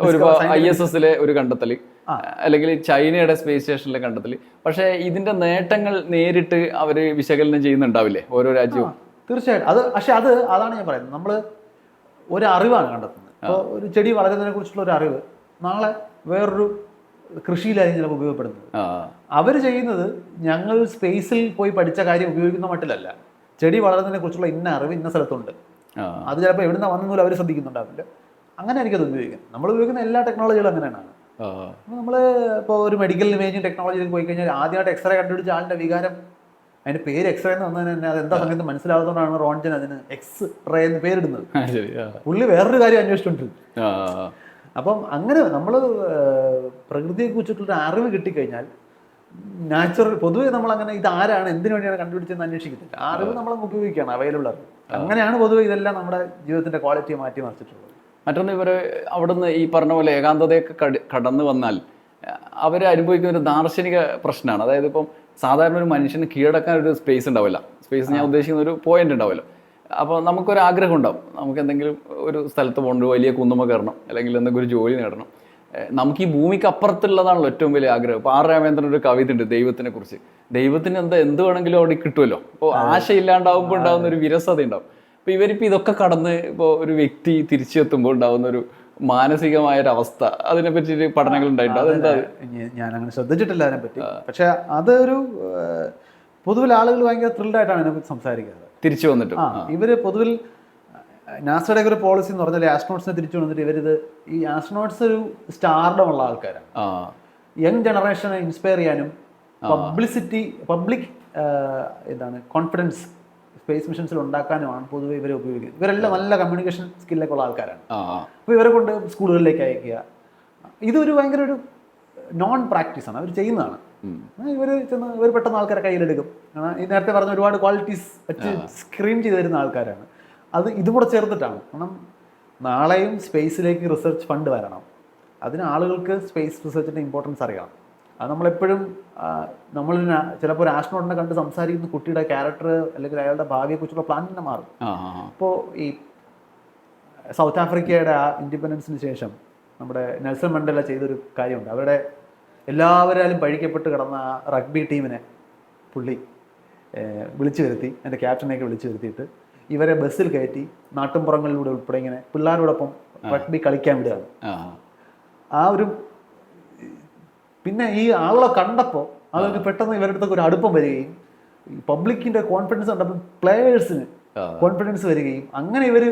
ഒരു ISSലെ ഒരു കണ്ടെത്തൽ, അല്ലെങ്കിൽ ചൈനയുടെ സ്പേസ് സ്റ്റേഷനിലെ കണ്ടെത്തൽ. പക്ഷേ ഇതിന്റെ നേട്ടങ്ങൾ നേരിട്ട് അവർ വിശകലനം ചെയ്യുന്നുണ്ടാവില്ലേ ഓരോ രാജ്യവും? തീർച്ചയായിട്ടും. അതാണ് ഞാൻ പറയുന്നത്. നമ്മൾ ഒരു അറിവാണ് കണ്ടെത്തുന്നത്. ഇപ്പോൾ ഒരു ചെടി വളരുന്നതിനെ കുറിച്ചുള്ള ഒരു അറിവ് നാളെ വേറൊരു കൃഷിയിലായിരിക്കും ചിലപ്പോൾ ഉപയോഗപ്പെടുന്നത്. അവർ ചെയ്യുന്നത് ഞങ്ങൾ സ്പേസിൽ പോയി പഠിച്ച കാര്യം ഉപയോഗിക്കുന്ന മട്ടിലല്ല. ചെടി വളരുന്നതിനെ കുറിച്ചുള്ള ഇന്ന അറിവ് ഇന്ന സ്ഥലത്തുണ്ട്, അത് ചിലപ്പോൾ എവിടുന്ന വന്നൊന്നും അവർ ശ്രദ്ധിക്കുന്നുണ്ടാവില്ല. അങ്ങനെ എനിക്കത് ഉപയോഗിക്കാം. നമ്മൾ ഉപയോഗിക്കുന്ന എല്ലാ ടെക്നോളജികളും അങ്ങനെയാണ്. നമ്മൾ ഇപ്പോൾ ഒരു മെഡിക്കൽ ഇമേജിങ് ടെക്നോളജിയിൽ പോയി കഴിഞ്ഞാൽ ആദ്യമായിട്ട് എക്സ്റേ കണ്ടുപിടിച്ച ആളിൻ്റെ വികാരം, അതിൻ്റെ പേര് എക്സ്റേ എന്ന് വന്നതിന് തന്നെ അതെന്താ സംഗതി മനസ്സിലാവുന്നതുകൊണ്ടാണ് റോൺജൻ അതിന് എക്സ്റേ എന്ന് പേരിടുന്നത്. പുള്ളി വേറൊരു കാര്യം അന്വേഷിച്ചിട്ടുണ്ട്. അപ്പം അങ്ങനെ നമ്മൾ പ്രകൃതിയെ കുറിച്ചിട്ടുള്ള അറിവ് കിട്ടിക്കഴിഞ്ഞാൽ പൊതുവെ നമ്മളങ്ങനെ ഇതാരാണ് എന്തിനു വേണ്ടിയാണ് കണ്ടുപിടിച്ചതെന്ന് അന്വേഷിക്കത്തില്ല. ആ അറിവ് നമ്മളങ്ങ് ഉപയോഗിക്കുകയാണ്, അവൈലബിൾ അറിവ്. അങ്ങനെയാണ് പൊതുവെ ഇതെല്ലാം നമ്മുടെ ജീവിതത്തിന്റെ ക്വാളിറ്റിയെ മാറ്റി മറിച്ചിട്ടുള്ളത്. മറ്റൊന്ന്, ഇവർ അവിടുന്ന് ഈ പറഞ്ഞ പോലെ ഏകാന്തതയൊക്കെ കടന്നു വന്നാൽ അവർ അനുഭവിക്കുന്ന ഒരു ദാർശനിക പ്രശ്നമാണ്. അതായത് ഇപ്പം സാധാരണ ഒരു മനുഷ്യന് കീഴടക്കാൻ ഒരു സ്പേസ് ഉണ്ടാവില്ല. സ്പേസ് ഞാൻ ഉദ്ദേശിക്കുന്ന ഒരു പോയിന്റ് ഉണ്ടാവില്ല. അപ്പോൾ നമുക്കൊരു ആഗ്രഹം ഉണ്ടാവും, നമുക്ക് എന്തെങ്കിലും ഒരു സ്ഥലത്ത് പോകണം, ഒരു വലിയ കുന്നുമ കയറണം, അല്ലെങ്കിൽ എന്തെങ്കിലും ഒരു ജോലി നേടണം. നമുക്ക് ഈ ഭൂമിക്ക് അപ്പുറത്തുള്ളതാണല്ലോ ഏറ്റവും വലിയ ആഗ്രഹം. ഇപ്പോൾ R രാമേന്ദ്രൻ ഒരു കവിത ഉണ്ട് ദൈവത്തിനെ കുറിച്ച്. ദൈവത്തിന് എന്ത് വേണമെങ്കിലും അവിടെ കിട്ടുമല്ലോ. അപ്പോൾ ആശയില്ലാണ്ടാവുമ്പോൾ ഉണ്ടാകുന്ന ഒരു വിരസത ഉണ്ടാവും. അപ്പോൾ ഇവരിപ്പോൾ ഇതൊക്കെ കടന്ന് ഇപ്പോൾ ഒരു വ്യക്തി തിരിച്ചെത്തുമ്പോൾ ഉണ്ടാകുന്ന ഒരു മാനസികമായൊരവസ്ഥ, അതിനെപ്പറ്റി പഠനങ്ങൾ ഉണ്ടായിട്ടുണ്ട്. അതെന്താ? ഞാൻ അങ്ങനെ ശ്രദ്ധിച്ചിട്ടില്ല അതിനെപ്പറ്റി. പക്ഷെ അതൊരു പൊതുവിൽ ആളുകൾ ഭയങ്കര ത്രില്ഡായിട്ടാണ് അതിനെപ്പറ്റി സംസാരിക്കുന്നത്. തിരിച്ചു വന്നിട്ട് ഇവര് പൊതുവിൽ നാസയുടെ ഒരു പോളിസി എന്ന് പറഞ്ഞാൽ ആസ്ട്രോണോട്സിനെ തിരിച്ചു വന്നിട്ട് ഇവരിത് ഈ ആസ്ട്രോണോട്സ് ഒരു സ്റ്റാർഡം ഉള്ള ആൾക്കാരാണ്. യങ് ജനറേഷനെ ഇൻസ്പയർ ചെയ്യാനും പബ്ലിക് കോൺഫിഡൻസ് സ്പേസ് മിഷൻസിൽ ഉണ്ടാക്കാനുമാണ് പൊതുവെ ഇവരെ ഉപയോഗിക്കുന്നത്. ഇവരെല്ലാം നല്ല കമ്മ്യൂണിക്കേഷൻ സ്കില്ലൊക്കെ ഉള്ള ആൾക്കാരാണ്. അപ്പോൾ ഇവരെ കൊണ്ട് സ്കൂളുകളിലേക്ക് അയക്കുക, ഇതൊരു ഭയങ്കര ഒരു നോൺ പ്രാക്ടീസാണ്, അവർ ചെയ്യുന്നതാണ്. ഇവർ പെട്ടെന്ന് ആൾക്കാരെ കയ്യിലെടുക്കും. ഈ നേരത്തെ പറഞ്ഞ ഒരുപാട് ക്വാളിറ്റീസ് വെച്ച് സ്ക്രീൻ ചെയ്ത് തരുന്ന ആൾക്കാരാണ്. അത് ഇതും കൂടെ ചേർത്തിട്ടാണ്. കാരണം നാളെയും സ്പേസിലേക്ക് റിസർച്ച് ഫണ്ട് വരണം. അതിന് ആളുകൾക്ക് സ്പേസ് റിസർച്ചിൻ്റെ ഇമ്പോർട്ടൻസ് അറിയണം. അത് നമ്മളെപ്പോഴും നമ്മൾ ചിലപ്പോൾ ഒരു ആസ്ട്രോണോട്ടിനെ കണ്ട് സംസാരിക്കുന്ന കുട്ടിയുടെ ക്യാരക്ടർ അല്ലെങ്കിൽ അയാളുടെ ഭാവിയെക്കുറിച്ചുള്ള പ്ലാൻ തന്നെ മാറും. ഇപ്പോൾ ഈ സൗത്ത് ആഫ്രിക്കയുടെ ആ ഇൻഡിപെൻഡൻസിന് ശേഷം നമ്മുടെ നെൽസൺ മണ്ടേല ചെയ്തൊരു കാര്യമുണ്ട്. അവരുടെ എല്ലാവരാലും പഴിക്കപ്പെട്ട് കിടന്ന ആ റഗ്ബി ടീമിനെ പുള്ളി വിളിച്ചു വരുത്തി, എൻ്റെ ക്യാപ്റ്റനെയൊക്കെ വിളിച്ചു വരുത്തിയിട്ട് ഇവരെ ബസ്സിൽ കയറ്റി നാട്ടുംപുറങ്ങളിലൂടെ ഉൾപ്പെടെ ഇങ്ങനെ പിള്ളേരോടൊപ്പം റഗ്ബി കളിക്കാൻ വിടുകയാണ്. ആ ഒരു പിന്നെ ഈ ആളുകളെ കണ്ടപ്പോൾ ആളുകൾക്ക് പെട്ടെന്ന് ഇവരുടെ അടുത്തൊക്കെ ഒരു അടുപ്പം വരികയും പബ്ലിക്കിൻ്റെ കോൺഫിഡൻസ് കണ്ടപ്പോൾ പ്ലേയേഴ്സിന് കോൺഫിഡൻസ് വരികയും അങ്ങനെ ഇവർ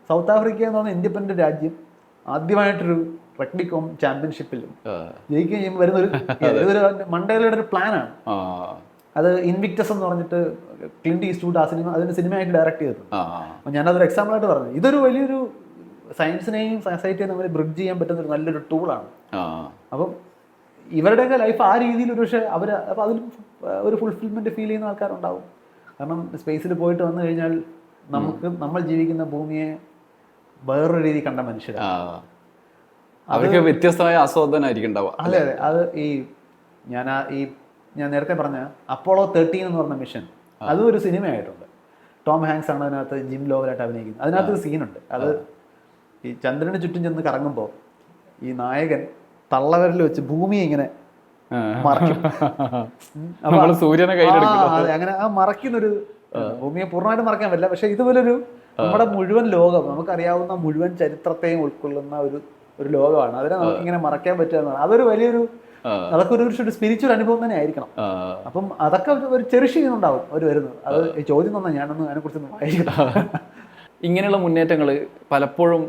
സൗത്ത് ആഫ്രിക്ക എന്ന് പറഞ്ഞ ഇൻഡിപെൻഡന്റ് രാജ്യം ആദ്യമായിട്ടൊരു റഗ്ബി ചാമ്പ്യൻഷിപ്പിൽ ജയിക്കുകയും ചെയ്യുമ്പോൾ വരുന്നൊരു മണ്ടേലയുടെ ഒരു പ്ലാനാണ്. അത് ഇൻവിക്ടസ് എന്ന് പറഞ്ഞിട്ട് ക്ലിന്റ് ഈസ്റ്റ്വുഡ് അതിന് സിനിമയായിട്ട് ഡയറക്റ്റ് ചെയ്തിട്ടുണ്ട്. അപ്പം ഞാനതൊരു എക്സാമ്പിളായിട്ട് പറഞ്ഞു. ഇതൊരു വലിയൊരു സയൻസിനെയും സൊസൈറ്റിയെയും നമ്മൾ ബ്രിഡ്ജ് ചെയ്യാൻ പറ്റുന്ന ഒരു നല്ലൊരു ടൂളാണ്. അപ്പം ഇവരുടെയൊക്കെ ലൈഫ് ആ രീതിയിൽ ഒരു പക്ഷേ അപ്പോൾ അതിൽ ഒരു ഫുൾഫിൽമെൻറ്റ് ഫീൽ ചെയ്യുന്ന ആൾക്കാരുണ്ടാവും. കാരണം സ്പേസിൽ പോയിട്ട് വന്നു കഴിഞ്ഞാൽ നമ്മൾ ജീവിക്കുന്ന ഭൂമിയെ വേറൊരു രീതി കണ്ട മനുഷ്യരാണ്. അവർക്ക് വ്യത്യസ്തമായ ആസ്വാദനമായിരിക്കും ഉണ്ടാവുക. അതെ അതെ. അത് ഞാൻ നേരത്തെ പറഞ്ഞ അപ്പോളോ 13 എന്ന് പറഞ്ഞ മിഷൻ, അതും ഒരു സിനിമയായിട്ടുണ്ട്. ടോം ഹാങ്ക്സ് ആണ് അതിനകത്ത് ജിം ലോവലായിട്ട് അഭിനയിക്കുന്നത്. അതിനകത്തൊരു സീനുണ്ട്. അത് ഈ ചന്ദ്രന് ചുറ്റും ചെന്ന് കറങ്ങുമ്പോൾ ഈ നായകൻ തള്ളവരിൽ വെച്ച് ഭൂമിയെ ഇങ്ങനെ മറയ്ക്കും. സൂര്യനെ അങ്ങനെ ആ മറയ്ക്കുന്നൊരു ഭൂമിയെ പൂർണ്ണമായിട്ട് മറക്കാൻ പറ്റില്ല. പക്ഷെ ഇതുപോലൊരു നമ്മുടെ മുഴുവൻ ലോകം, നമുക്കറിയാവുന്ന മുഴുവൻ ചരിത്രത്തെയും ഉൾക്കൊള്ളുന്ന ഒരു ലോകമാണ്. അതിനെ നമുക്കിങ്ങനെ മറക്കാൻ പറ്റുക. അതൊരു വലിയൊരു അതൊക്കെ ഒരു സ്പിരിച്വൽ അനുഭവം തന്നെ ആയിരിക്കണം. അപ്പം അതൊക്കെ ഒരു ചെറിയ ചെയ്യുന്നുണ്ടാവും അവർ വരുന്നത്. അത് ചോദ്യം തന്നെ ഞാനൊന്ന് അതിനെക്കുറിച്ചൊന്ന് വായിക്കണം. ഇങ്ങനെയുള്ള മുന്നേറ്റങ്ങൾ പലപ്പോഴും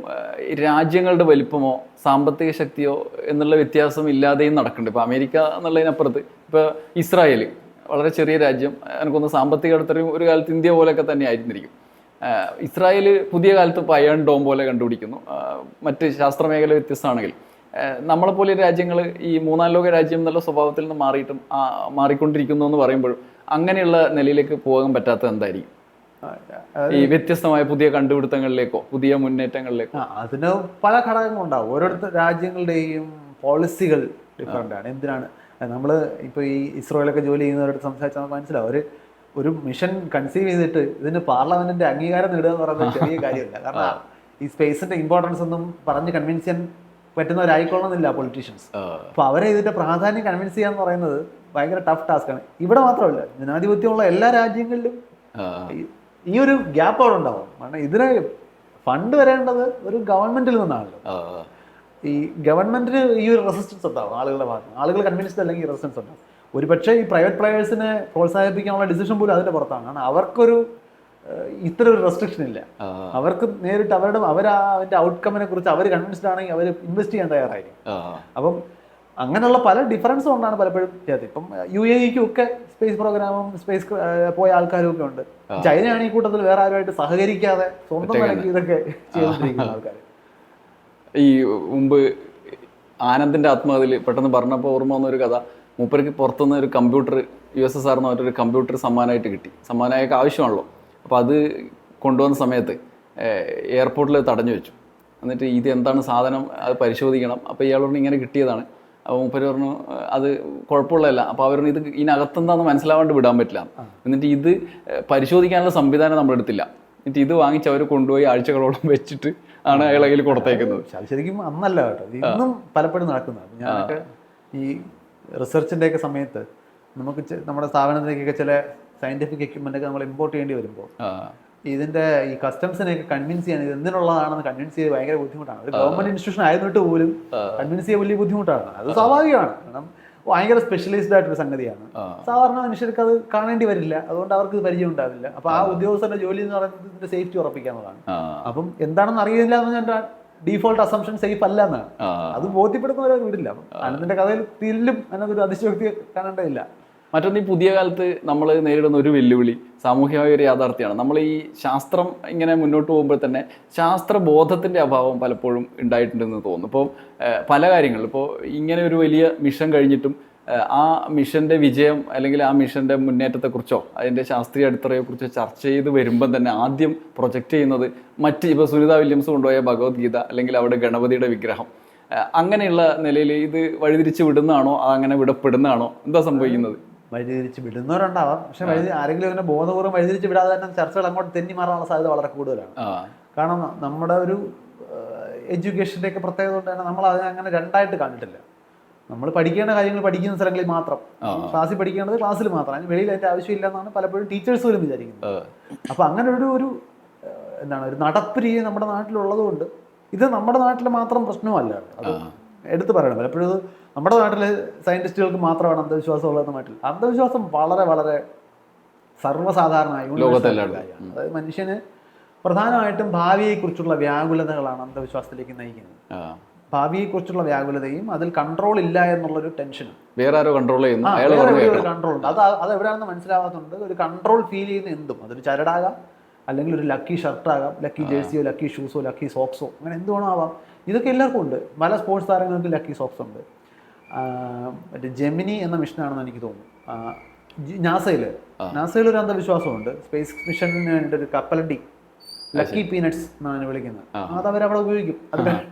രാജ്യങ്ങളുടെ വലിപ്പമോ സാമ്പത്തിക ശക്തിയോ എന്നുള്ള വ്യത്യാസം ഇല്ലാതെയും നടക്കുന്നുണ്ട്. ഇപ്പോൾ അമേരിക്ക എന്നുള്ളതിനപ്പുറത്ത് ഇപ്പോൾ ഇസ്രായേൽ വളരെ ചെറിയ രാജ്യം, എനിക്കൊന്ന് സാമ്പത്തിക അടുത്തറിയും ഒരു കാലത്ത് ഇന്ത്യ പോലെയൊക്കെ തന്നെ ആയിരുന്നിരിക്കും. ഇസ്രായേൽ പുതിയ കാലത്ത് ഇപ്പോൾ അയൺ ഡോം പോലെ കണ്ടുപിടിക്കുന്നു. മറ്റ് ശാസ്ത്രമേഖല വ്യത്യസ്തമാണെങ്കിൽ നമ്മളെപ്പോലെ രാജ്യങ്ങൾ ഈ മൂന്നാം ലോക രാജ്യം എന്നുള്ള സ്വഭാവത്തിൽ നിന്ന് മാറിക്കൊണ്ടിരിക്കുന്നു എന്ന് പറയുമ്പോഴും അങ്ങനെയുള്ള നിലയിലേക്ക് പോകാൻ പറ്റാത്തത് എന്തായിരിക്കും? ഈ വ്യത്യസ്തമായ പുതിയ കണ്ടുപിടുത്തങ്ങളിലേക്കോ പുതിയ മുന്നേറ്റങ്ങളിലേക്കോ? അതിന് പല ഘടകങ്ങളുണ്ടാവും. ഓരോരുത്തർ രാജ്യങ്ങളുടെയും പോളിസികൾ ഡിഫറെൻ്റ് ആണ്. എന്തിനാണ് നമ്മൾ ഇപ്പോൾ ഈ ഇസ്രോയിലൊക്കെ ജോലി ചെയ്യുന്നവരോട് സംസാരിച്ചാൽ നമുക്ക് മനസ്സിലാവും. ഒരു മിഷൻ കൺസീവ് ചെയ്തിട്ട് ഇതിന് പാർലമെന്റിന്റെ അംഗീകാരം നേടുക എന്ന് പറയുന്നത് ചെറിയ കാര്യമല്ല. കാരണം ഈ സ്പേസിന്റെ ഇമ്പോർട്ടൻസ് ഒന്നും പറഞ്ഞ് കൺവിൻസ് ചെയ്യാൻ പറ്റുന്നവരായിക്കൊള്ളണമെന്നില്ല പൊളിറ്റീഷ്യൻസ്. അപ്പോൾ അവരെ ഇതിന്റെ പ്രാധാന്യം കൺവിൻസ് ചെയ്യാന്ന് പറയുന്നത് ഭയങ്കര ടഫ് ടാസ്ക്കാണ്. ഇവിടെ മാത്രമല്ല, ജനാധിപത്യമുള്ള എല്ലാ രാജ്യങ്ങളിലും ഈ ഒരു ഗ്യാപ്പ് അവിടെ ഉണ്ടാവും. കാരണം ഇതിന് ഫണ്ട് വരേണ്ടത് ഒരു ഗവൺമെന്റിൽ നിന്നാണല്ലോ. ഈ ഗവൺമെന്റിന് ഈ ഒരു റെസിസ്റ്റൻസ് ഉണ്ടാവും ആളുകളുടെ ഭാഗത്ത്. ആളുകൾ കൺവിൻസ്ഡ് അല്ലെങ്കിൽ റെസിസ്റ്റൻസ് ഉണ്ടാവും. ഒരുപക്ഷെ ഈ പ്രൈവറ്റ് പ്ലെയേഴ്സിനെ പ്രോത്സാഹിപ്പിക്കാനുള്ള ഡിസിഷൻ പോലും അതിന്റെ പുറത്താണ്. കാരണം അവർക്കൊരു ഇത്ര ഒരു റെസ്ട്രിക്ഷൻ ഇല്ല. അവർക്ക് നേരിട്ട് അതിന്റെ ഔട്ട്കമ്മിനെ കുറിച്ച് അവർ കൺവിൻസ്ഡ് ആണെങ്കിൽ അവർ ഇൻവെസ്റ്റ് ചെയ്യാൻ തയ്യാറായിരിക്കും. അപ്പം അങ്ങനെയുള്ള പല ഡിഫറൻസും കൊണ്ടാണ് പലപ്പോഴും ചെയ്യാത്തത്. ഇപ്പം UAE-ക്കും ഒക്കെ സ്പേസ് പ്രോഗ്രാമും സ്പേസ് പോയ ആൾക്കാരും ഒക്കെ ഉണ്ട്. ചൈനയാണ് ഈ കൂട്ടത്തിൽ വേറെ ആരുമായിട്ട് സഹകരിക്കാതെ സ്വന്തം നിലയ്ക്ക് ഇതൊക്കെ ചെയ്തുകൊണ്ടിരിക്കുന്ന ആൾക്കാർ. ഈ മുമ്പ് ആനന്ദിന്റെ ആത്മകഥയിൽ പെട്ടെന്ന് പറഞ്ഞപ്പോൾ ഓർമ്മ വന്നൊരു കഥ, മൂപ്പർക്ക് പുറത്തുനിന്ന് ഒരു കമ്പ്യൂട്ടർ USSR എന്ന് പറഞ്ഞൊരു കമ്പ്യൂട്ടർ സമ്മാനമായിട്ട് കിട്ടി. സമ്മാനമായൊക്കെ ആവശ്യമാണല്ലോ. അപ്പോൾ അത് കൊണ്ടുവന്ന സമയത്ത് എയർപോർട്ടിൽ തടഞ്ഞു വെച്ചു. എന്നിട്ട് ഇത് എന്താണ് സാധനം, അത് പരിശോധിക്കണം. അപ്പോൾ ഇയാളോട് ഇങ്ങനെ കിട്ടിയതാണ്. അപ്പോൾ മൂപ്പര് പറഞ്ഞു അത് കുഴപ്പമുള്ളതല്ല. അപ്പോൾ അവർ ഇത് ഇതിനകത്തെന്താണെന്ന് മനസ്സിലാവാണ്ട് വിടാൻ പറ്റില്ല. എന്നിട്ട് ഇത് പരിശോധിക്കാനുള്ള സംവിധാനം നമ്മുടെ അടുത്തില്ല. എന്നിട്ട് ഇത് വാങ്ങിച്ച് അവർ കൊണ്ടുപോയി ആഴ്ചകളോളം വെച്ചിട്ട് ആണ് അയാളെ കയ്യിൽ കൊടുത്തേക്കുന്നത്. ശരിക്കും അന്നല്ല കേട്ടോ, ഇന്നും പലപ്പോഴും നടക്കുന്നത്. ഞാനൊക്കെ ഈ റിസർച്ചിൻ്റെയൊക്കെ സമയത്ത് നമുക്ക് നമ്മുടെ സ്ഥാപനത്തിലേക്കൊക്കെ ചില സയന്റിഫിക് എക്യുപ്മെന്റ് ഒക്കെ നമ്മൾ ഇമ്പോർട്ട് ചെയ്യേണ്ടി വരുമ്പോൾ ഇതിന്റെ ഈ കസ്റ്റംസിനെയൊക്കെ കൺവിൻസ് ചെയ്യാൻ ഇത് എന്തിനുള്ളതാണെന്ന് കൺവിൻസ് ചെയ്ത് ഭയങ്കര ബുദ്ധിമുട്ടാണ്. ഒരു ഗവൺമെന്റ് ഇൻസ്റ്റിറ്റ്യൂഷൻ ആയിരുന്നിട്ട് പോലും കൺവിൻസ് ചെയ്യാൻ വലിയ ബുദ്ധിമുട്ടാണ്. അത് സ്വാഭാവികമാണ്. കാരണം ഭയങ്കര സ്പെഷ്യലൈസ്ഡ് ആയിട്ടൊരു സംഗതിയാണ്. സാധാരണ മനുഷ്യർക്ക് അത് കാണേണ്ടി വരില്ല. അതുകൊണ്ട് അവർക്ക് പരിചയം ഉണ്ടാവില്ല. അപ്പൊ ആ ഉദ്യോഗസ്ഥരുടെ ജോലി എന്ന് പറയുന്നത് ഇതിന്റെ സേഫ്റ്റി ഉറപ്പിക്കാനുള്ളതാണ്. അപ്പം എന്താണെന്ന് അറിയില്ല എന്ന് ഞാൻ ഡീഫോൾട്ട് അസംഷൻ സേഫ് അല്ല എന്നാണ്. അത് ബോധ്യപ്പെടുന്നവരെ വിടില്ല. ആനന്ദിന്റെ കഥയിൽ തില്ലും അതിനകത്തൊരു അതിശയോക്തി കാണേണ്ടതില്ല. മറ്റൊന്ന്, ഈ പുതിയ കാലത്ത് നമ്മൾ നേരിടുന്ന ഒരു വെല്ലുവിളി സാമൂഹികമായ ഒരു യാഥാർത്ഥ്യമാണ്. നമ്മൾ ഈ ശാസ്ത്രം ഇങ്ങനെ മുന്നോട്ട് പോകുമ്പോൾ തന്നെ ശാസ്ത്രബോധത്തിൻ്റെ അഭാവം പലപ്പോഴും ഉണ്ടായിട്ടുണ്ടെന്ന് തോന്നുന്നു. ഇപ്പോൾ പല കാര്യങ്ങളും ഇപ്പോൾ ഇങ്ങനെ ഒരു വലിയ മിഷൻ കഴിഞ്ഞിട്ടും ആ മിഷൻ്റെ വിജയം അല്ലെങ്കിൽ ആ മിഷൻ്റെ മുന്നേറ്റത്തെക്കുറിച്ചോ അതിൻ്റെ ശാസ്ത്രീയ അടിത്തറയെക്കുറിച്ചോ ചർച്ച ചെയ്ത് വരുമ്പം തന്നെ ആദ്യം പ്രൊജക്റ്റ് ചെയ്യുന്നത് ഇപ്പോൾ സുനിത വില്യംസ് കൊണ്ടുപോയ ഭഗവത്ഗീത അല്ലെങ്കിൽ അവിടെ ഗണപതിയുടെ വിഗ്രഹം, അങ്ങനെയുള്ള നിലയിൽ ഇത് വഴിതിരിച്ച് വിടുന്നതാണോ അങ്ങനെ വിടപ്പെടുന്നതാണോ, എന്താ സംഭവിക്കുന്നത്? വഴിതിരിച്ച് വിടുന്നവരുണ്ടാവാം. പക്ഷെ ആരെങ്കിലും അങ്ങനെ ബോധപൂർവ്വം വഴിതിരിച്ച് വിടാതെ തന്നെ ചർച്ചകൾ അങ്ങോട്ട് തെന്നി മാറാനുള്ള സാധ്യത വളരെ കൂടുതലാണ്. കാരണം നമ്മുടെ ഒരു എഡ്യൂക്കേഷൻ്റെ ഒക്കെ പ്രത്യേകത കൊണ്ട് തന്നെ നമ്മൾ അതിനെ അങ്ങനെ രണ്ടായിട്ട് കണ്ടിട്ടില്ല. നമ്മൾ പഠിക്കേണ്ട കാര്യങ്ങൾ പഠിക്കുന്ന സ്ഥലങ്ങളിൽ മാത്രം, ക്ലാസ്സിൽ പഠിക്കേണ്ടത് ക്ലാസ്സിൽ മാത്രം, അതിന് വെളിയിൽ അതിൻ്റെ ആവശ്യമില്ല എന്നാണ് പലപ്പോഴും ടീച്ചേഴ്സ് പോലും വിചാരിക്കുന്നത്. അപ്പം അങ്ങനെ ഒരു എന്താണ് ഒരു നടപ്പ് രീതി നമ്മുടെ നാട്ടിലുള്ളത് കൊണ്ട് ഇത് നമ്മുടെ നാട്ടിൽ മാത്രം പ്രശ്നമല്ല. അത് എടുത്തു പറയണം. പലപ്പോഴും നമ്മുടെ നാട്ടിലെ സയന്റിസ്റ്റുകൾക്ക് മാത്രമാണ് അന്ധവിശ്വാസം ഉള്ളതെന്ന് നാട്ടിൽ. അന്ധവിശ്വാസം വളരെ വളരെ സർവ്വസാധാരണമായി കാര്യമാണ്. അതായത് മനുഷ്യന് പ്രധാനമായിട്ടും ഭാവിയെക്കുറിച്ചുള്ള വ്യാകുലതകളാണ് അന്ധവിശ്വാസത്തിലേക്ക് നയിക്കുന്നത്. ഭാവിയെക്കുറിച്ചുള്ള വ്യാകുലതയും അതിൽ കൺട്രോൾ ഇല്ല എന്നുള്ളൊരു ടെൻഷനും, വേറെ ആരോ കൺട്രോൾ ചെയ്യുന്നു, കൺട്രോൾ ഉണ്ട്. അത് എവിടെയാണെന്ന് മനസ്സിലാവാത്തതുകൊണ്ട് ഒരു കൺട്രോൾ ഫീൽ ചെയ്യുന്ന എന്തും, അതൊരു ചരടാകാം, അല്ലെങ്കിൽ ഒരു ലക്കി ഷർട്ടാകാം, ലക്കി ജേഴ്സിയോ ലക്കി ഷൂസോ ലക്കി സോക്സോ, അങ്ങനെ എന്ത് വേണോ ആവാം. ഇതൊക്കെ എല്ലാവർക്കും ഉണ്ട്. പല സ്പോർട്സ് താരങ്ങൾക്ക് ലക്കി സോക്സ് ഉണ്ട്. മറ്റേ ജെമിനി എന്ന മിഷനാണെന്ന് എനിക്ക് തോന്നുന്നു. നാസയിൽ ഒരു അന്ധവിശ്വാസമുണ്ട്. സ്പേസ് മിഷന് വേണ്ടി ഒരു കപ്പലണ്ടി ലക്കി പീനട്സ് എന്നാണ് വിളിക്കുന്നത്. അത് അവരവിടെ ഉപയോഗിക്കും. അത്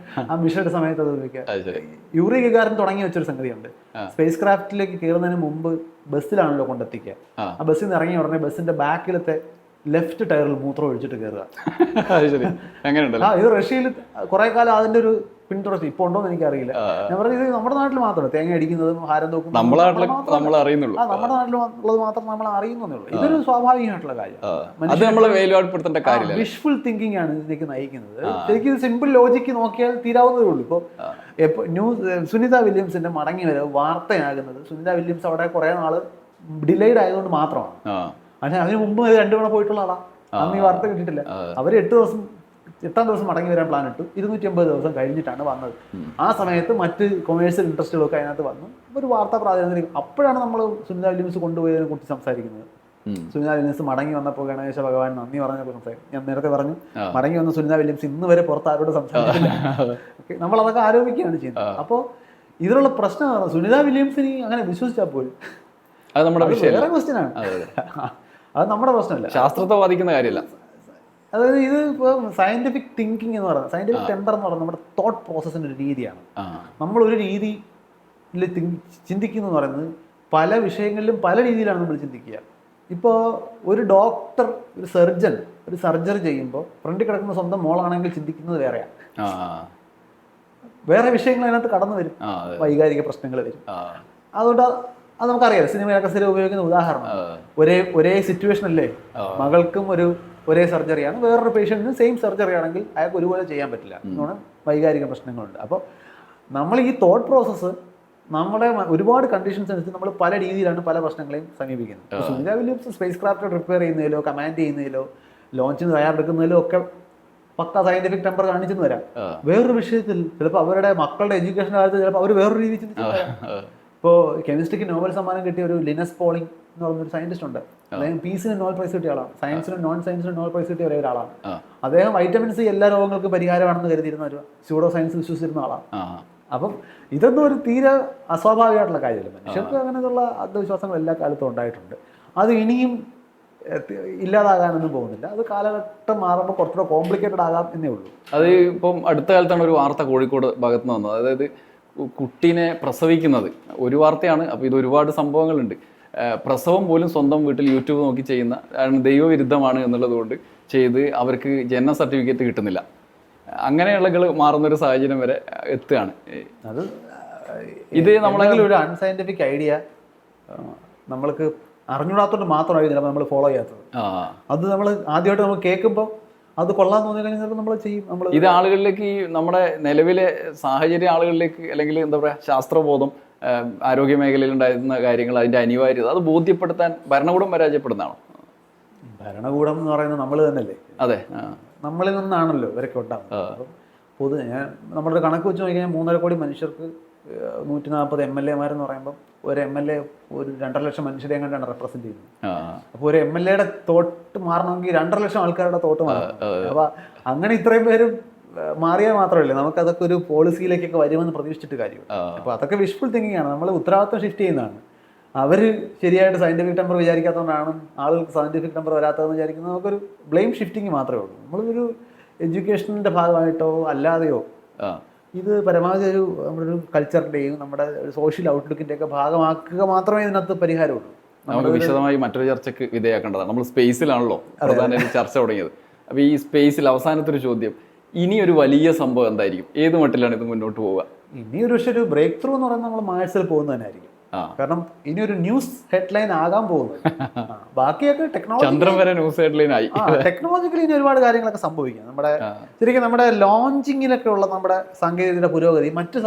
ആ മിഷന്റെ സമയത്ത് അത് ഉപയോഗിക്കാം. യൂറി ഗഗാരൻ തുടങ്ങി വെച്ചൊരു സംഗതിയുണ്ട്. സ്പേസ് ക്രാഫ്റ്റിലേക്ക് കയറുന്നതിന് മുമ്പ് ബസ്സിലാണല്ലോ കൊണ്ടെത്തിക്കുക. ആ ബസ്സിൽ നിന്ന് ഇറങ്ങിയ ഉടനെ ബസ്സിന്റെ ബാക്കിലത്തെ ലെഫ്റ്റ് ടയറിൽ മൂത്രം ഒഴിച്ചിട്ട് കയറുക. ഇത് റഷ്യയിൽ കുറെ കാലം അതിന്റെ ഒരു പിന്തുടർച്ച ഇപ്പൊ ഉണ്ടോ എന്ന് എനിക്കറിയില്ല. ഞാൻ പറഞ്ഞത് ഇത് നമ്മുടെ നാട്ടിൽ മാത്രമേ തേങ്ങ അടിക്കുന്നതും ഹാരം തോക്കുന്നതും നമ്മുടെ നാട്ടിലുള്ളത് മാത്രം നമ്മൾ അറിയുന്നേ ഉള്ളൂ. ഇതൊരു സ്വാഭാവികമായിട്ടുള്ള കാര്യം. വിഷ്ഫുൾ തിങ്കിങ് ആണ് ഇതിലേക്ക് നയിക്കുന്നത്. ശരിക്കും സിമ്പിൾ ലോജിക്ക് നോക്കിയാൽ തീരാവുന്നതേ ഉള്ളൂ. ഇപ്പൊ സുനിത വില്യംസിന്റെ മടങ്ങി വരവ് വാർത്തയാകുന്നത് സുനിത വില്യംസ് അവിടെ കുറെ നാള് ഡിലേഡ് ആയതുകൊണ്ട് മാത്രമാണ്. പക്ഷെ അതിന് മുമ്പ് 2 തവണ പോയിട്ടുള്ള ആളാ. അന്ന് ഈ വാർത്ത കിട്ടിയിട്ടില്ല. അവർ 8 ദിവസം മടങ്ങി വരാൻ പ്ലാൻ ഇട്ടു. 250 ദിവസം കഴിഞ്ഞിട്ടാണ് വന്നത്. ആ സമയത്ത് മറ്റ് കൊമേഴ്സ്യൽ ഇൻട്രസ്റ്റുകളൊക്കെ അതിനകത്ത് വന്നു. ഒരു വാർത്താ പ്രാധാന്യം. അപ്പോഴാണ് നമ്മൾ സുനിത വില്യംസ് കൊണ്ടുപോയതിനെ കുറിച്ച് സംസാരിക്കുന്നത്. സുനിത വില്യംസ് മടങ്ങി വന്നപ്പോൾ ഗണേശ ഭഗവാൻ നന്ദി പറഞ്ഞപ്പോൾ ഞാൻ നേരത്തെ പറഞ്ഞു, മടങ്ങി വന്ന സുനിത വില്യംസ് ഇന്ന് വരെ പുറത്ത് ആരോട് സംസാരിച്ചില്ല. നമ്മൾ അതൊക്കെ ആരോപിക്കുകയാണ് ചെയ്യുന്നത്. അപ്പോൾ ഇതിലുള്ള പ്രശ്നം സുനിത വില്യംസിന് അങ്ങനെ വിശ്വസിച്ചാൽ പോലും അത് നമ്മുടെ വേറെ ക്വസ്റ്റ്യൻ ആണ്. അത് നമ്മുടെ പ്രശ്നമല്ല, ശാസ്ത്രത്തെ ബാധിക്കുന്ന കാര്യമല്ല. അതായത് ഇത് ഇപ്പോൾ സയന്റിഫിക് തിങ്കിങ് എന്ന് പറയുന്നത്, സയന്റിഫിക് ടെമ്പർ എന്ന് പറയുന്നത് നമ്മുടെ തോട്ട് പ്രോസസ്സിൻ്റെ ഒരു രീതിയാണ്. നമ്മളൊരു രീതിയിൽ ചിന്തിക്കുന്നു എന്ന് പറയുന്നത് പല വിഷയങ്ങളിലും പല രീതിയിലാണ് നമ്മൾ ചിന്തിക്കുക. ഇപ്പോൾ ഒരു ഡോക്ടർ, ഒരു സർജൻ ഒരു സർജറി ചെയ്യുമ്പോൾ ഫ്രണ്ടിൽ കിടക്കുന്ന സ്വന്തം മോളാണെങ്കിൽ ചിന്തിക്കുന്നത് വേറെയാണ്. വേറെ വിഷയങ്ങൾ അതിനകത്ത് കടന്നു വരും, വൈകാരിക പ്രശ്നങ്ങൾ വരും. അതുകൊണ്ട് അത് നമുക്കറിയാം. സിനിമയിലൊക്കെ സ്ഥിരം ഉപയോഗിക്കുന്ന ഉദാഹരണം, ഒരേ സിറ്റുവേഷൻ അല്ലേ, മകൾക്കും ഒരേ സർജറിയാണ്, വേറൊരു പേഷ്യൻറ്റിന് സെയിം സർജറി ആണെങ്കിൽ അയാൾക്ക് ഒരുപോലെ ചെയ്യാൻ പറ്റില്ല എന്നാണ് വൈകാരിക പ്രശ്നങ്ങളുണ്ട്. അപ്പോൾ നമ്മൾ ഈ തോട്ട് പ്രോസസ്സ് നമ്മുടെ ഒരുപാട് കണ്ടീഷൻസ് അനുസരിച്ച് നമ്മൾ പല രീതിയിലാണ് പല പ്രശ്നങ്ങളെയും സമീപിക്കുന്നത്. Sunita Williams spacecraft repair ചെയ്യുന്നതിലോ കമാൻഡ് ചെയ്യുന്നതിലോ ലോഞ്ചിന് തയ്യാറെടുക്കുന്നതിലോ ഒക്കെ പക്ക സയന്റിഫിക് ടെമ്പർ കാണിച്ചെന്ന് വരാം. വേറൊരു വിഷയത്തിൽ ചിലപ്പോൾ അവരുടെ മക്കളുടെ എഡ്യൂക്കേഷൻ്റെ കാര്യത്തിൽ ചിലപ്പോൾ അവർ വേറൊരു രീതി ചിന്തിച്ചു വരാം. ഇപ്പോൾ കെമിസ്ട്രിക്ക് നോബൽ സമ്മാനം കിട്ടിയ ഒരു ലിനസ് പോളിംഗ് എന്ന് പറയുന്നൊരു സയന്റിസ്റ്റ് ഉണ്ട്. അദ്ദേഹം പീസിന് നോബൽ പ്രൈസ് കിട്ടിയ ആളാണ്, സയൻസിനും നോൺ സയൻസിനും നോബൽ പ്രൈസ് കിട്ടിയ ഒരേ ഒരാളാണ്. അദ്ദേഹം വൈറ്റമിൻ സി എല്ലാ രോഗങ്ങൾക്കും പരിഹാരമാണെന്ന് കരുതിയിരുന്ന ഒരു സ്യൂഡോ സയൻസ് വിശ്വസിച്ചിരുന്ന ആളാണ്. അപ്പം ഇതൊന്നും ഒരു തീരെ അസ്വാഭാവികമായിട്ടുള്ള കാര്യമല്ല. മനുഷ്യർക്ക് അങ്ങനെയുള്ള അന്ധവിശ്വാസങ്ങൾ എല്ലാ കാലത്തും ഉണ്ടായിട്ടുണ്ട്. അത് ഇനിയും ഇല്ലാതാകാനൊന്നും പോകുന്നില്ല. അത് കാലഘട്ടം മാറുമ്പോൾ കുറച്ചുകൂടെ കോംപ്ലിക്കേറ്റഡ് ആകാം എന്നേ ഉള്ളൂ. അത് ഇപ്പം അടുത്ത കാലത്താണ് ഒരു വാർത്ത കോഴിക്കോട് ഭാഗത്ത് നിന്ന് വന്നത്. അതായത് കുട്ടീനെ പ്രസവിക്കുന്നത് ഒരു വാർത്തയാണ്. അപ്പോൾ ഇത് ഒരുപാട് സംഭവങ്ങളുണ്ട്. പ്രസവം പോലും സ്വന്തം വീട്ടിൽ യൂട്യൂബ് നോക്കി ചെയ്യുന്ന, ദൈവവിരുദ്ധമാണ് എന്നുള്ളത് കൊണ്ട് ചെയ്ത് അവർക്ക് ജനന സർട്ടിഫിക്കറ്റ് കിട്ടുന്നില്ല. അങ്ങനെയുള്ള മാറുന്നൊരു സാഹചര്യം വരെ എത്തുകയാണ്. അത് ഇത് നമ്മളെങ്കിലും ഒരു അൺസയന്റിഫിക് ഐഡിയ നമ്മൾക്ക് അറിഞ്ഞൂടാത്തോണ്ട് മാത്രമായി ചിലപ്പോൾ നമ്മൾ ഫോളോ ചെയ്യാത്തത്. അത് നമ്മൾ ആദ്യമായിട്ട് നമ്മൾ കേൾക്കുമ്പോൾ അത് കൊള്ളാൻ തോന്നി കഴിഞ്ഞാൽ ചിലപ്പോൾ നമ്മൾ ചെയ്യും. ഇത് ആളുകളിലേക്ക്, നമ്മുടെ നിലവിലെ സാഹചര്യ ആളുകളിലേക്ക്, അല്ലെങ്കിൽ എന്താ പറയുക, ശാസ്ത്രബോധം, ആരോഗ്യ മേഖലയിൽ ഉണ്ടായിരുന്ന കാര്യങ്ങൾ, അതിൻ്റെ അനിവാര്യത അത് ബോധ്യപ്പെടുത്താൻ ഭരണകൂടം പരാജയപ്പെടുന്നതാണോ? ഭരണകൂടം എന്ന് പറയുന്നത് നമ്മൾ തന്നെയല്ലേ? അതെ, നമ്മളിൽ നിന്നാണല്ലോ ഇവരൊക്കെ ഉണ്ടാകുന്നത്. അപ്പം നമ്മുടെ ഒരു കണക്ക് വെച്ച് നോക്കിക്കഴിഞ്ഞാൽ 3.5 കോടി മനുഷ്യർക്ക് 140 MLA മാരെന്ന് പറയുമ്പോൾ ഒരു MLA ഒരു 2.5 ലക്ഷം മനുഷ്യരെ എങ്ങനെയാണ് റെപ്രസെന്റ് ചെയ്യുന്നത്. അപ്പോൾ ഒരു MLA തോട്ട് മാറണമെങ്കിൽ 2.5 ലക്ഷം ആൾക്കാരുടെ തോട്ട് മാറണം. അപ്പൊ അങ്ങനെ ഇത്രയും പേരും മാറിയാൽ മാത്രമല്ലേ നമുക്ക് അതൊക്കെ ഒരു പോളിസിയിലേക്കൊക്കെ വരുമെന്ന് പ്രതീക്ഷിച്ചിട്ട് കാര്യമില്ല. അപ്പോൾ അതൊക്കെ വിഷ്ഫുൾ തിങ്കിങ് ആണ്. നമ്മൾ ഉത്തരവാദിത്വം ഷിഫ്റ്റ് ചെയ്യുന്നതാണ്. അവർ ശരിയായിട്ട് സയന്റിഫിക് ടെമ്പർ വിചാരിക്കാത്തതുകൊണ്ടാണ് ആളുകൾക്ക് സയന്റിഫിക് ടെമ്പർ വരാത്തതെന്ന് വിചാരിക്കുന്നത്. നമുക്കൊരു ബ്ലെയിം ഷിഫ്റ്റിങ് മാത്രമേ ഉള്ളൂ. നമ്മളൊരു എഡ്യൂക്കേഷൻ്റെ ഭാഗമായിട്ടോ അല്ലാതെയോ ഇത് പരമാവധി നമ്മുടെ ഒരു കൾച്ചറിൻ്റെയും നമ്മുടെ സോഷ്യൽ ഔട്ട്ലുക്കിൻ്റെ ഒക്കെ ഭാഗമാക്കുക മാത്രമേ ഇതിനകത്ത് പരിഹാരമുള്ളൂ. നമുക്ക് വിശദമായി മറ്റൊരു ചർച്ചയ്ക്ക് വിധേയമാക്കേണ്ടതാണ്. നമ്മൾ സ്പേസിലാണല്ലോ പ്രധാനമായിട്ട് ചർച്ച തുടങ്ങിയത്. അപ്പോൾ ഈ സ്പേസിൽ അവസാനത്തെ ഒരു ചോദ്യം, ഇനി ഒരു വലിയ സംഭവം എന്തായിരിക്കും? ഏത് മട്ടിലാണ് ഇത് മുന്നോട്ട് പോവുക? ഇനി ഒരു ബ്രേക്ക് ത്രൂ എന്ന് പറയുന്നത് നമ്മൾ മാഴ്സിൽ പോകുന്നത് തന്നെയായിരിക്കും. കാരണം ഇനി ഒരു ന്യൂസ് ഹെഡ്ലൈൻ ആകാൻ പോകുന്നത്. ബാക്കിയൊക്കെ ടെക്നോളജിക്കലി ഇനി ഒരുപാട് കാര്യങ്ങളൊക്കെ സംഭവിക്കാം. ശരിക്കും നമ്മുടെ ലോഞ്ചിങ്ങിലൊക്കെ ഉള്ള നമ്മുടെ സാങ്കേതികതയുടെ പുരോഗതി മറ്റ്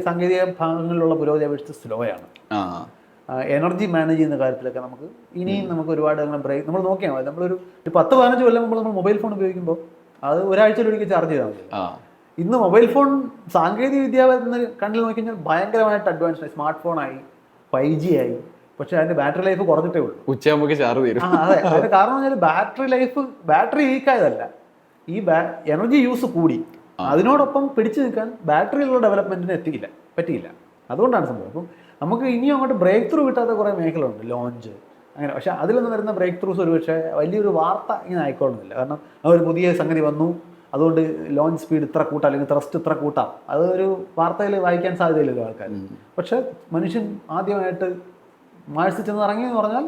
സാങ്കേതിക ഭാഗങ്ങളിലുള്ള പുരോഗതി അപേക്ഷിച്ച് സ്ലോ ആണ്. എനർജി മാനേജ് ചെയ്യുന്ന കാര്യത്തിലൊക്കെ നമുക്ക് ഒരുപാട് നമ്മൾ നോക്കിയാൽ മതി. നമ്മളൊരു 10-15 കൊല്ലം മുമ്പ് നമ്മൾ മൊബൈൽ ഫോൺ ഉപയോഗിക്കുമ്പോൾ അത് ഒരാഴ്ചയിലൊരിക്കൽ ചാർജ് ചെയ്താൽ മതി. ഇന്ന് മൊബൈൽ ഫോൺ സാങ്കേതിക വിദ്യ കണ്ടിൽ നോക്കിക്കഴിഞ്ഞാൽ ഭയങ്കരമായിട്ട് അഡ്വാൻസ് ആയി, സ്മാർട്ട് ഫോൺ ആയി, 5G ആയി. പക്ഷെ അതിന്റെ ബാറ്ററി ലൈഫ് കുറഞ്ഞിട്ടേ ഉള്ളൂ. ഉച്ചയാകുമ്പോൾ ചാർജ് തീരും. അതെ, അതിന്റെ കാരണം പറഞ്ഞാൽ ബാറ്ററി വീക്കായതല്ല, ഈ എനർജി യൂസ് കൂടി. അതിനോടൊപ്പം പിടിച്ചു നിൽക്കാൻ ബാറ്ററിയിലുള്ള ഡെവലപ്മെന്റിന് പറ്റിയില്ല. അതുകൊണ്ടാണ് സംഭവം. അപ്പം നമുക്ക് ഇനിയും അങ്ങോട്ട് ബ്രേക്ക് ത്രൂ കിട്ടാത്ത കുറേ മേഖലയുണ്ട്, ലോഞ്ച് അങ്ങനെ. പക്ഷെ അതിൽ നിന്ന് വരുന്ന ബ്രേക്ക് ത്രൂസ് ഒരു പക്ഷേ വലിയൊരു വാർത്ത ഇങ്ങനെ ആയിക്കോളുന്നില്ല. കാരണം ഒരു പുതിയ സംഗതി വന്നു, അതുകൊണ്ട് ലോഞ്ച് സ്പീഡ് ഇത്ര കൂട്ടാം അല്ലെങ്കിൽ ത്രസ്റ്റ് ഇത്ര കൂട്ടാം, അതൊരു വാർത്തയിൽ വായിക്കാൻ സാധ്യതയില്ലല്ലോ ആൾക്കാർ. പക്ഷെ മനുഷ്യൻ ആദ്യമായിട്ട് മാഴ്സിൽ ചെന്ന് ഇറങ്ങിയെന്ന് പറഞ്ഞാൽ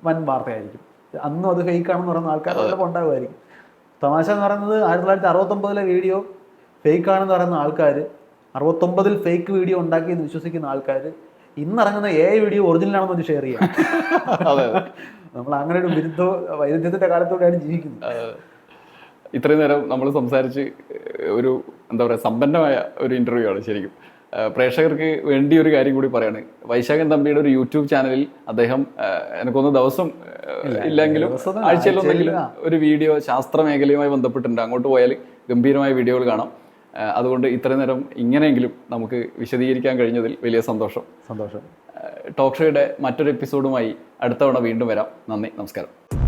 വൻ വാർത്തയായിരിക്കും. അന്നും അത് ഫേക്കാണെന്ന് പറയുന്ന ആൾക്കാരെല്ലാം ഉണ്ടാകുമായിരിക്കും. തമാശ എന്ന് പറയുന്നത് 1969 വീഡിയോ ഫേക്കാണെന്ന് പറയുന്ന ആൾക്കാർ, 69 ഫേക്ക് വീഡിയോ ഉണ്ടാക്കിയെന്ന് വിശ്വസിക്കുന്ന ആൾക്കാർ ഇന്നിറങ്ങുന്ന വീഡിയോ ഒറിജിനലാണെന്ന് വെച്ച് ഷെയർ ചെയ്യാം. നമ്മൾ അങ്ങനെ ഒരു വൈരുദ്ധ്യത്തിന്റെ കാലത്തോടെയാണ് ജീവിക്കുന്നത്. ഇത്രയും നേരം നമ്മൾ സംസാരിച്ച് ഒരു എന്താ പറയുക സമ്പന്നമായ ഒരു ഇൻ്റർവ്യൂ ആണ് ശരിക്കും. പ്രേക്ഷകർക്ക് വേണ്ടി ഒരു കാര്യം കൂടി പറയാണ്. വൈശാഖൻ തമ്പിയുടെ ഒരു യൂട്യൂബ് ചാനലിൽ അദ്ദേഹം എനിക്കൊന്ന് ദിവസം ഇല്ലെങ്കിലും ആഴ്ചയിലൊന്നെങ്കിലും ഒരു വീഡിയോ ശാസ്ത്ര മേഖലയുമായി ബന്ധപ്പെട്ടിട്ടുണ്ട്. അങ്ങോട്ട് പോയാൽ ഗംഭീരമായ വീഡിയോകൾ കാണാം. അതുകൊണ്ട് ഇത്രയും നേരം ഇങ്ങനെയെങ്കിലും നമുക്ക് വിശദീകരിക്കാൻ കഴിഞ്ഞതിൽ വലിയ സന്തോഷം. ടോക്ക് ഷോയുടെ മറ്റൊരു എപ്പിസോഡുമായി അടുത്ത തവണ വീണ്ടും വരാം. നന്ദി, നമസ്കാരം.